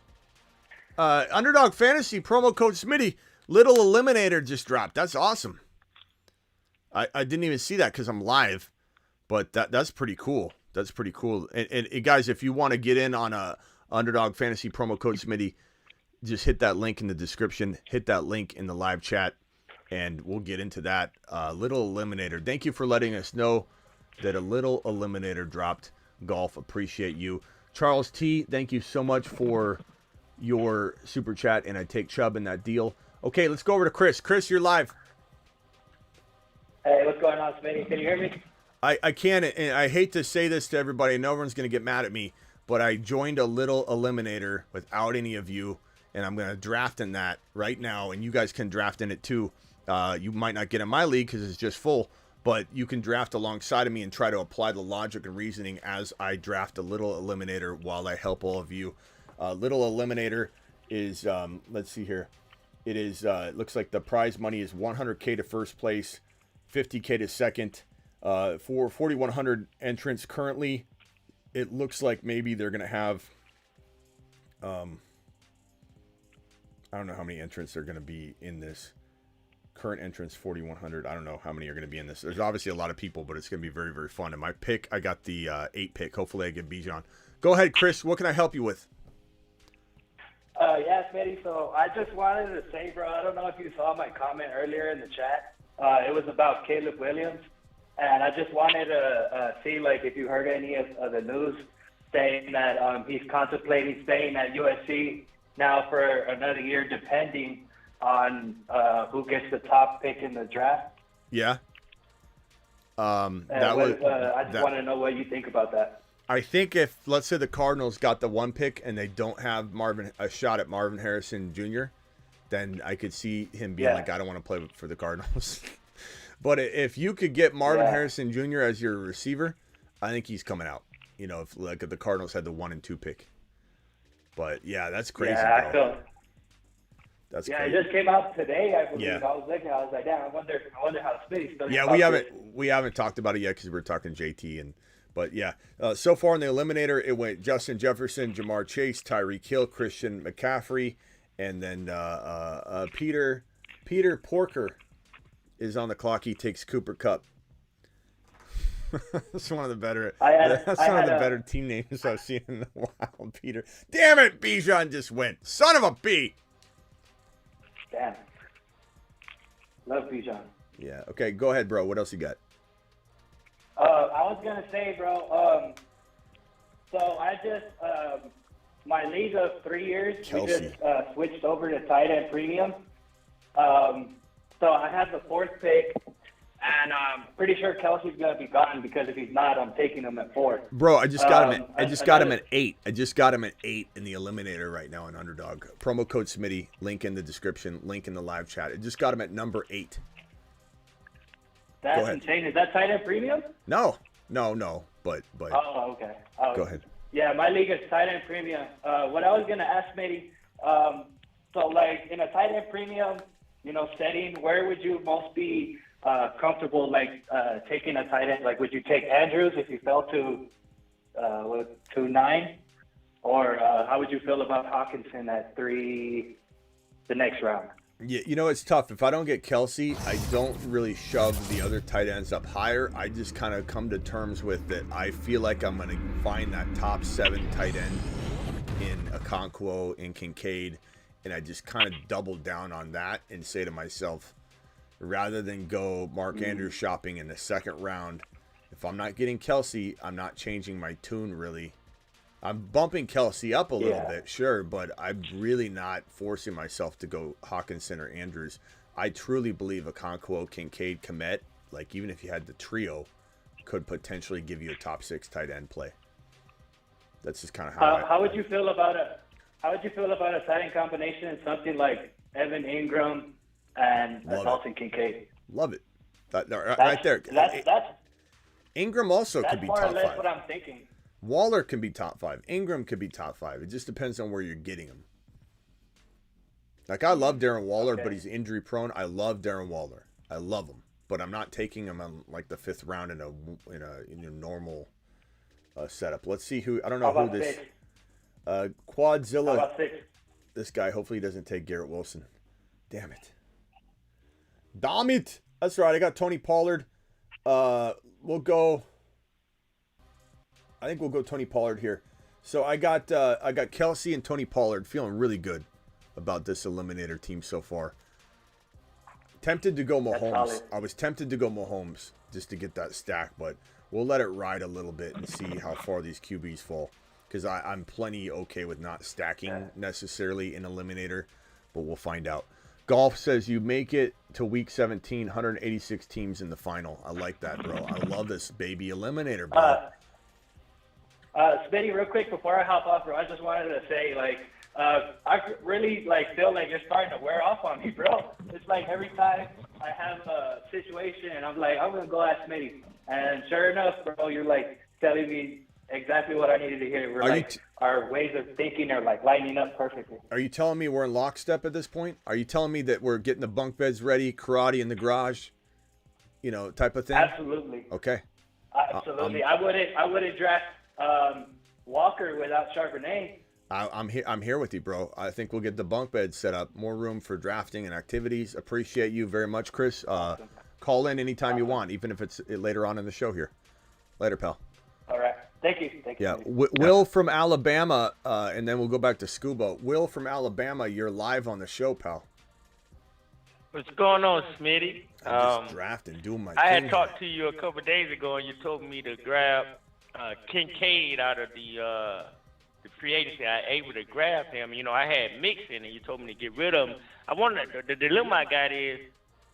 S1: Underdog Fantasy, promo code Smitty. Little Eliminator just dropped. That's awesome. I didn't even see that because I'm live, but that's pretty cool. That's pretty cool. And guys, if you want to get in on a Underdog Fantasy promo code Smitty, just hit that link in the description. Hit that link in the live chat, and we'll get into that. Little Eliminator. Thank you for letting us know that a Little Eliminator dropped. Golf, appreciate you. Charles T, thank you so much for your super chat, and I take Chubb in that deal. Okay, let's go over to Chris. Chris, you're live.
S12: Hey, what's going on, Smitty? Can you hear me?
S1: I can, and I hate to say this to everybody, and everyone's going to get mad at me, but I joined a Little Eliminator without any of you, and I'm going to draft in that right now, and you guys can draft in it too. You might not get in my league because it's just full, but you can draft alongside of me and try to apply the logic and reasoning as I draft a Little Eliminator while I help all of you. Little Eliminator is, let's see here. It is, it looks like the prize money is $100K to first place, $50K to second. For 4,100 entrants currently, it looks like maybe they're going to have, I don't know how many entrants are going to be in this. Current entrants 4,100. I don't know how many are going to be in this. There's obviously a lot of people, but it's going to be very, very fun. And my pick, I got the 8 pick. Hopefully I get Bijan. Go ahead, Chris. What can I help you with?
S12: Yeah, Smitty. So I just wanted to say, bro, I don't know if you saw my comment earlier in the chat. It was about Caleb Williams. And I just wanted to see, like, if you heard any of the news saying that he's contemplating staying at USC now for another year, depending on who gets the top pick in the draft.
S1: Yeah.
S12: I just want to know what you think about that.
S1: I think if, let's say, the Cardinals got the 1 pick and they don't have a shot at Marvin Harrison Jr., then I could see him being like, I don't want to play for the Cardinals. But if you could get Marvin Harrison Jr. as your receiver, I think he's coming out. You know, if like if the Cardinals had the 1 and 2 pick. But yeah, that's crazy.
S12: Yeah,
S1: bro. That's
S12: yeah,
S1: crazy.
S12: It just came out today, I believe.
S1: Yeah.
S12: I was looking, I was like, I wonder how Smitty's still.
S1: Yeah, we haven't talked about it yet because we're talking JT but yeah. So far in the Eliminator, it went Justin Jefferson, Jamar Chase, Tyreek Hill, Christian McCaffrey, and then Peter Porker is on the clock. He takes Cooper Kupp. That's one of the better. Better team names I've seen in a while. Peter. Damn it, Bijan just went. Son of a B.
S12: Damn. Love Bijan.
S1: Yeah. Okay. Go ahead, bro. What else you got?
S12: I was gonna say, bro. So I just my league of 3 years, we just switched over to tight end premium. So I have the 4th pick, and I'm pretty sure Kelsey's gonna be gone because if he's not, I'm taking him at 4.
S1: Bro, I just got him. I just got him at 8. I just got him at 8 in the Eliminator right now in Underdog. Promo code Smitty. Link in the description. Link in the live chat. I just got him at number 8.
S12: That's insane. Is that tight end premium?
S1: No. But.
S12: Oh, okay.
S1: Go ahead.
S12: Yeah, my league is tight end premium. What I was gonna ask, Smitty. So like in a tight end premium, setting, where would you most be comfortable, taking a tight end? Like, would you take Andrews if you fell to 2-9, or how would you feel about Hawkinson at 3, the next round?
S1: Yeah, it's tough. If I don't get Kelsey, I don't really shove the other tight ends up higher. I just kind of come to terms with that. I feel like I'm going to find that top 7 tight end in Okonkwo, in Kincaid, and I just kind of double down on that and say to myself, rather than go Mark Andrews shopping in the 2nd round, if I'm not getting Kelsey, I'm not changing my tune really. I'm bumping Kelsey up a little bit, sure, but I'm really not forcing myself to go Hawkinson or Andrews. I truly believe Okonkwo, Kincaid, Kmet, like even if you had the trio, could potentially give you a top 6 tight end play. That's just kind of
S12: how would you feel about a tight end combination in something like Evan Ingram and Dalton Kincaid?
S1: Love it. Right there. Ingram also could be top 5.
S12: That's more or less what I'm thinking.
S1: Waller can be top 5. Ingram could be top 5. It just depends on where you're getting him. Like, I love Darren Waller, but he's injury prone. I love Darren Waller. I love him, but I'm not taking him on like the 5th round in a normal setup. Let's see who. I don't
S12: How
S1: know who
S12: about
S1: this.
S12: 6?
S1: Quadzilla.
S12: How about 6?
S1: This guy. Hopefully he doesn't take Garrett Wilson. Damn it. Damn it. That's right. I got Tony Pollard. We'll go. I think we'll go Tony Pollard here. So I got Kelsey and Tony Pollard. Feeling really good about this eliminator team so far. Tempted to go Mahomes. I was tempted to go Mahomes just to get that stack, but we'll let it ride a little bit and see how far these QBs fall. Because I'm plenty okay with not stacking necessarily in eliminator, but we'll find out. Golf says you make it to week 17, 186 teams in the final. I like that, bro. I love this baby eliminator, bro.
S12: Smitty, real quick before I hop off, bro, I just wanted to say, like, I really feel like you're starting to wear off on me, bro. It's like every time I have a situation and I'm like, I'm gonna go ask Smitty, and sure enough, bro, you're like telling me exactly what I needed to hear. Our ways of thinking are like lining up perfectly.
S1: Are you telling me we're in lockstep at this point? Are you telling me that we're getting the bunk beds ready, karate in the garage, type of thing?
S12: Absolutely.
S1: Okay.
S12: Absolutely. I wouldn't draft Walker without Charbonnet.
S1: I'm here with you, bro. I think we'll get the bunk bed set up. More room for drafting and activities. Appreciate you very much, Chris. Call in anytime you want, even if it's later on in the show here. Later, pal.
S12: All right. Thank you.
S1: Yeah. Will from Alabama, and then we'll go back to Scuba. Will from Alabama, you're live on the show, pal.
S13: What's going on, Smitty?
S1: I'm just drafting, doing my thing.
S13: I had talked to you a couple of days ago, and you told me to grab Kincaid out of the free agency. I able to grab him. I had Mixon, and you told me to get rid of him. I wanted the dilemma I got is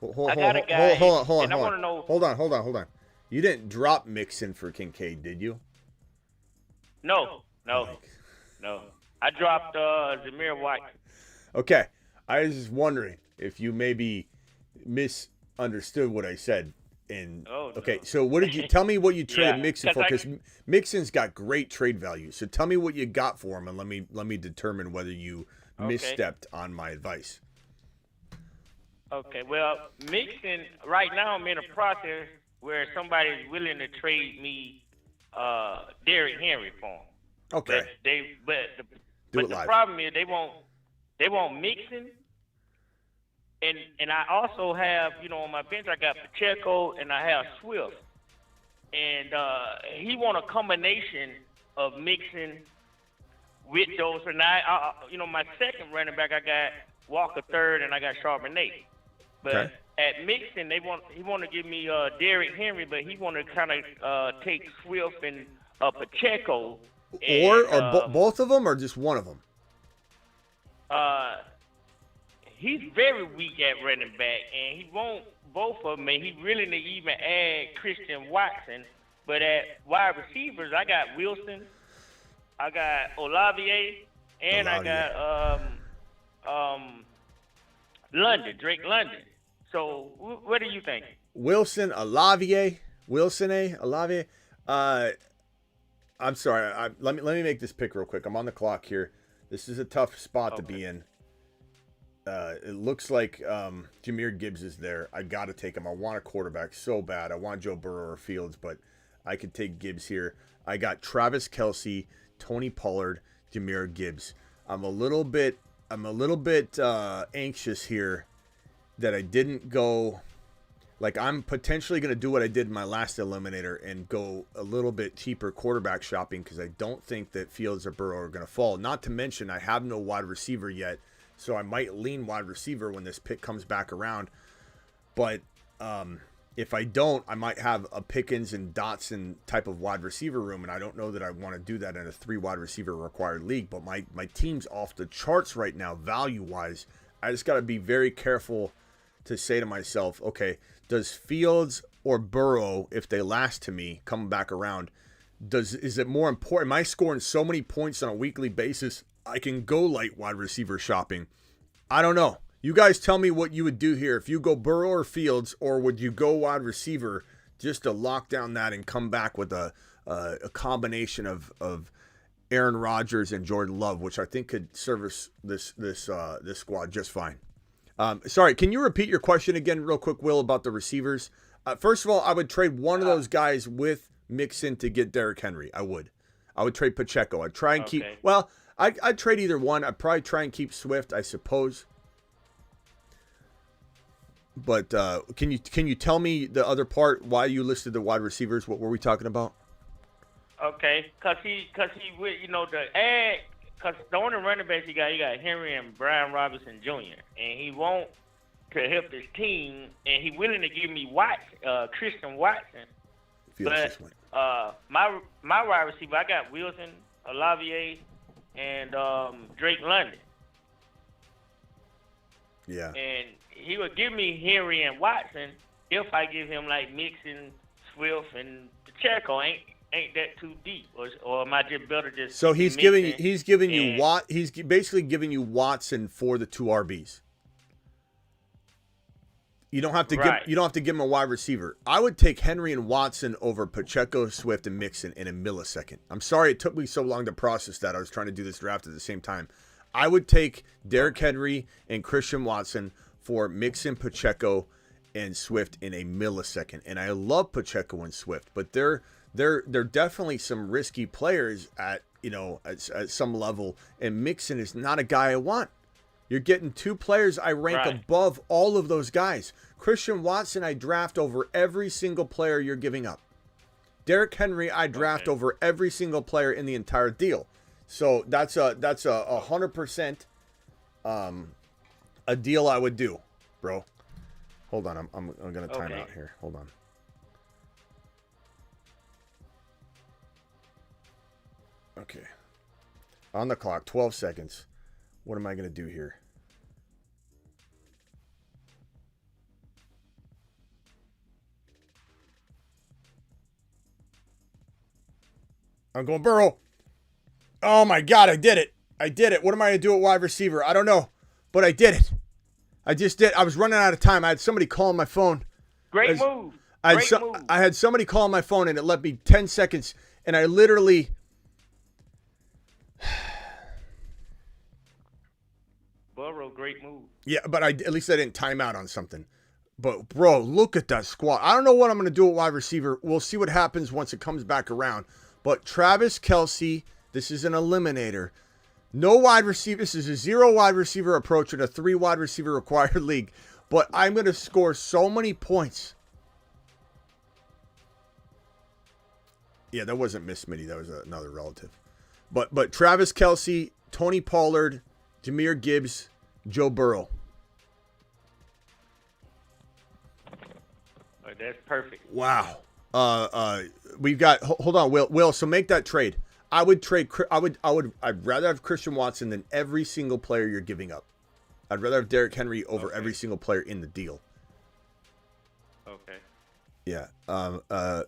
S13: I got a guy, and I want to know.
S1: Hold on. You didn't drop Mixon for Kincaid, did you?
S13: No. I dropped Zamir White.
S1: Okay. I was just wondering if you maybe misunderstood what I said. Okay, so what did you tell me what you traded Mixon for? Because Mixon's got great trade value. So tell me what you got for him, and let me determine whether you misstepped on my advice.
S13: Okay, well, Mixon, right now I'm in a process where somebody's willing to trade me Derrick Henry for him.
S1: Okay.
S13: But the problem is they want Mixon. And I also have, on my bench, I got Pacheco and I have Swift. And he want a combination of Mixon with those. And my second running back, I got Walker third and I got Charbonnet. But at Mixon, he want to give me Derrick Henry, but he want to kind of take Swift and Pacheco.
S1: Both of them or just one of them?
S13: He's very weak at running back, and he won't both of them. And he really need to even add Christian Watson. But at wide receivers, I got Wilson, I got Olave, and I got Drake London. So what do you think?
S1: Wilson, Olave. I'm sorry. Let me make this pick real quick. I'm on the clock here. This is a tough spot to be in. It looks like Jahmyr Gibbs is there. I got to take him. I want a quarterback so bad. I want Joe Burrow or Fields, but I could take Gibbs here. I got Travis Kelce, Tony Pollard, Jahmyr Gibbs. I'm a little bit anxious here that I didn't go. Like, I'm potentially going to do what I did in my last eliminator and go a little bit cheaper quarterback shopping because I don't think that Fields or Burrow are going to fall. Not to mention I have no wide receiver yet. So I might lean wide receiver when this pick comes back around. But if I don't, I might have a Pickens and Dotson type of wide receiver room. And I don't know that I want to do that in a 3 wide receiver required league. But my team's off the charts right now, value-wise. I just got to be very careful to say to myself, okay, does Fields or Burrow, if they last to me, come back around, is it more important? Am I scoring so many points on a weekly basis I can go light wide receiver shopping? I don't know. You guys tell me what you would do here. If you go Burrow or Fields, or would you go wide receiver just to lock down that and come back with a combination of Aaron Rodgers and Jordan Love, which I think could service this squad just fine. Sorry, can you repeat your question again real quick, Will, about the receivers? First of all, I would trade one of those guys with Mixon to get Derrick Henry. I would trade Pacheco. I'd try and keep.
S13: Okay.
S1: Well, I'd trade either one. I'd probably try and keep Swift, I suppose. But can you tell me the other part? Why you listed the wide receivers? What were we talking about?
S13: Okay, cause the only running backs he got Henry and Bijan Robinson Jr. and he want to help his team, and he willing to give me Christian Watson. But my wide receiver, I got Wilson, Olavier, and Drake London.
S1: Yeah.
S13: And he would give me Henry and Watson if I give him like Mixon, Swift, and Pacheco. Ain't that too deep, or am I just better just?
S1: So he's giving you he's basically giving you Watson for the 2 RBs. You don't have to give him a wide receiver. I would take Henry and Watson over Pacheco, Swift, and Mixon in a millisecond. I'm sorry it took me so long to process that. I was trying to do this draft at the same time. I would take Derrick Henry and Christian Watson for Mixon, Pacheco, and Swift in a millisecond. And I love Pacheco and Swift, but they're definitely some risky players at some level. And Mixon is not a guy I want. You're getting 2 players I rank above all of those guys. Christian Watson, I draft over every single player you're giving up. Derrick Henry, I draft over every single player in the entire deal. So that's a 100% a deal I would do, bro. Hold on, I'm gonna time out here. Hold on. Okay. On the clock, 12 seconds. What am I gonna do here? I'm going Burrow. Oh my God, I did it. What am I going to do at wide receiver? I don't know, but I did it. I just did. I was running out of time. I had somebody calling my phone.
S13: Great move.
S1: I had somebody calling my phone, and it left me 10 seconds, and I literally...
S13: Burrow, great move.
S1: Yeah, but at least I didn't time out on something. But, bro, look at that squad. I don't know what I'm going to do at wide receiver. We'll see what happens once it comes back around. But Travis Kelce, this is an eliminator. No wide receiver. This is a 0 wide receiver approach in a 3 wide receiver required league. But I'm going to score so many points. Yeah, that wasn't Miss Smitty. That was another relative. But Travis Kelce, Tony Pollard, Jahmyr Gibbs, Joe Burrow.
S13: That's perfect.
S1: Wow. We've got. Hold on, Will. So make that trade. I'd rather have Christian Watson than every single player you're giving up. I'd rather have Derrick Henry over every single player in the deal.
S13: Okay.
S1: Yeah.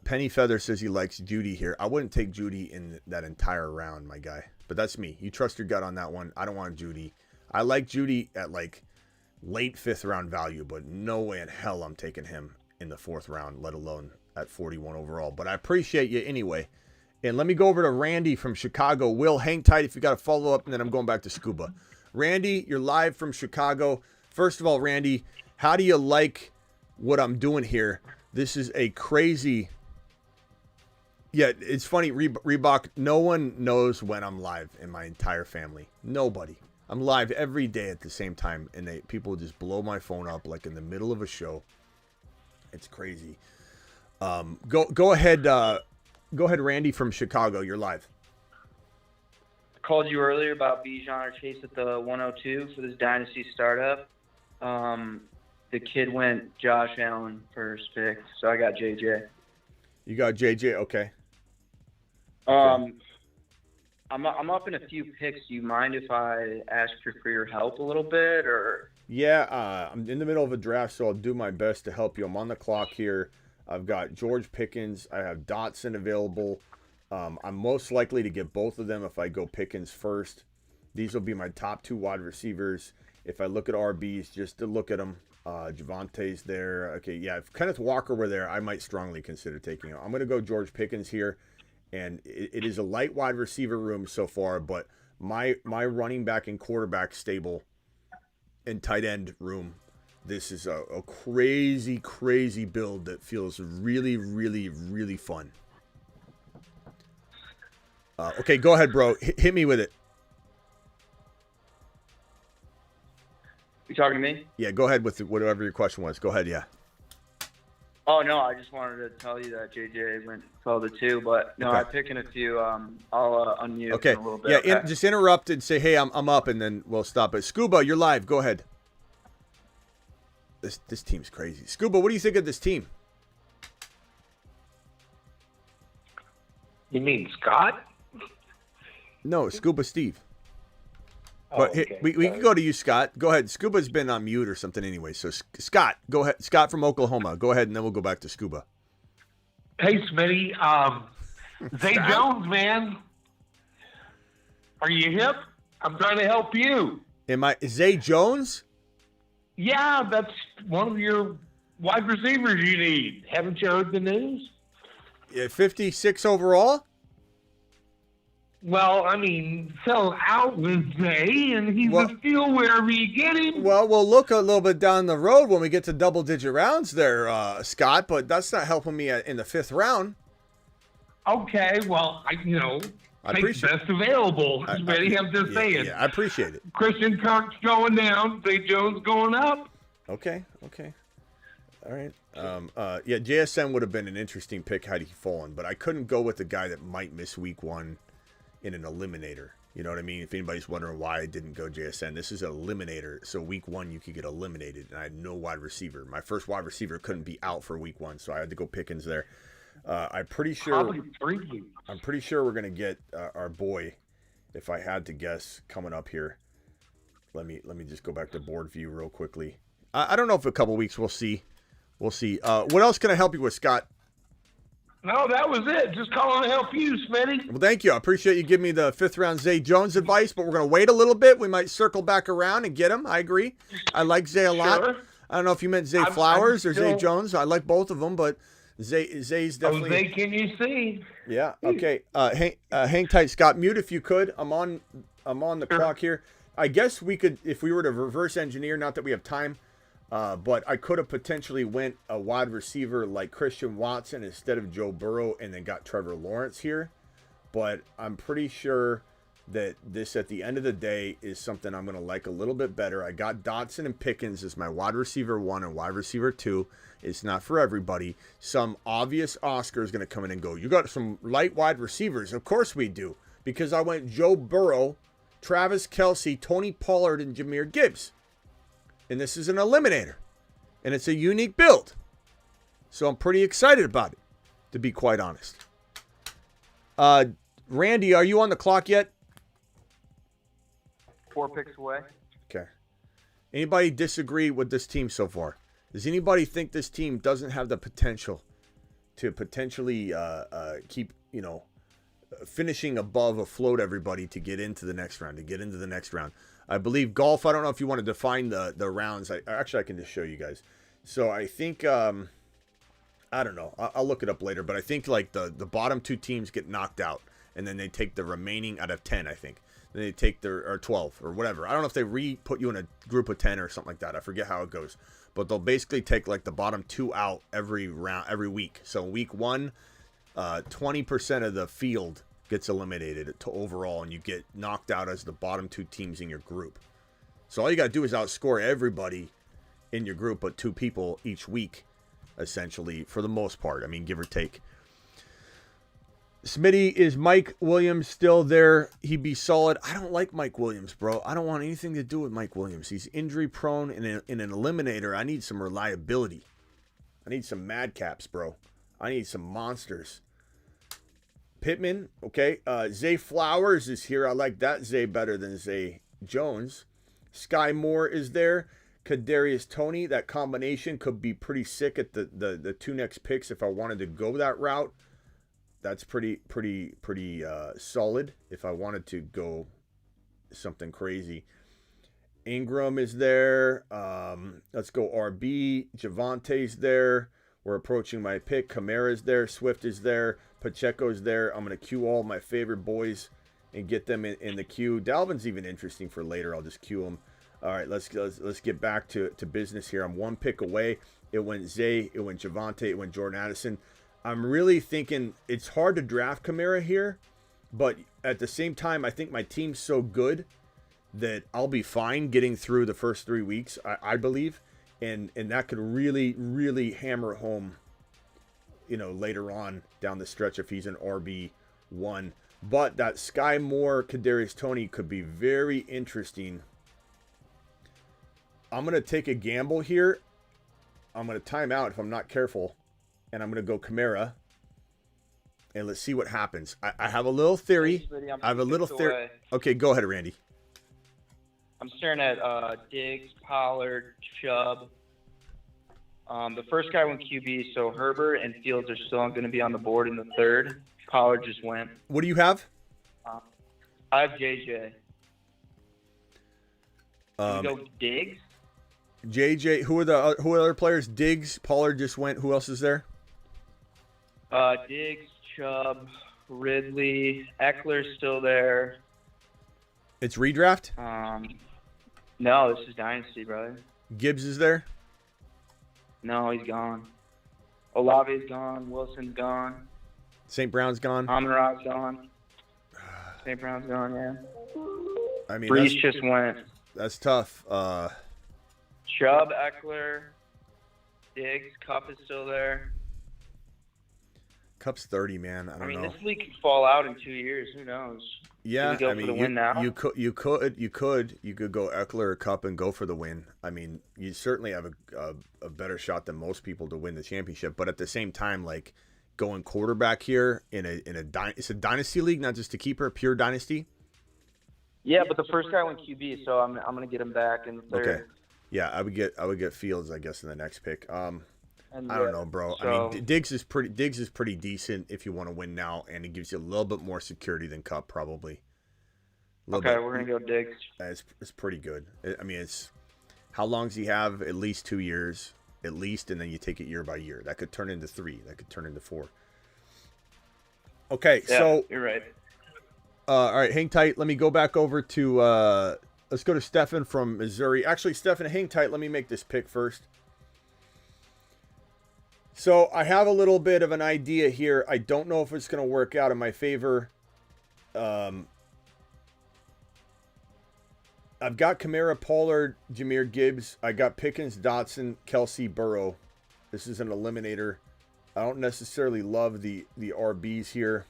S1: Penny Feather says he likes Judy here. I wouldn't take Judy in that entire round, my guy. But that's me. You trust your gut on that one. I don't want Judy. I like Judy at like late 5th round value, but no way in hell I'm taking him in the 4th round, let alone at 41 overall. But I appreciate you anyway. And let me go over to Randy from Chicago. Will, hang tight if you got a follow-up, and then I'm going back to Scuba. Randy, you're live from Chicago. First of all, Randy, how do you like what I'm doing here? This is a crazy... Yeah, it's funny, Reebok, no one knows when I'm live in my entire family. Nobody. I'm live every day at the same time, and people just blow my phone up like in the middle of a show. It's crazy. Go ahead, Randy from Chicago. You're live.
S10: I called you earlier about Bijan or Chase at the 102 for this dynasty startup. The kid went Josh Allen first pick, so I got JJ.
S1: You got JJ, okay.
S10: I'm up in a few picks. Do you mind if I ask for your help a little bit, or?
S1: Yeah, I'm in the middle of a draft, so I'll do my best to help you. I'm on the clock here. I've got George Pickens. I have Dotson available. I'm most likely to get both of them if I go Pickens first. These will be my top 2 wide receivers. If I look at RBs, just to look at them, Javante's there. Okay, yeah, if Kenneth Walker were there, I might strongly consider taking him. I'm going to go George Pickens here, and it is a light wide receiver room so far, but my running back and quarterback stable and tight end room, this is a crazy, crazy build that feels really, really, really fun. Okay, go ahead, bro. Hit me with it.
S10: You talking to me?
S1: Yeah, go ahead with whatever your question was. Go ahead, yeah.
S10: Oh, no, I just wanted to tell you that JJ went 12-2, but no,
S1: Okay.
S10: I'm picking a few. I'll unmute
S1: Okay.
S10: in a little bit.
S1: Yeah,
S10: okay?
S1: just interrupt and say, hey, I'm up, and then we'll stop it. Scuba, you're live. Go ahead. This team's crazy. Scuba, what do you think of this team?
S14: You mean Scott?
S1: No, Scuba Steve.
S14: Oh,
S1: But
S14: okay,
S1: we can go to you, Scott. Go ahead. Scuba's been on mute or something anyway. So, Scott, go ahead. Scott from Oklahoma. Go ahead, and then we'll go back to Scuba.
S14: Hey, Smitty. Zay Jones, man. Are you hip? I'm trying to help you.
S1: Am I Zay Jones?
S14: Yeah, that's one of your wide receivers you need. Haven't you heard the news?
S1: Yeah, 56 overall?
S14: Well, I mean, fell out with Zay, and he's a steal wherever you get him.
S1: Well, we'll look a little bit down the road when we get to double-digit rounds there, Scott, but that's not helping me in the 5th round.
S14: Okay, well, I take
S1: appreciate
S14: best available. Smitty, I'm just saying.
S1: Yeah, I appreciate it.
S14: Christian Kirk's going down, Zay Jones going up.
S1: Okay. All right. Yeah, JSN would have been an interesting pick had he fallen, but I couldn't go with the guy that might miss week 1 in an eliminator. You know what I mean? If anybody's wondering why I didn't go JSN, this is an eliminator. So week 1 you could get eliminated, and I had no wide receiver. My first wide receiver couldn't be out for week 1, so I had to go Pickens there. I'm pretty sure we're gonna get our boy, if I had to guess, coming up here. Let me just go back to board view real quickly. I don't know if a couple weeks we'll see. We'll see. What else can I help you with, Scott?
S14: No, that was it. Just calling to help you, Smitty.
S1: Well, thank you. I appreciate you giving me the 5th round Zay Jones advice, but we're going to wait a little bit. We might circle back around and get him. I agree. I like Zay a lot.
S14: Sure.
S1: I don't know if you meant Zay Flowers or Zay Jones. I like both of them, but Zay's definitely.
S14: Zay, can you see?
S1: Yeah. Okay. Hang tight, Scott. Mute if you could. I'm on the clock here. I guess we could, if we were to reverse engineer, not that we have time, but I could have potentially went a wide receiver like Christian Watson instead of Joe Burrow and then got Trevor Lawrence here. But I'm pretty sure that this, at the end of the day, is something I'm going to like a little bit better. I got Dotson and Pickens as my wide receiver 1 and wide receiver 2. It's not for everybody. Some obvious Oscar is going to come in and go, you got some light wide receivers. Of course we do, because I went Joe Burrow, Travis Kelce, Tony Pollard, and Jahmyr Gibbs. And this is an eliminator. And it's a unique build. So I'm pretty excited about it, to be quite honest. Randy, are you on the clock yet?
S10: 4 picks away.
S1: Okay. Anybody disagree with this team so far? Does anybody think this team doesn't have the potential to potentially keep, finishing above, afloat everybody to get into the next round, I believe golf, I don't know if you want to define the rounds. I can just show you guys. So I think, I don't know. I'll look it up later, but I think like the bottom 2 teams get knocked out, and then they take the remaining out of 10, I think. Then they take or 12 or whatever. I don't know if they put you in a group of 10 or something like that. I forget how it goes. But they'll basically take like the bottom 2 out every week. So week 1, 20% of the field gets eliminated to overall, and you get knocked out as the bottom 2 teams in your group. So all you got to do is outscore everybody in your group, but 2 people each week, essentially, for the most part. I mean, give or take. Smitty, is Mike Williams still there? He'd be solid. I don't like Mike Williams, bro. I don't want anything to do with Mike Williams. He's injury prone, and in an eliminator, I need some reliability. I need some madcaps, bro. I need some monsters. Pittman, okay. Zay Flowers is here. I like that Zay better than Zay Jones. Sky Moore is there. Kadarius Toney. That combination could be pretty sick at the 2 next picks if I wanted to go that route. That's pretty solid if I wanted to go something crazy. Ingram is there. Let's go RB. Javante's there. We're approaching my pick. Kamara's there. Swift is there. Pacheco's there. I'm going to queue all my favorite boys and get them in the queue. Dalvin's even interesting for later. I'll just queue him. All right, let's get back to business here. I'm 1 pick away. It went Zay. It went Javante. It went Jordan Addison. I'm really thinking it's hard to draft Kamara here, But at the same time, I think my team's so good that I'll be fine getting through the first 3 weeks, I believe. And that could really, really hammer home, later on down the stretch if he's an RB1. But that Sky Moore, Kadarius Toney could be very interesting. I'm going to take a gamble here. I'm going to time out if I'm not careful. And I'm going to go Kamara. And let's see what happens. I have a little theory. I have a little theory. Okay, go ahead, Randy.
S10: I'm staring at Diggs, Pollard, Chubb. The first guy went QB, so Herbert and Fields are still going to be on the board in the third. Pollard just went.
S1: What do you have?
S10: I have JJ. Can we go Diggs?
S1: JJ. Who are the other players? Diggs, Pollard just went. Who else is there?
S10: Diggs, Chubb, Ridley, Eckler's still there.
S1: It's redraft?
S10: No, this is Dynasty, brother.
S1: Gibbs is there?
S10: No, he's gone. Olave's gone. Wilson's gone.
S1: St. Brown's gone?
S10: Amon-Ra's gone. St. Brown's gone, yeah.
S1: I mean,
S10: Brees just went.
S1: That's tough.
S10: Chubb, Eckler, Diggs, Kupp is still there.
S1: Kupp's 30, man. I don't know.
S10: This league could fall out in 2 years. Who knows?
S1: Yeah,
S10: for the win now?
S1: you could go Eckler or Kupp and go for the win. I mean, you certainly have a better shot than most people to win the championship. But at the same time, like going quarterback here it's a dynasty league, not just a keeper, pure dynasty.
S10: Yeah, but the first guy went QB, so I'm gonna get him back in the third.
S1: Okay. Yeah, I would get Fields, I guess, in the next pick. I don't know, bro. So, I mean, Diggs is pretty decent if you want to win now, and it gives you a little bit more security than Kupp, probably.
S10: Okay, we're gonna go Diggs.
S1: It's pretty good. I mean, it's how long does he have? At least 2 years, at least, and then you take it year by year. That could turn into 3. That could turn into 4. Okay,
S10: yeah,
S1: so
S10: you're right.
S1: All right, hang tight. Let me go back over to let's go to Stefan from Missouri. Actually, Stefan, hang tight. Let me make this pick first. So I have a little bit of an idea here. I don't know if it's going to work out in my favor. I've got Kamara, Pollard, Jahmyr Gibbs. I got Pickens, Dotson, Kelsey, Burrow. This is an eliminator. I don't necessarily love the RBs here.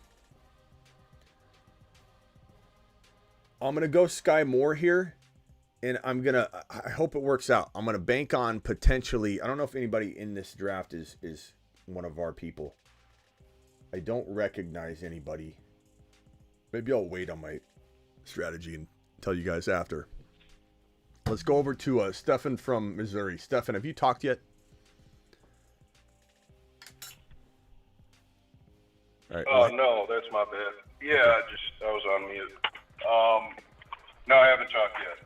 S1: I'm going to go Sky Moore here. And I hope it works out. I'm going to bank on potentially, I don't know if anybody in this draft is one of our people. I don't recognize anybody. Maybe I'll wait on my strategy and tell you guys after. Let's go over to Stefan from Missouri. Stefan, have you talked yet?
S15: All right, no, that's my bad. Yeah, I was on mute. No, I haven't talked yet.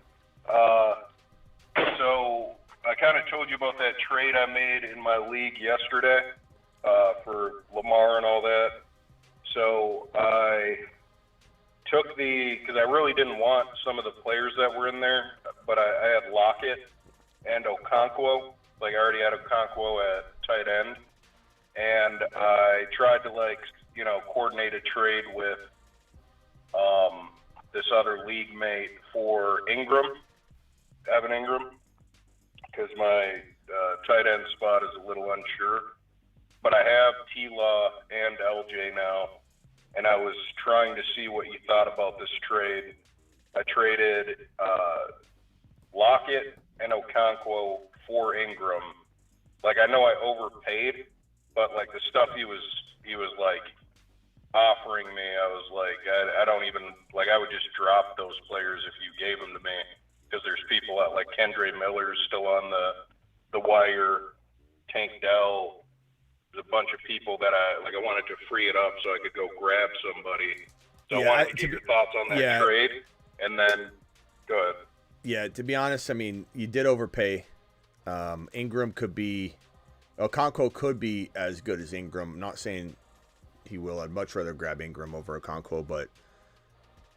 S15: So I kind of told you about that trade I made in my league yesterday for Lamar and all that. So I took because I really didn't want some of the players that were in there, but I had Lockett and Okonkwo. Like I already had Okonkwo at tight end, and I tried to coordinate a trade with this other league mate for Evan Ingram, because my tight end spot is a little unsure. But I have T-Law and LJ now, and I was trying to see what you thought about this trade. I traded Lockett and Okonkwo for Ingram. Like, I know I overpaid, but like the stuff he was like offering me, I was like, I don't even, like, I would just drop those players if you gave them to me. Because there's people out like Kendre Miller's still on the wire, Tank Dell. There's a bunch of people that I wanted to free it up so I could go grab somebody. So I wanted to get your thoughts on that trade, and then go ahead.
S1: Yeah, to be honest, I mean, you did overpay. Ingram Okonkwo could be as good as Ingram. I'm not saying he will. I'd much rather grab Ingram over Okonkwo, but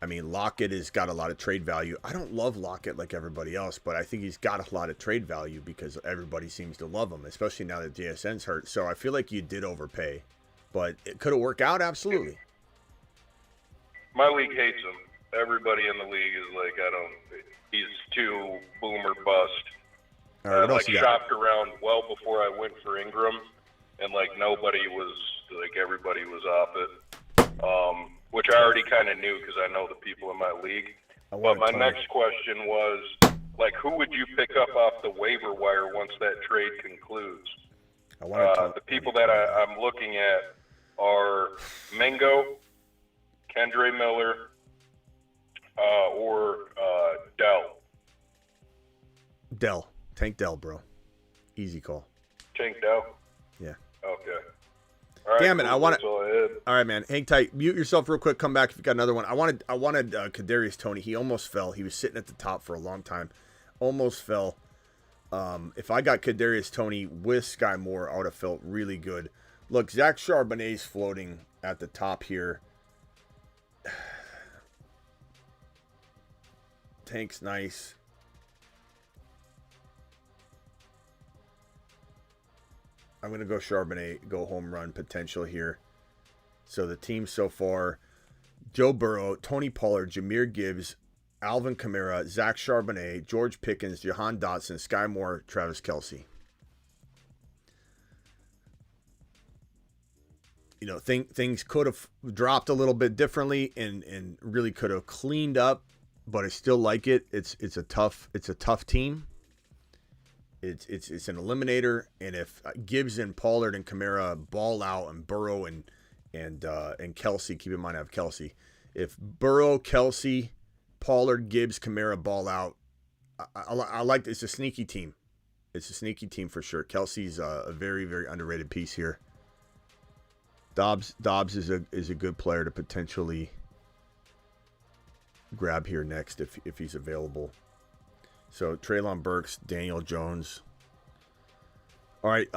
S1: I mean, Lockett has got a lot of trade value. I don't love Lockett like everybody else, but I think he's got a lot of trade value because everybody seems to love him, especially now that JSN's hurt. So I feel like you did overpay, but could it work out? Absolutely.
S15: My league hates him. Everybody in the league is like, he's too boomer bust.
S1: All right, what else you got?
S15: Shopped around well before I went for Ingram, and nobody was everybody was off it, which I already kind of knew because I know the people in my league. But my next question was, who would you pick up off the waiver wire once that trade concludes? The people that I'm looking at are Mingo, Kendre Miller, or Dell.
S1: Dell. Tank Dell, bro. Easy call.
S15: Tank Dell?
S1: Yeah.
S15: Okay. All right,
S1: Damn it,
S15: cool.
S1: I want
S15: That's all I had.
S1: All right, man. Hang tight. Mute yourself real quick. Come back if you got another one. I wanted Kadarius Toney. He almost fell. He was sitting at the top for a long time. Almost fell. If I got Kadarius Toney with Sky Moore, I would have felt really good. Look, Zach Charbonnet's floating at the top here. Tank's nice. I'm going to go Charbonnet, go home run potential here. So the team so far, Joe Burrow, Tony Pollard, Jahmyr Gibbs, Alvin Kamara, Zach Charbonnet, George Pickens, Jahan Dotson, Sky Moore, Travis Kelce. You know, things could have dropped a little bit differently and really could have cleaned up, but I still like it. It's a tough team. It's an eliminator, and if Gibbs and Pollard and Kamara ball out, and Burrow and Kelce, keep in mind I have Kelce. If Burrow, Kelce, Pollard, Gibbs, Kamara ball out, I like. It's a sneaky team. It's a sneaky team for sure. Kelce's a very, very underrated piece here. Dobbs is a good player to potentially grab here next if he's available. So Treylon Burks, Daniel Jones. All right,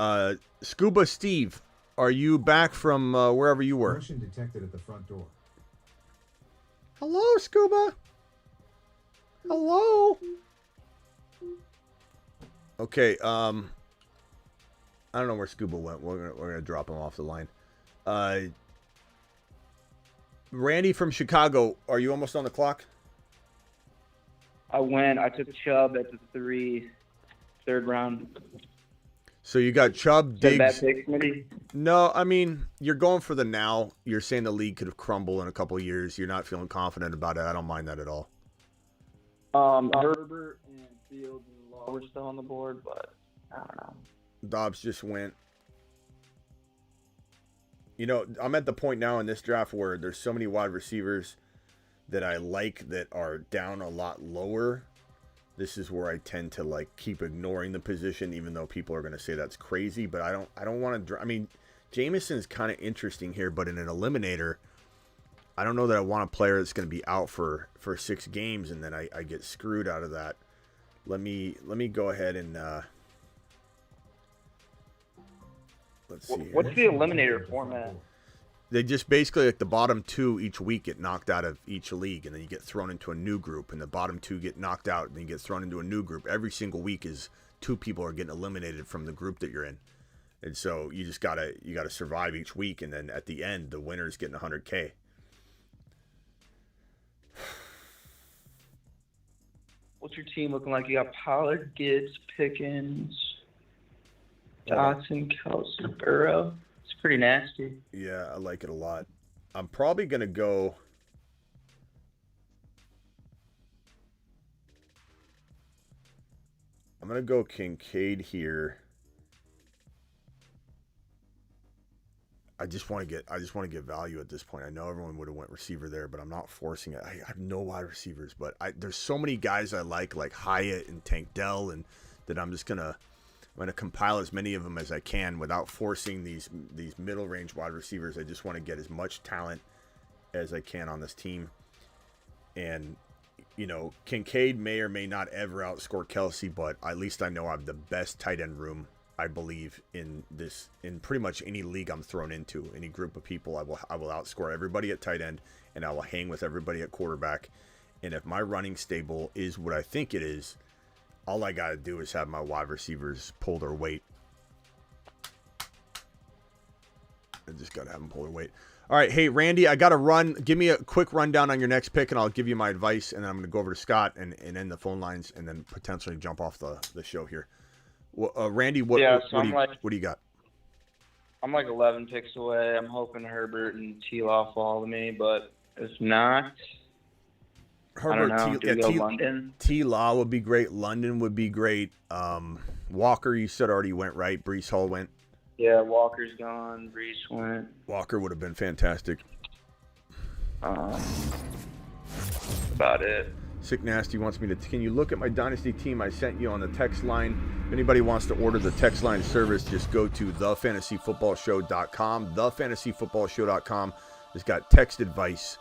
S1: Scuba Steve, are you back from wherever you were?
S16: Motion detected at the front door.
S1: Hello, Scuba. Hello. Okay, I don't know where Scuba went. We're gonna drop him off the line. Randy from Chicago, are you almost on the clock?
S10: I took Chubb at the third round.
S1: So you got Chubb, Diggs.
S10: Bad pick, Smitty?
S1: No, I mean, you're going for the now. You're saying the league could have crumbled in a couple of years. You're not feeling confident about it. I don't mind that at all.
S10: Herbert and Fields and Law were still on the board, but I don't know.
S1: Dobbs just went. You know, I'm at the point now in this draft where there's so many wide receivers that I like that are down a lot lower. This is where I tend to keep ignoring the position, even though people are going to say that's crazy. But I don't want to. I mean, Jameson's kind of interesting here, but in an eliminator, I don't know that I want a player that's going to be out for 6 games and then I get screwed out of that. Let me go ahead and let's see.
S10: What's the eliminator format?
S1: They just basically the bottom 2 each week get knocked out of each league, and then you get thrown into a new group, and the bottom 2 get knocked out, and then you get thrown into a new group. Every single week is 2 people are getting eliminated from the group that you're in, and so you just gotta survive each week, and then at the end the winner's getting $100K.
S10: What's your team looking like? You got Pollard, Gibbs, Pickens, Dotson, Kelce, Burrow. It's pretty nasty.
S1: Yeah, I like it a lot. I'm probably going to go... I'm going to go Kincaid here. I just want to get value at this point. I know everyone would have went receiver there, but I'm not forcing it. I have no wide receivers, but there's so many guys I like Hyatt and Tank Dell, and that I'm going to compile as many of them as I can without forcing these middle range wide receivers. I just want to get as much talent as I can on this team. And, you know, Kincaid may or may not ever outscore Kelce, but at least I know I have the best tight end room, I believe, in pretty much any league I'm thrown into, any group of people. I will outscore everybody at tight end, and I will hang with everybody at quarterback. And if my running stable is what I think it is, all I got to do is have my wide receivers pull their weight. I just got to have them pull their weight. All right, hey, Randy, I got to run. Give me a quick rundown on your next pick, and I'll give you my advice, and then I'm going to go over to Scott and end the phone lines and then potentially jump off the show here. Randy, what do you got?
S10: I'm like 11 picks away. I'm hoping Herbert and T-Law fall to me, but if not, I don't know. London?
S1: T-Law would be great. London would be great. Walker, you said already went, right? Breece Hall went.
S10: Yeah, Walker's gone. Breece went.
S1: Walker would have been fantastic.
S10: About it.
S1: Sick Nasty wants me to. Can you look at my Dynasty team I sent you on the text line? If anybody wants to order the text line service, just go to thefantasyfootballshow.com. Thefantasyfootballshow.com. It's got text advice,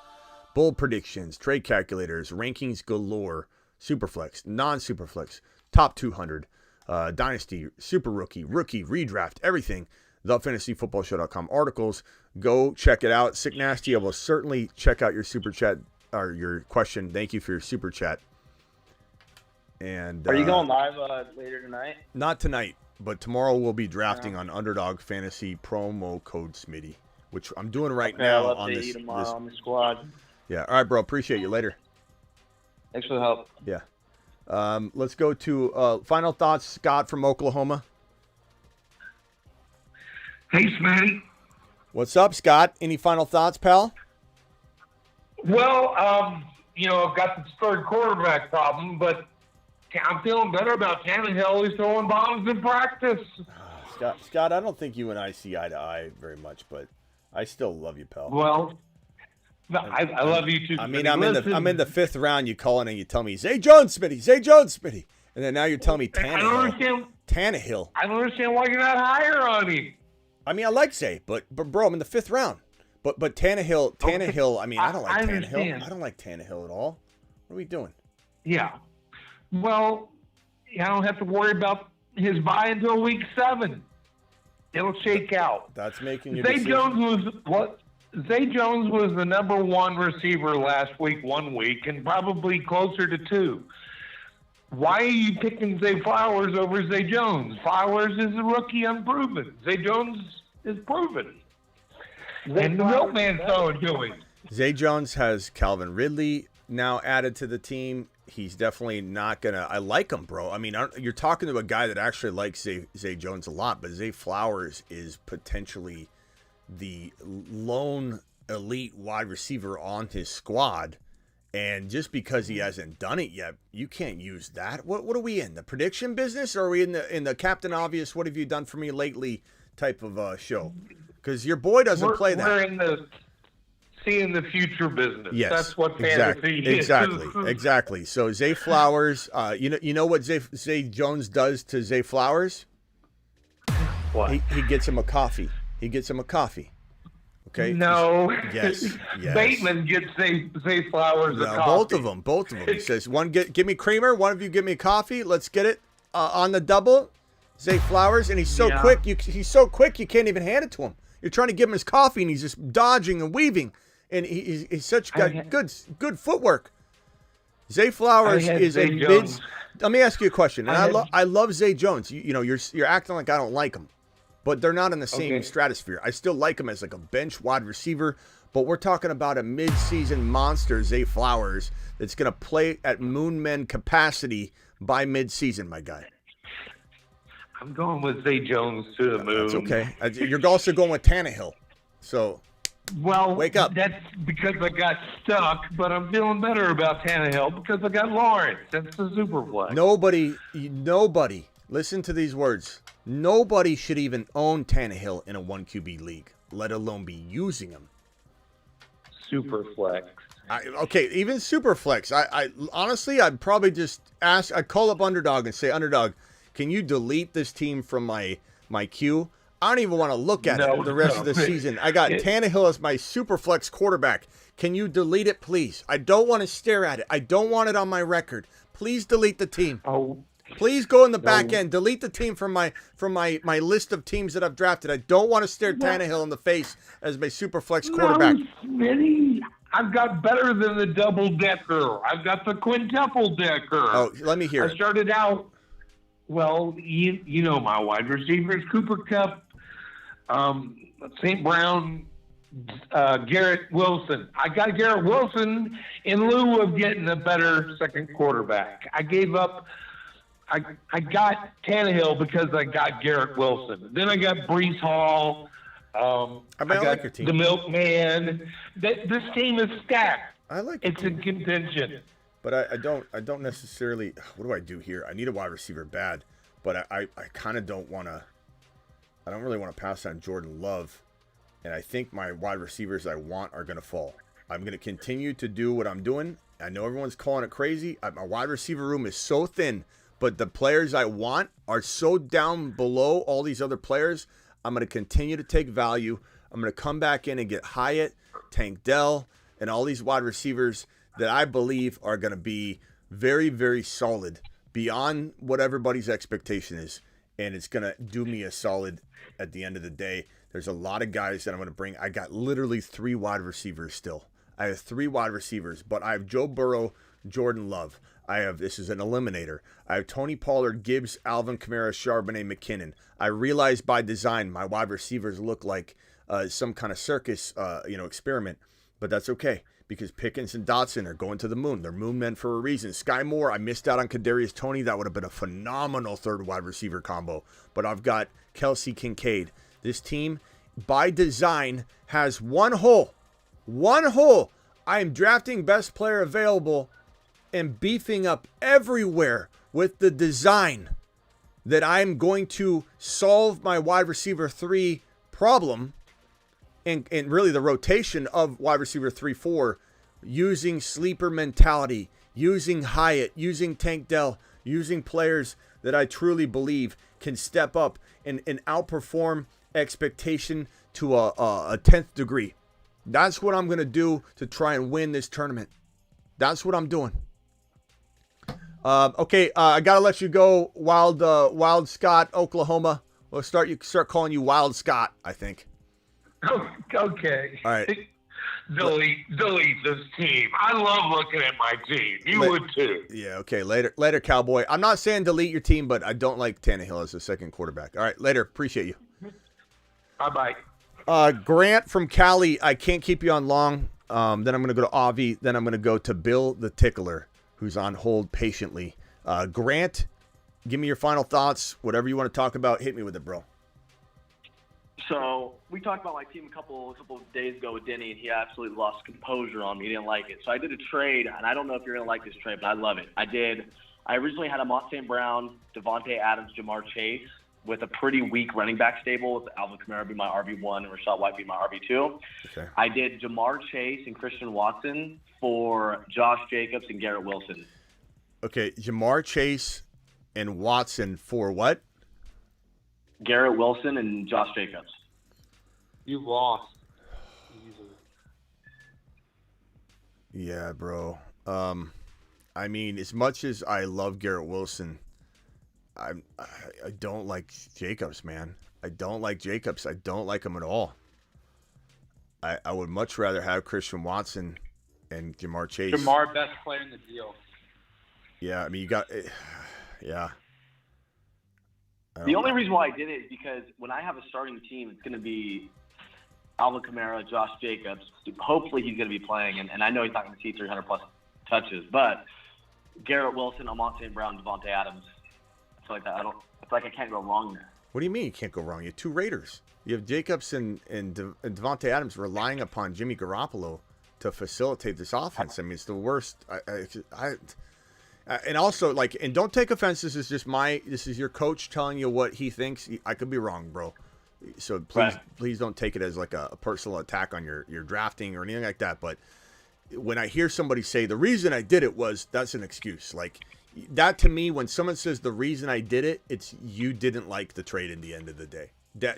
S1: bold predictions, trade calculators, rankings galore, Superflex, non-Superflex, top 200, Dynasty, Super Rookie, Redraft, everything. Thefantasyfootballshow.com. Articles. Go check it out. Sick Nasty, I will certainly check out your super chat. Or your question. Thank you for your super chat. And
S10: are you going live later tonight?
S1: Not tonight, but tomorrow we'll be drafting on Underdog Fantasy promo code Smitty, which I'm doing right now
S10: I'll
S1: on this.
S10: Tomorrow on the squad.
S1: Yeah. All right, bro. Appreciate you. Later.
S10: Thanks for the help.
S1: Yeah. Let's go to final thoughts. Scott from Oklahoma.
S14: Hey, Smitty.
S1: What's up, Scott? Any final thoughts, pal?
S14: Well, I've got this third quarterback problem, but I'm feeling better about Tannehill. He's throwing bombs in practice.
S1: Scott, I don't think you and I see eye to eye very much, but I still love you, pal.
S14: Well, I love you too.
S1: I mean, I'm in the fifth round. You call in and you tell me Zay Jones, Smitty, and then now you're telling me Tannehill.
S14: I don't understand.
S1: Tannehill.
S14: I don't understand why you're not higher on him.
S1: I mean, I like Zay, but bro, I'm in the fifth round. But Tannehill, I mean, I don't like Tannehill. I don't like Tannehill at all. What are we doing?
S14: Yeah. Well, I don't have to worry about his bye until week 7. It'll shake out.
S1: That's making you.
S14: Zay Jones was the number 1 receiver last week, 1 week, and probably closer to 2. Why are you picking Zay Flowers over Zay Jones? Flowers is a rookie, unproven. Zay Jones is proven. And the milkman's so doing.
S1: Zay Jones has Calvin Ridley now added to the team. He's definitely not going to – I like him, bro. I mean, you're talking to a guy that actually likes Zay Jones a lot, but Zay Flowers is potentially the lone elite wide receiver on his squad. And just because he hasn't done it yet, you can't use that. What are we in, the prediction business? Or are we in the Captain Obvious, what have you done for me lately type of show? Because your boy doesn't play that.
S14: We're in the seeing the future business.
S1: Yes,
S14: that's what fantasy is.
S1: Exactly. So Zay Flowers, you know what Zay Jones does to Zay Flowers?
S14: What?
S1: He gets him a coffee. Okay.
S14: No.
S1: Yes.
S14: Bateman gets Zay Flowers a coffee.
S1: Both of them. He says, give me creamer. One of you give me coffee. Let's get it on the double. Zay Flowers, and he's so quick. He's so quick you can't even hand it to him. You're trying to give him his coffee, and he's just dodging and weaving, and he's such good footwork. Zay Flowers is a mid. Let me ask you a question. And I love Zay Jones. You're acting like I don't like him, but they're not in the same stratosphere. I still like him as like a bench wide receiver, but we're talking about a mid-season monster, Zay Flowers, that's going to play at Moonmen capacity by mid-season, my guy.
S14: I'm going with Zay Jones to the moon.
S1: That's okay. You're also going with Tannehill. So, wake up.
S14: That's because I got stuck, but I'm feeling better about Tannehill because I got Lawrence. That's the super flex.
S1: Nobody, listen to these words. Nobody should even own Tannehill in a 1 QB league, let alone be using him.
S14: Super flex.
S1: Even super flex. I honestly, I'd probably just I'd call up Underdog and say, Underdog, can you delete this team from my queue? I don't even want to look at it the rest of the season. I got Tannehill as my super flex quarterback. Can you delete it, please? I don't want to stare at it. I don't want it on my record. Please delete the team. Please go in the back end. Delete the team from my list of teams that I've drafted. I don't want to stare Tannehill in the face as my super flex quarterback.
S14: Smitty, I've got better than the double decker. I've got the quintuple decker.
S1: Oh, let me hear it.
S14: I started out. Well, you know my wide receivers: Cooper Kupp, St. Brown, Garrett Wilson. I got Garrett Wilson in lieu of getting a better second quarterback. I gave up. I got Tannehill because I got Garrett Wilson. Then I got Brees Hall. I got
S1: like your team.
S14: the Milkman. This team is stacked.
S1: I like
S14: it's in contention.
S1: But I don't necessarily. What do I do here? I need a wide receiver bad, but I kind of don't want to. I don't really want to pass on Jordan Love, and I think my wide receivers I want are going to fall. I'm going to continue to do what I'm doing. I know everyone's calling it crazy. My wide receiver room is so thin, but the players I want are so down below all these other players. I'm going to continue to take value. I'm going to come back in and get Hyatt, Tank Dell, and all these wide receivers that I believe are going to be very, very solid beyond what everybody's expectation is. And it's going to do me a solid at the end of the day. There's a lot of guys that I'm going to bring. I got literally 3 wide receivers still. I have 3 wide receivers, but I have Joe Burrow, Jordan Love. This is an eliminator. I have Tony Pollard, Gibbs, Alvin Kamara, Charbonnet, McKinnon. I realize by design my wide receivers look like some kind of circus, experiment, but that's okay because Pickens and Dotson are going to the moon. They're moon men for a reason. Sky Moore, I missed out on Kadarius Toney. That would have been a phenomenal third wide receiver combo, but I've got Kelsey Kincaid. This team, by design, has one hole. One hole. I am drafting best player available and beefing up everywhere with the design that I'm going to solve my wide receiver 3 problem and really the rotation of wide receiver 3-4 using sleeper mentality, using Hyatt, using Tank Dell, using players that I truly believe can step up and outperform expectation to a 10th degree. That's what I'm going to do to try and win this tournament. That's what I'm doing. Okay, I got to let you go, Wild Scott, Oklahoma. We'll start calling you Wild Scott, I think.
S14: Okay.
S1: All right.
S14: Delete this team. I love looking at my team. You would too.
S1: Yeah, okay. Later, Cowboy. I'm not saying delete your team, but I don't like Tannehill as a second quarterback. All right, later. Appreciate you.
S14: Bye-bye.
S1: Grant from Cali, I can't keep you on long. Then I'm going to go to Avi. Then I'm going to go to Bill the Tickler, who's on hold patiently. Grant, give me your final thoughts. Whatever you want to talk about, hit me with it, bro.
S16: So we talked about my team a couple of days ago with Denny, and he absolutely lost composure on me. He didn't like it. So I did a trade, and I don't know if you're going to like this trade, but I love it. I originally had Amon St. Brown, Devontae Adams, Jamar Chase with a pretty weak running back stable with Alvin Kamara be my RB1 and Rashad White be my RB2.
S1: Okay.
S16: I did Jamar Chase and Christian Watson for Josh Jacobs and Garrett Wilson.
S1: Okay, Jamar Chase and Watson for what?
S16: Garrett Wilson and Josh Jacobs.
S17: You lost.
S1: Yeah, bro. I mean, as much as I love Garrett Wilson, I don't like Jacobs, man. I don't like Jacobs. I don't like him at all. I would much rather have Christian Watson and Jamar Chase.
S17: Jamar, best player in the deal.
S1: Yeah, I mean, you got yeah.
S16: The only reason why I did it is because when I have a starting team, it's going to be Alvin Kamara, Josh Jacobs. Hopefully he's going to be playing, and I know he's not going to see 300-plus touches, but Garrett Wilson, Amon St. Brown, Devontae Adams. I feel like that. I feel like I can't go wrong there.
S1: What do you mean you can't go wrong? You have 2 Raiders. You have Jacobs and Devontae Adams relying upon Jimmy Garoppolo to facilitate this offense. I mean, it's the worst. And also, and don't take offense. This is your coach telling you what he thinks. I could be wrong, bro. So please don't take it as like a personal attack on your drafting or anything like that. But when I hear somebody say the reason I did it was, that's an excuse. Like that to me, when someone says the reason I did it, it's you didn't like the trade in the end of the day.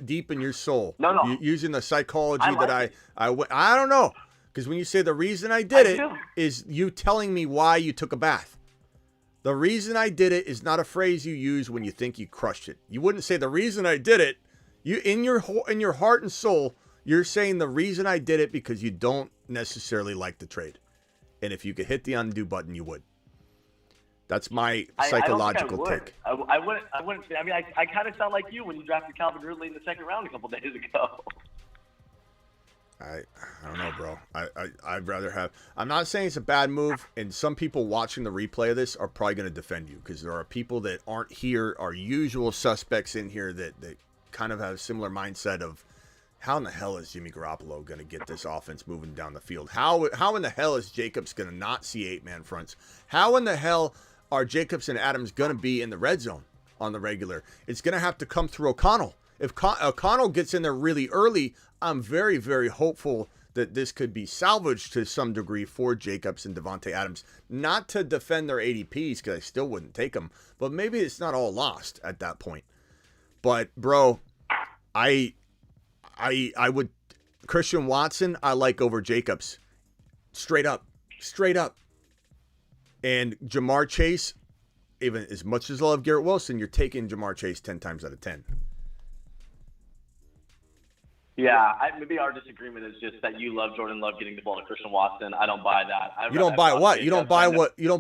S1: Deep in your soul, using the psychology I don't know, because when you say the reason I did it is you telling me why you took a bath. The reason I did it is not a phrase you use when you think you crushed it. You wouldn't say the reason I did it. You in your heart and soul, you're saying the reason I did it because you don't necessarily like the trade. And if you could hit the undo button, you would. That's my psychological take.
S16: I wouldn't say. I mean, I kind of sound like you when you drafted Calvin Ridley in the second round a couple days ago.
S1: I don't know, bro. I'd rather have. I'm not saying it's a bad move, and some people watching the replay of this are probably going to defend you because there are people that aren't here, are usual suspects in here that kind of have a similar mindset of how in the hell is Jimmy Garoppolo going to get this offense moving down the field? How in the hell is Jacobs going to not see 8-man fronts? How in the hell are Jacobs and Adams going to be in the red zone on the regular? It's going to have to come through O'Connell. If O'Connell gets in there really early, I'm very, very hopeful that this could be salvaged to some degree for Jacobs and Devontae Adams. Not to defend their ADPs, because I still wouldn't take them, but maybe it's not all lost at that point. But, bro, I would – Christian Watson, I like over Jacobs. Straight up. And Jamar Chase, even as much as I love Garrett Wilson, you're taking Jamar Chase 10 times out of 10.
S16: Yeah, maybe our disagreement is just that you love Jordan Love getting the ball to Christian Watson. I don't buy that.
S1: You don't buy what? You don't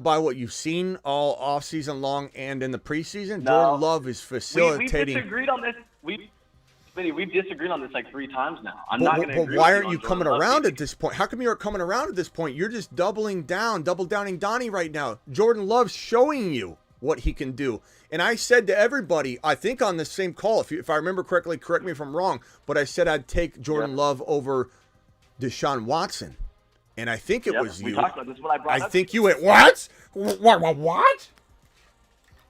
S1: buy what you've seen all off season long and in the preseason.
S16: No.
S1: Jordan Love is facilitating.
S16: We disagreed on this. We've disagreed on this like 3 times now. I'm not going to.
S1: But why aren't you coming around at this point? How come you aren't coming around at this point? You're just double downing Donnie right now. Jordan Love's showing you what he can do. And I said to everybody, I think on the same call, if I remember correctly, correct me if I'm wrong, but I said I'd take Jordan Love over Deshaun Watson. And I think it was you.
S16: We talked about this when I brought
S1: I think you went, what? What?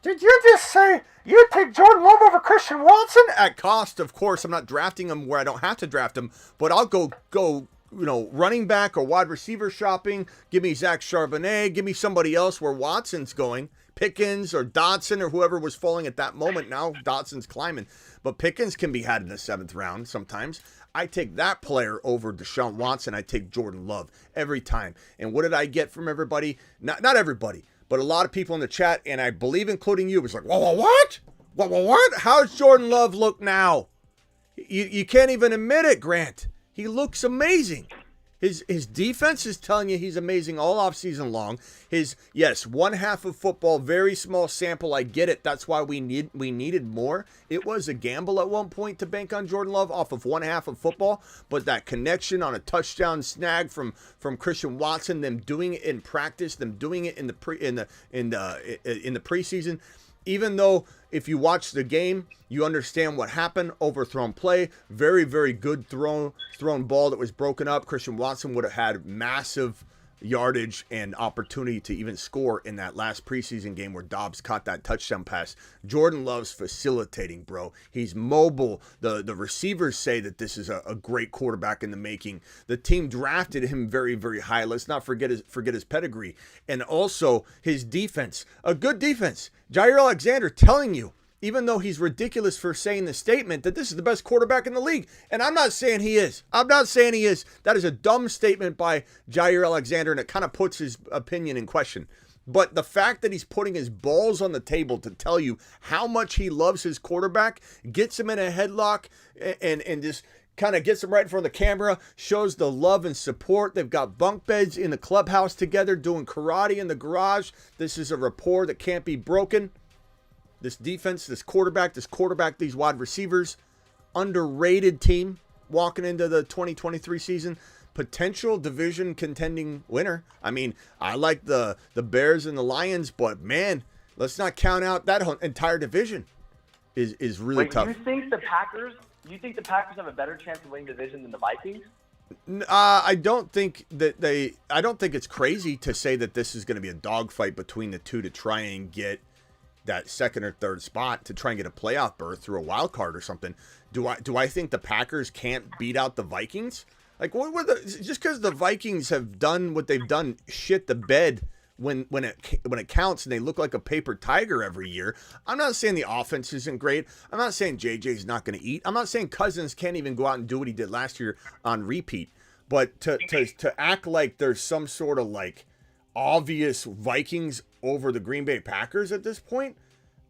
S1: Did you just say you take Jordan Love over Christian Watson? At cost, of course. I'm not drafting him where I don't have to draft him, but I'll go running back or wide receiver shopping. Give me Zach Charbonnet. Give me somebody else where Watson's going. Pickens or Dotson or whoever was falling at that moment. Now Dotson's climbing. But Pickens can be had in the 7th round sometimes. I take that player over Deshaun Watson. I take Jordan Love every time. And what did I get from everybody? Not everybody, but a lot of people in the chat, and I believe including you, was like, what? What? How's Jordan Love look now? You can't even admit it, Grant. He looks amazing. His defense is telling you he's amazing all offseason long. One half of football, very small sample. I get it. That's why we needed more. It was a gamble at one point to bank on Jordan Love off of one half of football, but that connection on a touchdown snag from Christian Watson, them doing it in practice, them doing it in the preseason. Even though if you watch the game, you understand what happened. Overthrown play, very, very good thrown ball that was broken up. Christian Watson would have had massive yardage and opportunity to even score in that last preseason game where Dobbs caught that touchdown pass. Jordan Love's facilitating, bro. He's mobile. The receivers say that this is a great quarterback in the making. The team drafted him very, very high. Let's not forget his pedigree. And also his defense, a good defense. Jair Alexander telling you, even though he's ridiculous for saying the statement that this is the best quarterback in the league. And I'm not saying he is. That is a dumb statement by Jair Alexander, and it kind of puts his opinion in question. But the fact that he's putting his balls on the table to tell you how much he loves his quarterback, gets him in a headlock, and just kind of gets him right in front of the camera, shows the love and support. They've got bunk beds in the clubhouse together, doing karate in the garage. This is a rapport that can't be broken. This defense, this quarterback, these wide receivers, underrated team walking into the 2023 season. Potential division contending winner. I mean, I like the Bears and the Lions, but man, let's not count out that entire division. Is really tough.
S16: Do you think the Packers have a better chance of winning the division than the Vikings?
S1: I don't think it's crazy to say that this is going to be a dogfight between the two to try and get that 2nd or 3rd spot, to try and get a playoff berth through a wild card or something. Do I think the Packers can't beat out the Vikings? Like, just because the Vikings have done what they've done, shit the bed when it counts, and they look like a paper tiger every year. I'm not saying the offense isn't great. I'm not saying JJ's not going to eat. I'm not saying Cousins can't even go out and do what he did last year on repeat. But to act like there's some sort of like obvious Vikings over the Green Bay Packers at this point,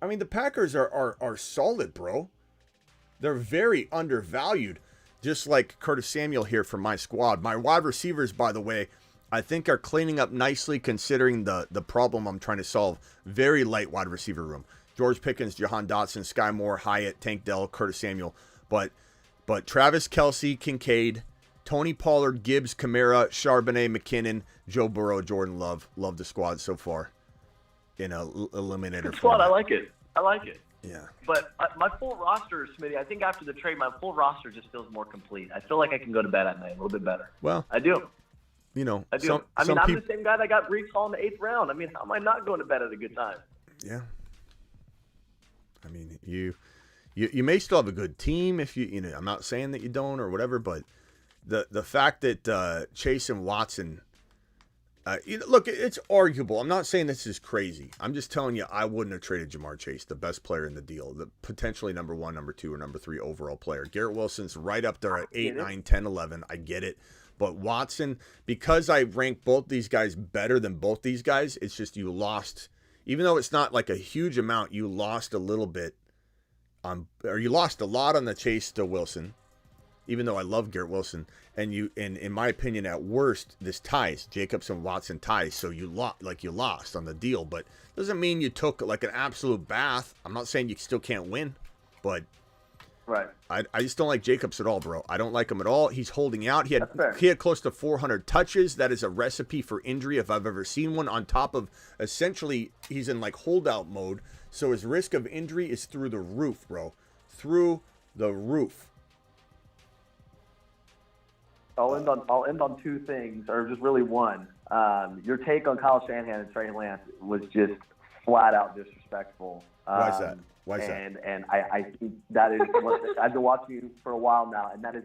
S1: I mean, the Packers are solid, bro. They're very undervalued, just like Curtis Samuel here from my squad. My wide receivers, by the way, I think are cleaning up nicely considering the problem I'm trying to solve. Very light wide receiver room. George Pickens, Jahan Dotson, Sky Moore, Hyatt, Tank Dell, Curtis Samuel. But Travis Kelce, Kincaid, Tony Pollard, Gibbs, Kamara, Charbonnet, McKinnon, Joe Burrow, Jordan Love. Love the squad so far in a eliminator
S16: Good squad.
S1: format.
S16: I like it.
S1: Yeah.
S16: But my full roster, Smitty, I think after the trade, my full roster just feels more complete. I feel like I can go to bed at night a little bit better.
S1: Well,
S16: I do.
S1: You know,
S16: I do. I'm the same guy that got Brees Hall in the 8th round. I mean, how am I not going to bed at a good time?
S1: Yeah. I mean, you may still have a good team if you know. I'm not saying that you don't or whatever, but the fact that Chase and Watson, look, it's arguable. I'm not saying this is crazy. I'm just telling you, I wouldn't have traded Jamar Chase, the best player in the deal, the potentially number 1, number 2, or number 3 overall player. Garrett Wilson's right up there at 8, 9, 10, 11. I get it. But Watson, because I rank both these guys better than both these guys, it's just you lost, even though it's not like a huge amount, you lost a little bit or you lost a lot on the Chase to Wilson, even though I love Garrett Wilson. And in my opinion, at worst, this ties. Jacobs and Watson ties, so you lost on the deal. But doesn't mean you took like an absolute bath. I'm not saying you still can't win, but
S16: right.
S1: I just don't like Jacobs at all, bro. I don't like him at all. He's holding out. He had close to 400 touches. That is a recipe for injury if I've ever seen one. On top of essentially he's in like holdout mode, so his risk of injury is through the roof, bro. Through the roof.
S16: I'll end on two things, or just really one. Your take on Kyle Shanahan and Trey Lance was just flat out disrespectful.
S1: Why is that?
S16: And I think that is what I've been watching you for a while now, and that is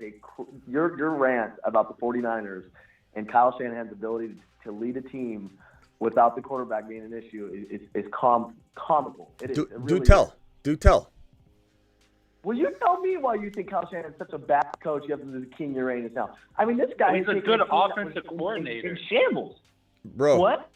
S16: your rant about the 49ers and Kyle Shanahan's ability to lead a team without the quarterback being an issue is comical. It is. It really
S1: Do tell.
S16: Will you tell me why you think Kyle Shanahan is such a bad coach? You have the king Uranus now. I mean, this guy
S17: he's a good offensive coordinator.
S16: In shambles.
S1: Bro.
S16: What?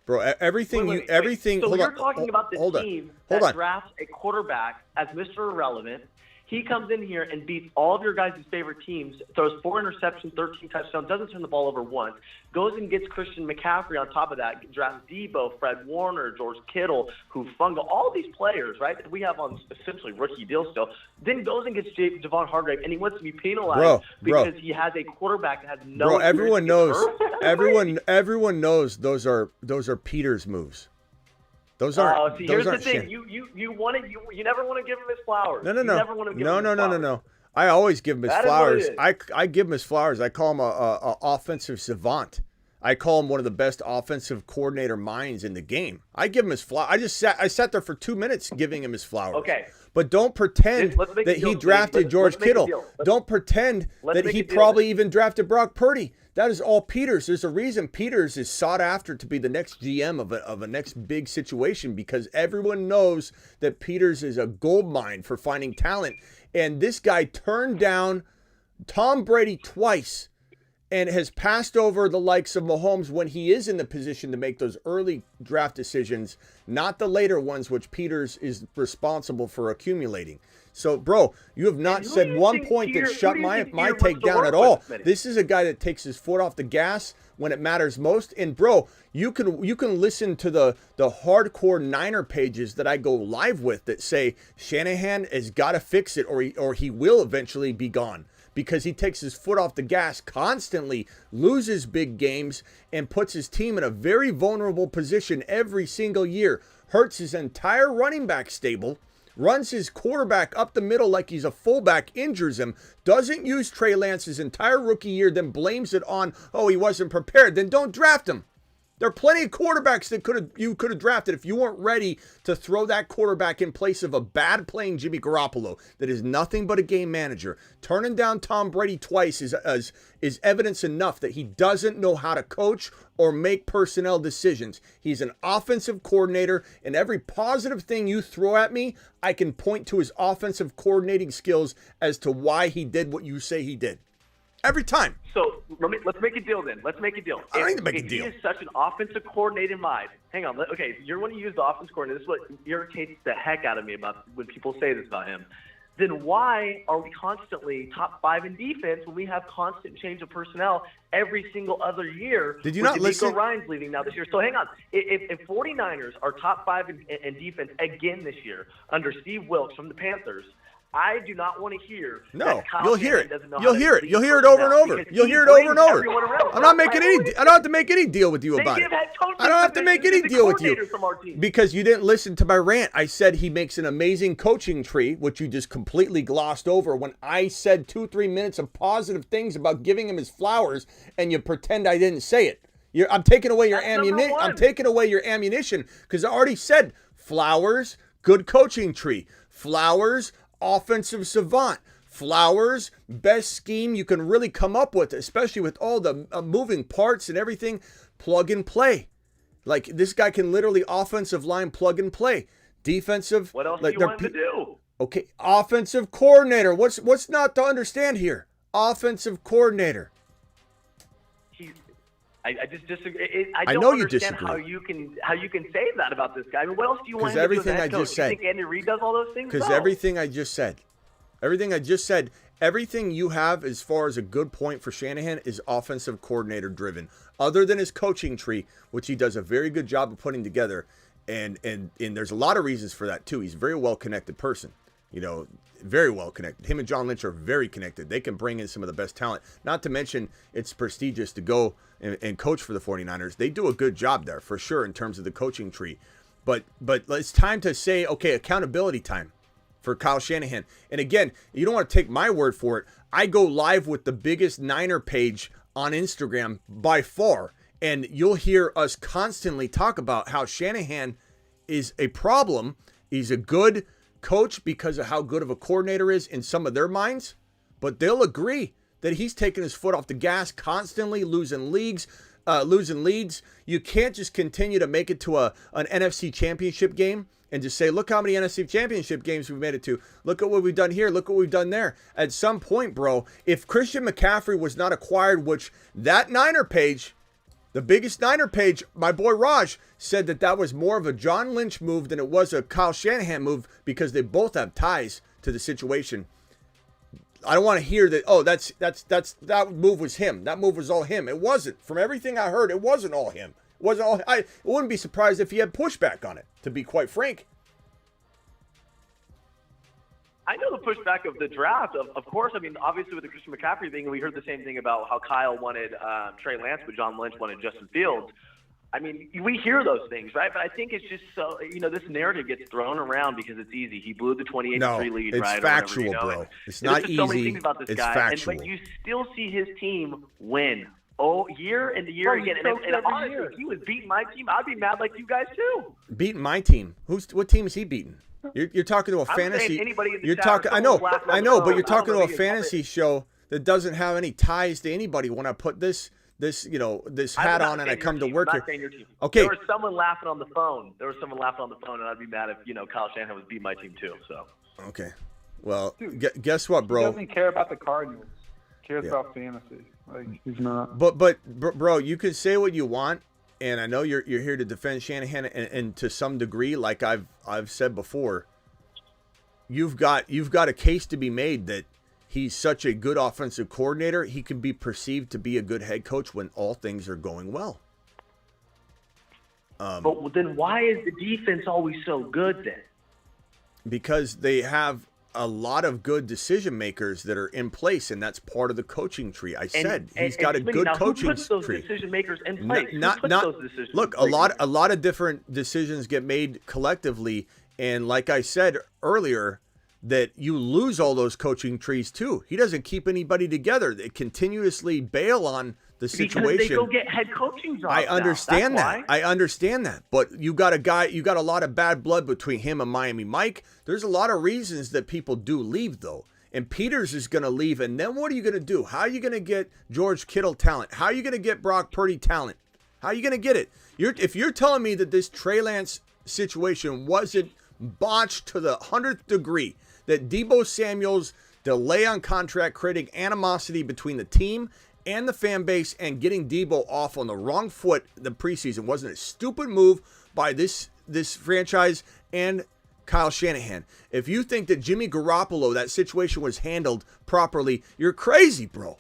S1: Bro, everything.
S16: So
S1: hold
S16: you're
S1: on,
S16: talking about the team that drafts a quarterback as Mr. Irrelevant. He comes in here and beats all of your guys' favorite teams, throws 4 interceptions, 13 touchdowns, doesn't turn the ball over once, goes and gets Christian McCaffrey on top of that, drafts Debo, Fred Warner, George Kittle, Hufanga, all these players, right, that we have on essentially rookie deals still, then goes and gets Javon Hargrave, and he wants to be penalized because he has a quarterback that has no
S1: Bro, everyone knows. everyone knows those are Peter's moves. Those aren't.
S16: See,
S1: those
S16: here's
S1: aren't
S16: the thing. You never want to give him his flowers.
S1: No.
S16: You never want to give him his flowers.
S1: No. I always give him his flowers.
S16: Is what it is.
S1: I give him his flowers. I call him a offensive savant. I call him one of the best offensive coordinator minds in the game. I give him his flowers. I sat there for 2 minutes giving him his flowers.
S16: Okay.
S1: But don't pretend that he drafted George Kittle. Don't pretend that he probably even drafted Brock Purdy. That is all Peters. There's a reason Peters is sought after to be the next GM of a next big situation, because everyone knows that Peters is a gold mine for finding talent. And this guy turned down Tom Brady twice and has passed over the likes of Mahomes when he is in the position to make those early draft decisions, not the later ones, which Peters is responsible for accumulating. So, bro, you have not said one point that shut my take down at all. This is a guy that takes his foot off the gas when it matters most. And, bro, you can listen to the hardcore Niner pages that I go live with that say Shanahan has got to fix it or he will eventually be gone, because he takes his foot off the gas constantly, loses big games, and puts his team in a very vulnerable position every single year, hurts his entire running back stable, runs his quarterback up the middle like he's a fullback, injures him, doesn't use Trey Lance his entire rookie year, then blames it on, he wasn't prepared. Then don't draft him. There are plenty of quarterbacks that you could have drafted if you weren't ready to throw that quarterback in place of a bad playing Jimmy Garoppolo that is nothing but a game manager. Turning down Tom Brady twice is evidence enough that he doesn't know how to coach or make personnel decisions. He's an offensive coordinator, and every positive thing you throw at me, I can point to his offensive coordinating skills as to why he did what you say he did. Every time.
S16: So let's make a deal then. Let's make a deal.
S1: I don't need to make a deal.
S16: He is such an offensive coordinated mind. Hang on. Okay, you're when you use the offensive coordinator. This is what irritates the heck out of me about when people say this about him. Then why are we constantly top 5 in defense when we have constant change of personnel every single other year?
S1: Did you not listen?
S16: Ryan's leaving now this year. So hang on. If 49ers are top 5 in defense again this year under Steve Wilkes from the Panthers, I do not want to hear.
S1: No,
S16: that Kyle
S1: you'll hear
S16: Shanahan
S1: it.
S16: doesn't know
S1: You'll
S16: how to
S1: hear it.
S16: lead
S1: You'll hear it over and
S16: personnel
S1: over.
S16: because
S1: You'll
S16: he
S1: hear it over and
S16: blames
S1: over.
S16: everyone around.
S1: I'm not making any. I don't have to make any deal with you
S16: They
S1: about
S16: give
S1: it.
S16: head coaches
S1: I don't have to make any
S16: the
S1: deal with you
S16: coordinators from our team.
S1: because you didn't listen to my rant. I said he makes an amazing coaching tree, which you just completely glossed over when I said 2-3 minutes of positive things about giving him his flowers, and you pretend I didn't say it. I'm taking away your ammunition. I'm taking away your ammunition because I already said flowers, good coaching tree. Flowers, offensive savant. Flowers, best scheme you can really come up with, especially with all the moving parts and everything. Plug and play. Like, this guy can literally offensive line plug and play. Defensive.
S16: What else
S1: like
S16: do you want him to do?
S1: Okay, offensive coordinator. What's not to understand here? Offensive coordinator.
S16: I just disagree. I
S1: I
S16: don't
S1: know you
S16: understand
S1: disagree.
S16: how you can say that about this guy. I mean, what else do you want him to do as
S1: everything
S16: a head
S1: I
S16: coach?
S1: just said.
S16: You think Andy Reid does all those things?
S1: Because
S16: No.
S1: everything I just said, everything you have as far as a good point for Shanahan is offensive coordinator driven. Other than his coaching tree, which he does a very good job of putting together, and there's a lot of reasons for that too. He's a very well connected person, very well connected. Him and John Lynch are very connected. They can bring in some of the best talent. Not to mention it's prestigious to go and coach for the 49ers. They do a good job there for sure in terms of the coaching tree. But it's time to say, okay, accountability time for Kyle Shanahan. And again, you don't want to take my word for it. I go live with the biggest Niner page on Instagram by far, and you'll hear us constantly talk about how Shanahan is a problem. He's a good coach because of how good of a coordinator is in some of their minds, but they'll agree that he's taking his foot off the gas, constantly losing leads. You can't just continue to make it to an NFC championship game and just say, look how many NFC championship games we've made it to. Look at what we've done here. Look what we've done there. At some point, bro, if Christian McCaffrey was not acquired, which that Niner page, the biggest Niner page, my boy Raj, said that was more of a John Lynch move than it was a Kyle Shanahan move because they both have ties to the situation. I don't want to hear that, oh, that move was him. That move was all him. It wasn't. From everything I heard, it wasn't all him. It wasn't all. I wouldn't be surprised if he had pushback on it, to be quite frank.
S16: I know the pushback of the draft. Of course, I mean, obviously with the Christian McCaffrey thing, we heard the same thing about how Kyle wanted Trey Lance, but John Lynch wanted Justin Fields. I mean, we hear those things, right? But I think it's just so, this narrative gets thrown around because it's easy. He blew the 28-3 lead,
S1: it's
S16: right?
S1: It's factual, bro. It's not easy.
S16: There's so many things about this
S1: it's
S16: guy.
S1: factual.
S16: But you still see his team win. Oh, year and year again. And honestly, if he was beating my team, I'd be mad like you guys too.
S1: Beating my team? What team is he beating? You're talking to a fantasy.
S16: Anybody in the
S1: you're
S16: chat,
S1: talking. I know, but you're talking to a
S16: fantasy
S1: fantasy show that doesn't have any ties to anybody. When I put this hat on and I come to work here. Okay.
S16: There was someone laughing on the phone. And I'd be mad if Kyle Shanahan was beating my team too. So.
S1: Okay. Well, guess what, bro?
S17: He doesn't care about the Cardinals. He cares about fantasy. Like, he's not.
S1: But bro, you can say what you want, and I know you're here to defend Shanahan, and to some degree, like I've said before, you've got a case to be made that he's such a good offensive coordinator, he can be perceived to be a good head coach when all things are going well.
S16: But then why is the defense always so good then?
S1: Because they have a lot of good decision makers that are in place, and that's part of the coaching tree. He's got a good coaching tree.
S16: Who puts those decision makers in place?
S1: Look, a lot of different decisions get made collectively, and like I said earlier, that you lose all those coaching trees too. He doesn't keep anybody together. They continuously bail on the situation.
S16: Because they go get head coaching jobs.
S1: I understand that. I understand that. But you got a lot of bad blood between him and Miami Mike. There's a lot of reasons that people do leave though. And Peters is going to leave. And then what are you going to do? How are you going to get George Kittle talent? How are you going to get Brock Purdy talent? How are you going to get it? If you're telling me that this Trey Lance situation wasn't botched to the 100th degree, that Deebo Samuel's delay on contract creating animosity between the team and the fan base and getting Deebo off on the wrong foot the preseason wasn't a stupid move by this franchise and Kyle Shanahan. If you think that Jimmy Garoppolo, that situation was handled properly, you're crazy, bro.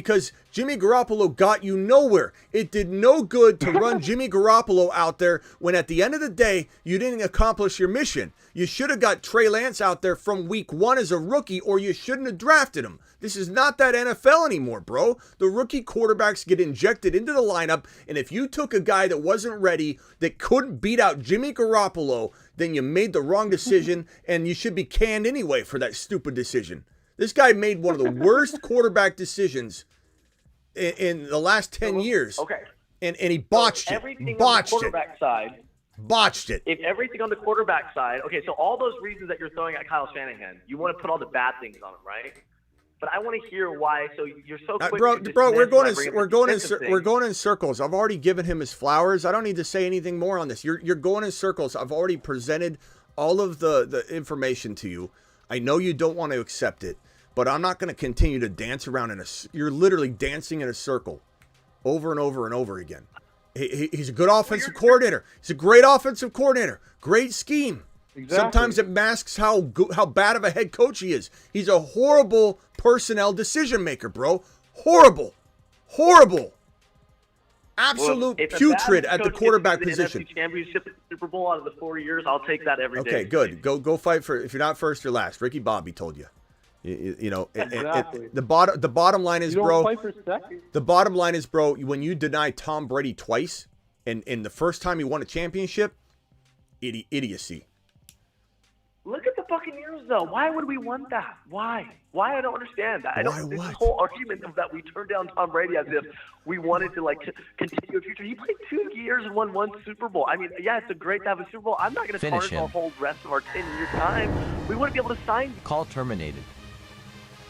S1: because Jimmy Garoppolo got you nowhere. It did no good to run Jimmy Garoppolo out there when at the end of the day, you didn't accomplish your mission. You should have got Trey Lance out there from week 1 as a rookie, or you shouldn't have drafted him. This is not that NFL anymore, bro. The rookie quarterbacks get injected into the lineup, and if you took a guy that wasn't ready, that couldn't beat out Jimmy Garoppolo, then you made the wrong decision, and you should be canned anyway for that stupid decision. This guy made one of the worst quarterback decisions in the last 10 years.
S16: Okay.
S1: And he botched it.
S16: Everything on the
S1: Botched it.
S16: quarterback side.
S1: Botched it.
S16: If everything on the quarterback side, okay, so all those reasons that you're throwing at Kyle Shanahan, you want to put all the bad things on him, right? But I want to hear why. So you're so quick.
S1: Bro,
S16: to
S1: we're going
S16: dismiss
S1: in
S16: when I bring up the
S1: we're going in circles. I've already given him his flowers. I don't need to say anything more on this. You're going in circles. I've already presented all of the information to you. I know you don't want to accept it, but I'm not going to continue to dance around you're literally dancing in a circle over and over and over again. He's a good offensive coordinator. He's a great offensive coordinator. Great scheme.
S17: Exactly.
S1: Sometimes it masks how bad of a head coach he is. He's a horrible personnel decision maker, bro. Horrible. Absolute putrid at the quarterback position.
S16: NFC Championship, Super Bowl out of the 4 years, I'll take that every day.
S1: Okay, good. Go fight for. If you're not first, you're last. Ricky Bobby told you. You know,
S17: Exactly.
S1: the bottom line is,
S17: You don't
S1: bro.
S17: fight for second.
S1: The bottom line is, bro. When you deny Tom Brady twice, and the first time he won a championship, idiocy.
S16: Look at the Buccaneers, though. Why would we want that? Why? I don't understand that. This whole argument of that we turned down Tom Brady as if we wanted to continue a future. He played 2 years and won 1 Super Bowl. I mean, yeah, it's great to have a Super Bowl. I'm not going to tarnish the whole rest of our 10-year time. We wouldn't be able to sign.
S4: Call terminated.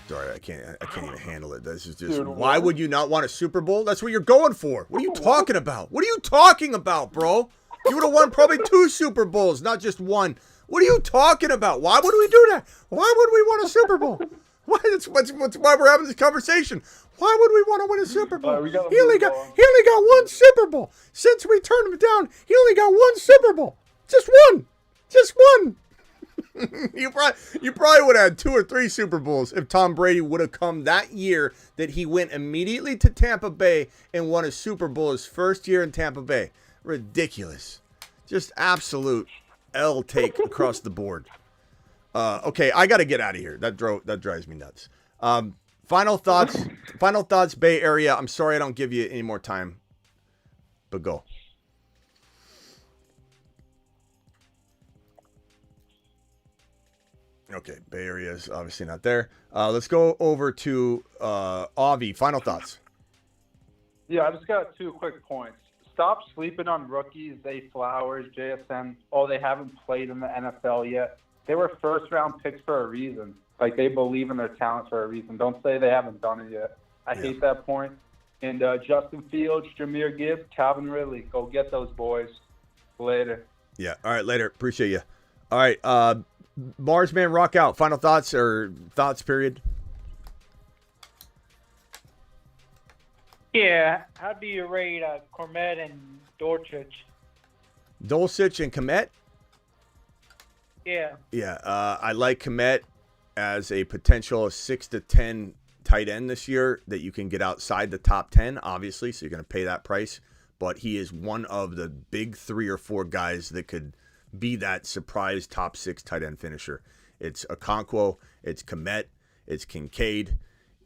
S1: Sorry, I can't even handle it. This is just. Why would you not want a Super Bowl? That's what you're going for. What are you talking about? What are you talking about, bro? You would have won probably 2 Super Bowls, not just 1. What are you talking about? Why would we do that? Why would we want a Super Bowl? Why? That's why we're having this conversation. Why would we want to win a Super Bowl? He only got 1 Super Bowl. Since we turned him down, he only got 1 Super Bowl. Just one. You probably would have had 2 or 3 Super Bowls if Tom Brady would have come that year that he went immediately to Tampa Bay and won a Super Bowl his first year in Tampa Bay. Ridiculous. Just absolute L take across the board. Okay, I got to get out of here. That drives me nuts. Final thoughts, Bay Area. I'm sorry I don't give you any more time, but go. Okay, Bay Area is obviously not there. Let's go over to Avi. Final thoughts.
S17: Yeah, I just got 2 quick points. Stop sleeping on rookies, Zay Flowers, JSN. They haven't played in the NFL yet. They were first-round picks for a reason. They believe in their talent for a reason. Don't say they haven't done it yet. I hate that point. And Justin Fields, Jahmyr Gibbs, Calvin Ridley. Go get those boys. Later.
S1: Yeah, all right, later. Appreciate you. All right, Marsman, rock out. Final thoughts period.
S18: Yeah, how do you rate Komet and Dulcich?
S1: Dulcich and Komet?
S18: Yeah.
S1: Yeah, I like Komet as a potential 6 to 10 tight end this year that you can get outside the top 10, obviously, so you're going to pay that price. But he is one of the big 3 or 4 guys that could be that surprise top 6 tight end finisher. It's Okonkwo, it's Komet, it's Kincaid.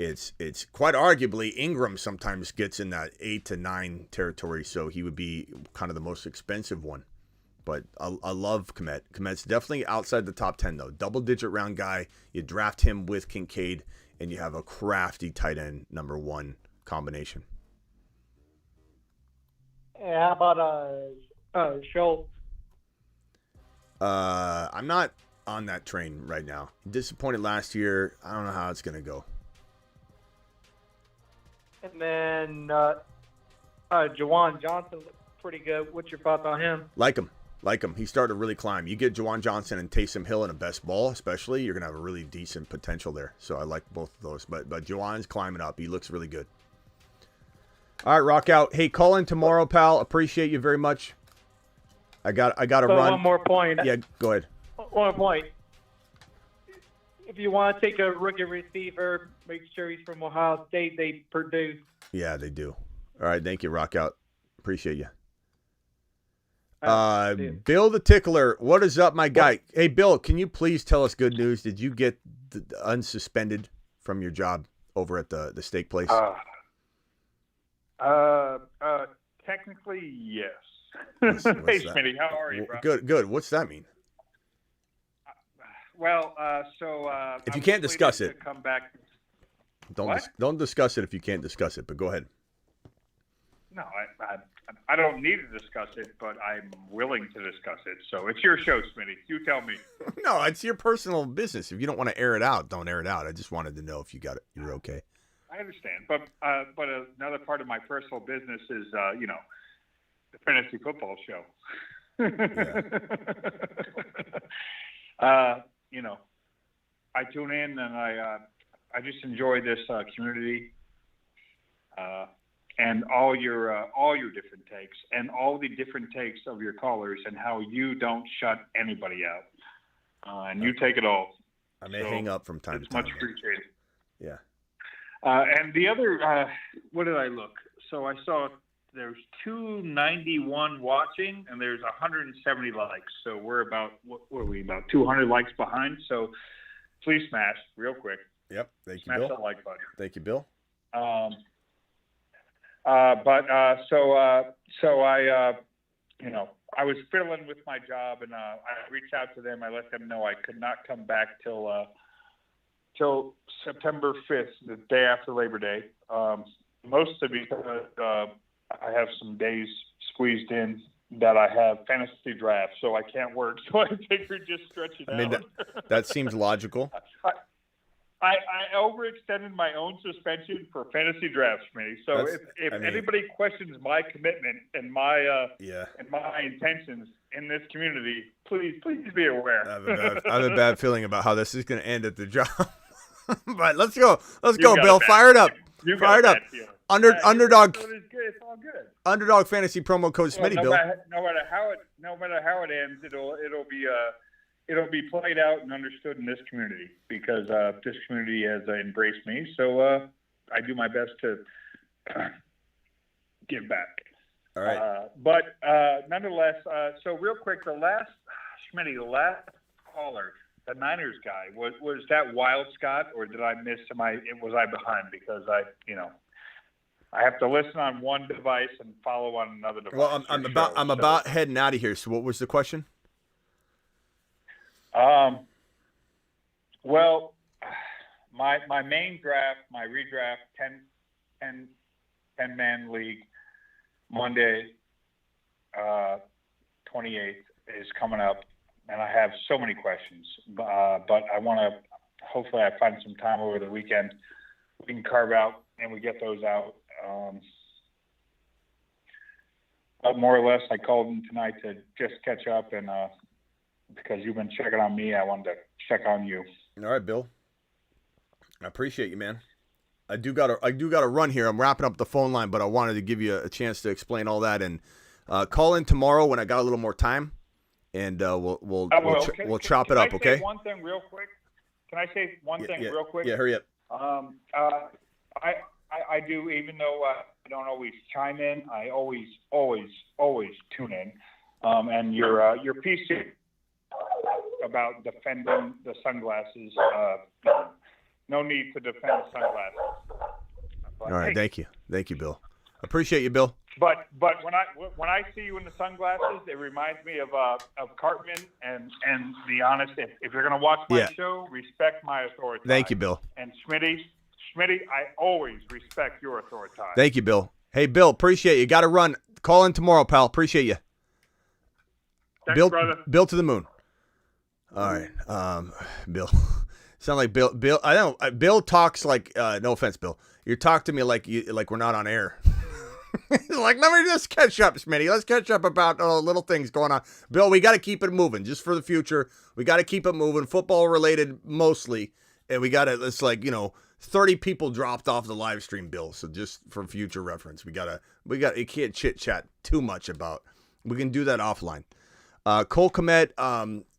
S1: It's quite arguably Ingram sometimes gets in that 8 to 9 territory, so he would be kind of the most expensive one. But I love Komet. Komet's definitely outside the top 10, though. Double-digit round guy. You draft him with Kincaid, and you have a crafty tight end number 1 combination.
S18: Yeah, how about Schultz?
S1: I'm not on that train right now. Disappointed last year. I don't know how it's going to go.
S18: And then Juwan Johnson looked pretty good. What's your thoughts on him?
S1: Like him. He's starting to really climb. You get Juwan Johnson and Taysom Hill in a best ball, especially, you're going to have a really decent potential there. So I like both of those. But Juwan's climbing up. He looks really good. All right, rock out. Hey, call in tomorrow, pal. Appreciate you very much. I got to run.
S18: One more point.
S1: Yeah, go ahead.
S18: One more point. if you want to take a rookie receiver, make sure he's from Ohio State. They produce.
S1: Yeah, they do. All right, thank you, Rock Out. Appreciate you. Bill the Tickler, what is up, my guy? Hey, Bill, can you please tell us good news? Did you get unsuspended from your job over at the steak place?
S19: Technically, yes.
S1: What's
S19: Hey,
S1: that?
S19: Smitty, how are you, bro?
S1: Good. What's that mean?
S19: Well,
S1: If you
S19: I'm
S1: can't discuss
S19: slated
S1: it,
S19: to come back.
S1: don't discuss it if you can't discuss it. But go ahead.
S19: No, I don't need to discuss it, but I'm willing to discuss it. So it's your show, Smitty. You tell me.
S1: No, it's your personal business. If you don't want to air it out, don't air it out. I just wanted to know if you got it. You're okay.
S19: I understand, but another part of my personal business is the fantasy football show. I tune in and I just enjoy this community and all your different takes and all the different takes of your callers and how you don't shut anybody out and you take it all.
S1: I may hang up from time to time.
S19: Much appreciated.
S1: Yeah.
S19: And the other, what did I look? So I saw there's 291 watching and there's 170 likes. So we're about, what are we, about 200 likes behind. So please smash real quick.
S1: Yep. Thank you,
S19: Smash
S1: Bill.
S19: that like button.
S1: Thank you, Bill.
S19: I was fiddling with my job and I reached out to them. I let them know I could not come back till September 5th, the day after Labor Day. Mostly because I have some days squeezed in that I have fantasy draft, so I can't work. So I figured just stretch it out.
S1: I mean, that seems logical.
S19: I overextended my own suspension for fantasy drafts, Smitty. So if anybody questions my commitment and my and my intentions in this community, please be aware.
S1: I have a bad feeling about how this is going to end at the job. But let's go, Bill. Fire it up. Fire it up. Underdog.
S19: It's all good.
S1: Underdog fantasy promo code Smitty,
S19: no
S1: Bill.
S19: Matter how it ends, it'll be played out and understood in this community because this community has embraced me. So I do my best to give back.
S1: All right.
S19: But nonetheless, so real quick, the last caller, the Niners guy, was that Wild Scott, or did I miss? Was I behind? Because I have to listen on one device and follow on another device.
S1: Well, I'm about heading out of here. So what was the question?
S19: Well, my main draft, my redraft, 10-man league, Monday, 28th is coming up, and I have so many questions. But I want to, hopefully, I find some time over the weekend we can carve out and we get those out. But more or less, I called in tonight to just catch up, and because you've been checking on me, I wanted to check on you.
S1: All right, Bill. I appreciate you, man. I do got to run here. I'm wrapping up the phone line, but I wanted to give you a chance to explain all that, and call in tomorrow when I got a little more time, and we'll chop it up. Okay.
S19: One thing real quick. Can I say one thing real quick?
S1: Yeah, hurry up.
S19: I do, even though I don't always chime in, I always tune in. And your piece about defending the sunglasses, no need to defend the sunglasses.
S1: All right, thank you, Bill. Appreciate you, Bill.
S19: But when I see you in the sunglasses, it reminds me of Cartman and be honest. If you're gonna watch my show, respect my authority.
S1: Thank you, Bill.
S19: And Smitty, I always respect your authority.
S1: Thank you, Bill. Hey, Bill, appreciate you. Got to run. Call in tomorrow, pal. Appreciate you.
S19: Thanks,
S1: Bill,
S19: brother.
S1: Bill to the moon. All right, Bill. Sound like Bill. Bill, I don't. Bill talks like. No offense, Bill. You talk to me like we're not on air. Like, let me just catch up, Smitty. Let's catch up about little things going on. Bill, we got to keep it moving just for the future. We got to keep it moving, football related mostly, and we got to. It's 30 people dropped off the live stream, Bill. So just for future reference, we got. You can't chit chat too much about. We can do that offline. Cole Kmet,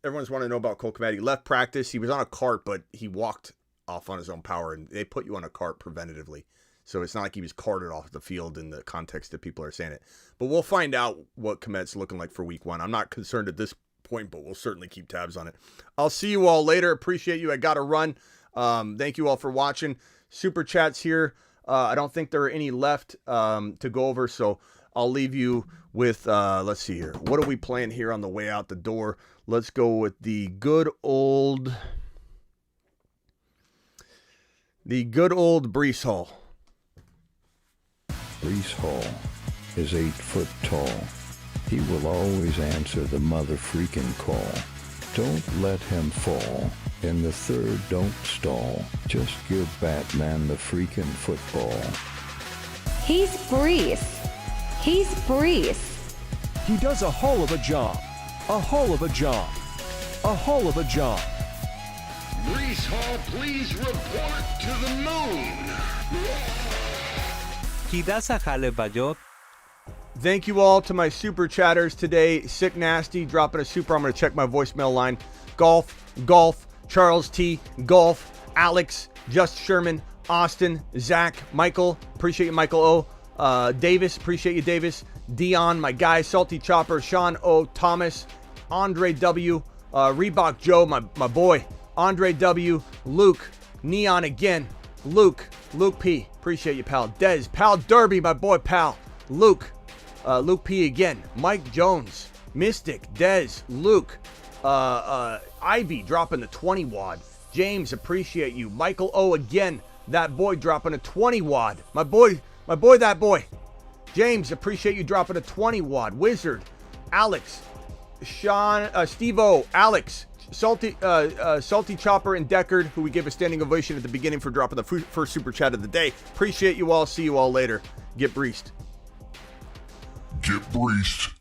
S1: everyone's wanting to know about Cole Kmet. He left practice. He was on a cart, but he walked off on his own power, and they put you on a cart preventatively. So it's not like he was carted off the field in the context that people are saying it. But we'll find out what Kmet's looking like for week 1. I'm not concerned at this point, but we'll certainly keep tabs on it. I'll see you all later. Appreciate you. I got to run. Thank you all for watching. Super chats here. I don't think there are any left to go over, so I'll leave you with, let's see here. What are we playing here on the way out the door? Let's go with the good old Breece Hall.
S20: Breece Hall is 8 foot tall. He will always answer the mother freaking call. Don't let him fall. In the third, don't stall. Just give Batman the freaking football.
S21: He's Breece. He's Breece.
S22: He does a hell of a job. A hell of a job. A hell of a job.
S2: Breece Hall, please report to the moon.
S4: He does a hell of a job.
S1: Thank you all to my super chatters today. Sick Nasty, dropping a super. I'm going to check my voicemail line. Golf, Charles T, Golf, Alex, Just Sherman, Austin, Zach, Michael, appreciate you, Michael O, Davis, appreciate you, Davis, Dion, my guy, Salty Chopper, Sean O, Thomas, Andre W, Reebok Joe, my boy, Andre W, Luke, Neon again, Luke P, appreciate you, pal, Dez, Pal Derby, my boy, pal, Luke P again, Mike Jones, Mystic, Dez, Luke, Ivy dropping the 20 wad. James, appreciate you. Michael O again. That boy dropping a 20 wad. My boy, that boy. James, appreciate you dropping a 20 wad. Wizard, Alex, Sean, Steve O, Alex, Salty Chopper, and Deckard, who we gave a standing ovation at the beginning for dropping the first super chat of the day. Appreciate you all. See you all later. Get breeced.
S2: Get breeced.